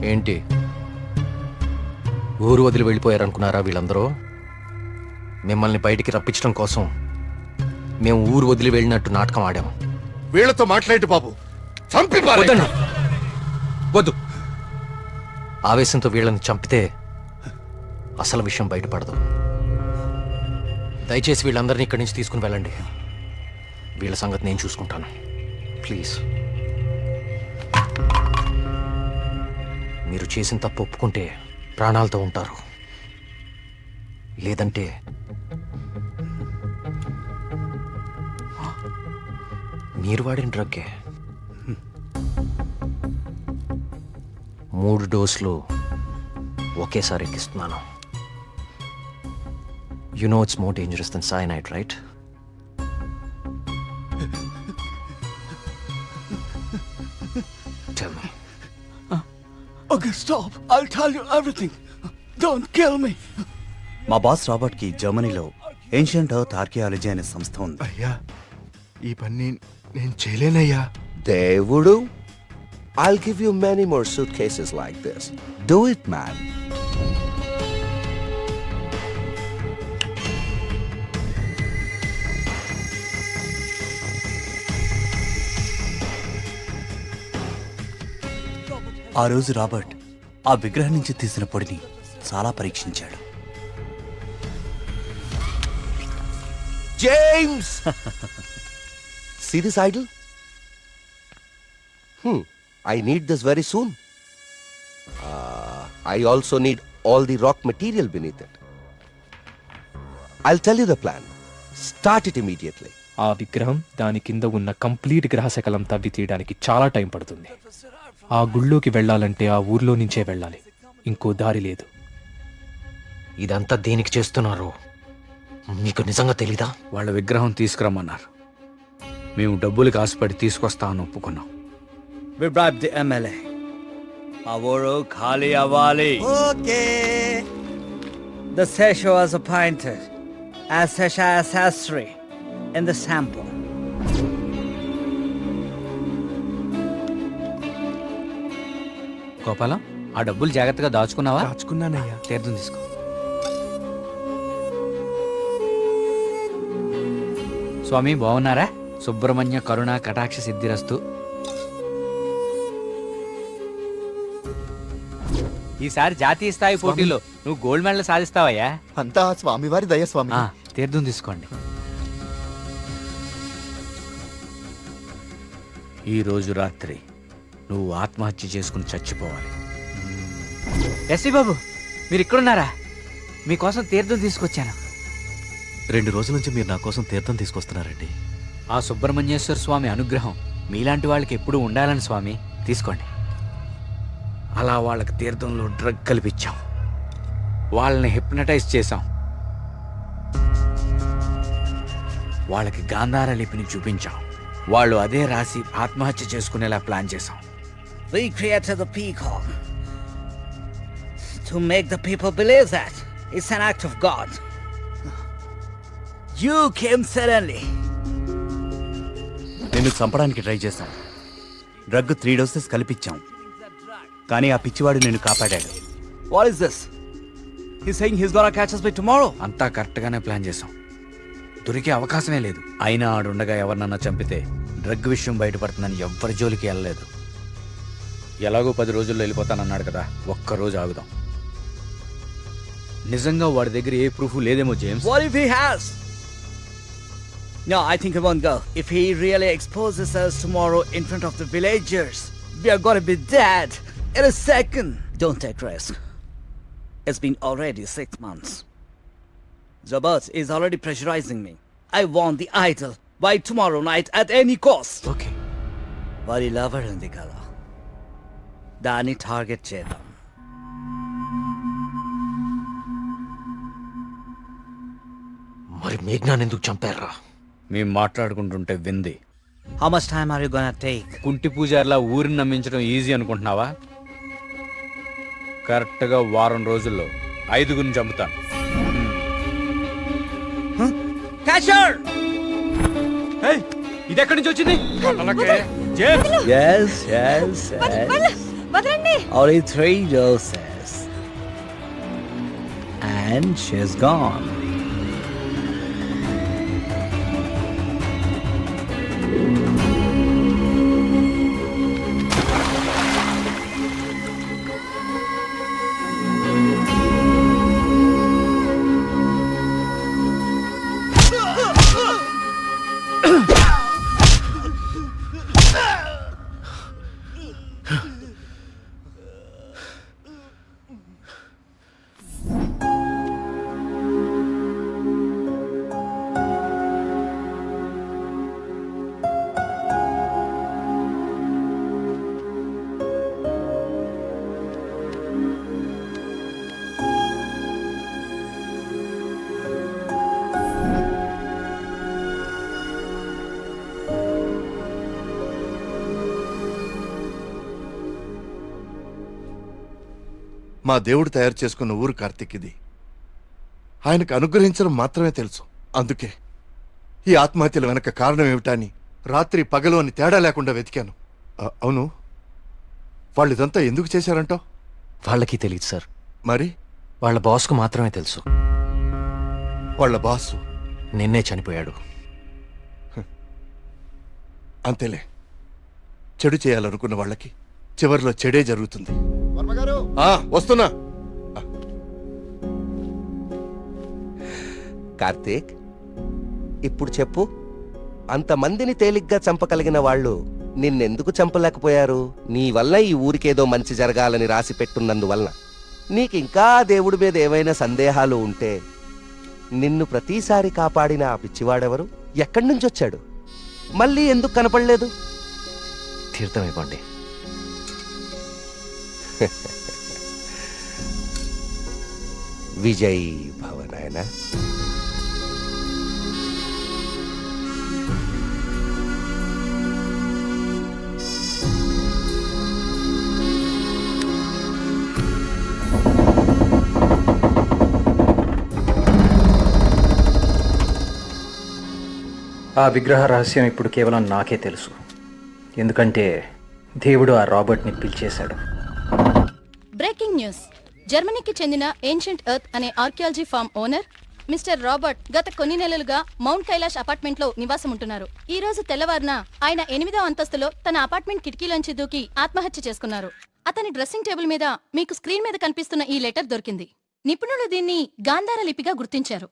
ఏంటి ఊరు వదిలి వెళ్ళిపోయారనుకున్నారా వీళ్ళందరూ? మిమ్మల్ని బయటికి రప్పించడం కోసం మేము ఊరు వదిలి వెళ్ళినట్టు నాటకం ఆడాము. వీళ్ళతో మాట్లాడి బాబు, చంపి వద్దండి. వద్దు. ఆవేశంతో వీళ్ళని చంపితే అసలు విషయం బయటపడదు. దయచేసి వీళ్ళందరినీ ఇక్కడి నుంచి తీసుకుని వెళ్ళండి. వీళ్ళ సంగతి నేను చూసుకుంటాను. ప్లీజ్. మీరు చేసిన తప్పు ఒప్పుకుంటే ప్రాణాలతో ఉంటారు, లేదంటే మీరు వాడిన డ్రగ్గే 3 డోసులు ఒకేసారి ఎక్కిస్తున్నాను. You know it's more dangerous than cyanide, right? Tell me. Okay, stop. I'll tell you everything. Don't kill me. మా బాస్ రాబర్ట్ కి జర్మనీలో ఏన్షియంట్ ఎర్త్ ఆర్కియాలజీ అనే సంస్థ ఉంది. అయ్యా, ఈ పని నేను చేయలేనయ్యా. దేవుడు, I'll give you many more suitcases like this. Do it, man. ఆ రోజు రాబర్ట్ ఆ విగ్రహం నుంచి తీసిన పొడిని చాలా పరీక్షించాడు. James! See this idol? I need this very soon. I also need all the rock material beneath it. I'll tell you the plan. Start it immediately. ఆ విగ్రహం దాని కింద ఉన్న కంప్లీట్ గ్రహశకలం తవ్వి తీయడానికి చాలా టైం పడుతుంది. ఆ గుళ్ళోకి వెళ్ళాలంటే ఆ ఊర్లో నుంచే వెళ్ళాలి, ఇంకో దారి లేదు. ఇదంతా దేనికి చేస్తున్నారో మీకు నిజంగా తెలీదా? వాళ్ళ విగ్రహం తీసుకురమ్మన్నారు. మేము డబ్బులకి ఆశపడి తీసుకొస్తామని ఒప్పుకున్నాం. We bribed the MLA. ఆ ఊరు ఖాళీ అవ్వాలి. Okay. The Sesha was appointed as Sesha Sastry in the sample. Gopalam, ఆ డబ్బులు జాగ్రత్తగా దాచుకున్నావా? దాచుకున్నానయ్యా. తీర్థం తీసుకో. స్వామి బాగున్నారా? సుబ్రహ్మణ్య కరుణ కటాక్ష సిద్ధిరస్తు. ఈసారి జాతీయ స్థాయి పోటీలో నువ్వు గోల్డ్ మెడల్ సాధిస్తావయ్యా. అంతా స్వామివారి దయ స్వామి. తీర్థం తీసుకోండి. ఈ రోజు రాత్రి నువ్వు ఆత్మహత్య చేసుకుని చచ్చిపోవాలి. ఎస్వి బాబు, మీరు ఇక్కడున్నారా? మీకోసం తీర్థం తీసుకొచ్చాను. 2 రోజుల నుంచి మీరు నా కోసం తీర్థం తీసుకొస్తున్నారండి. ఆ సుబ్రహ్మణ్యేశ్వర స్వామి అనుగ్రహం మీలాంటి వాళ్ళకి ఎప్పుడూ ఉండాలని స్వామి. తీసుకోండి. అలా వాళ్ళకి తీర్థంలో డ్రగ్ కల్పించాం, వాళ్ళని హిప్నటైజ్ చేశాం, వాళ్ళకి గాంధార లిపిని చూపించాం, వాళ్ళు అదే రాసి ఆత్మహత్య చేసుకునేలా ప్లాన్ చేశాం. We created the peacock to make the people believe that it's an act of God. You came suddenly. నిన్ను చంపడానికి ట్రై చేశాం. డ్రగ్ 3 డోసెస్ కల్పించాం, కానీ ఆ పిచ్చివాడు నిన్ను కాపాడాడు. What is this? He's saying he's gonna catch us by tomorrow. అంతా కరెక్ట్గానే ప్లాన్ చేశాం. దొరికే అవకాశమే లేదు. అయినా ఆడుండగా ఎవరినన్నా చంపితే డ్రగ్ విషయం బయటపడుతుందని ఎవ్వరి జోలికి వెళ్ళలేదు. ఎలాగో 10 రోజుల్లో వెళ్ళిపోతానన్నాడు కదా, ఒక్కరోజు ఆగుదాం. నిజంగా వాడి దగ్గర ఏ ప్రూఫ్ లేదేమో James. What if he has? No, I think he won't go. If he really exposes us tomorrow in front of the villagers, we are gonna be dead in a second. Don't take risk. It's been already 6 months. Zabas is already pressurizing me. I want the idol by tomorrow night at any cost. Okay. Vari lover undi kada. Dani target chedam. మరి మేఘ్నాన్ని ఎందుకు చంపారా? మేము మాట్లాడుకుంటుంటే వింది. How much time are you gonna take? కుంటి పూజారిలా ఊరిని నమ్మించడం ఈజీ అనుకుంటున్నావా? కరెక్ట్గా వారం రోజుల్లో 5గురిని చంపుతాను. Catcher! ఇది ఎక్కడి నుంచి వచ్చింది? Yes, yes, yes. Only 3 doses. And she's gone. మా దేవుడు తయారు చేసుకున్న ఊరు కార్తీక్ ఇది. ఆయనకు అనుగ్రహించడం మాత్రమే తెలుసు. అందుకే ఈ ఆత్మహత్యల వెనక కారణం ఏమిటా అని రాత్రి పగలు అని తేడా లేకుండా వెతికాను. అవును, వాళ్ళు ఇదంతా ఎందుకు చేశారంటావు? వాళ్ళకి తెలియదు సార్. మరి వాళ్ళ బాస్కు మాత్రమే తెలుసు. వాళ్ళ బాసు నిన్నే చనిపోయాడు. అంతేలే, చెడు చేయాలనుకున్న వాళ్ళకి చివరిలో చెడే జరుగుతుంది. వస్తున్నా. కార్తీక్, ఇప్పుడు చెప్పు, అంతమందిని తేలిగ్గా చంపగలిగిన వాళ్ళు నిన్నెందుకు చంపలేకపోయారు? నీ వల్ల ఈ ఊరికేదో మంచి జరగాలని రాసి పెట్టున్నందువలన. నీకింకా దేవుడి మీద ఏవైనా సందేహాలు ఉంటే నిన్ను ప్రతిసారి కాపాడిన ఆ పిచ్చివాడెవరు? ఎక్కడి నుంచి వచ్చాడు? మళ్ళీ ఎందుకు కనపడలేదు? తీర్థం ఇవ్వండి. విజయ్ భవనాయన. ఆ విగ్రహ రహస్యం ఇప్పుడు కేవలం నాకే తెలుసు. ఎందుకంటే దేవుడు ఆ రాబర్ట్ని పిలిచేశాడు. Breaking news. జర్మనీకి చెందిన ఏన్షియంట్ ఎర్త్ అనే archaeology firm owner mister Robert గత కొన్ని నెలలుగా మౌంట్ కైలాష్ అపార్ట్మెంట్ లో నివాసం ఉంటున్నారు. ఈ రోజు తెల్లవారున ఆయన 8వ అంతస్తులో తన అపార్ట్మెంట్ కిటికీలోంచి దూకి ఆత్మహత్య చేసుకున్నారు. అతని డ్రెస్సింగ్ టేబుల్ మీద మీకు స్క్రీన్ మీద కనిపిస్తున్న ఈ లెటర్ దొరికింది. నిపుణులు దీన్ని గాంధార లిపిగా గుర్తించారు.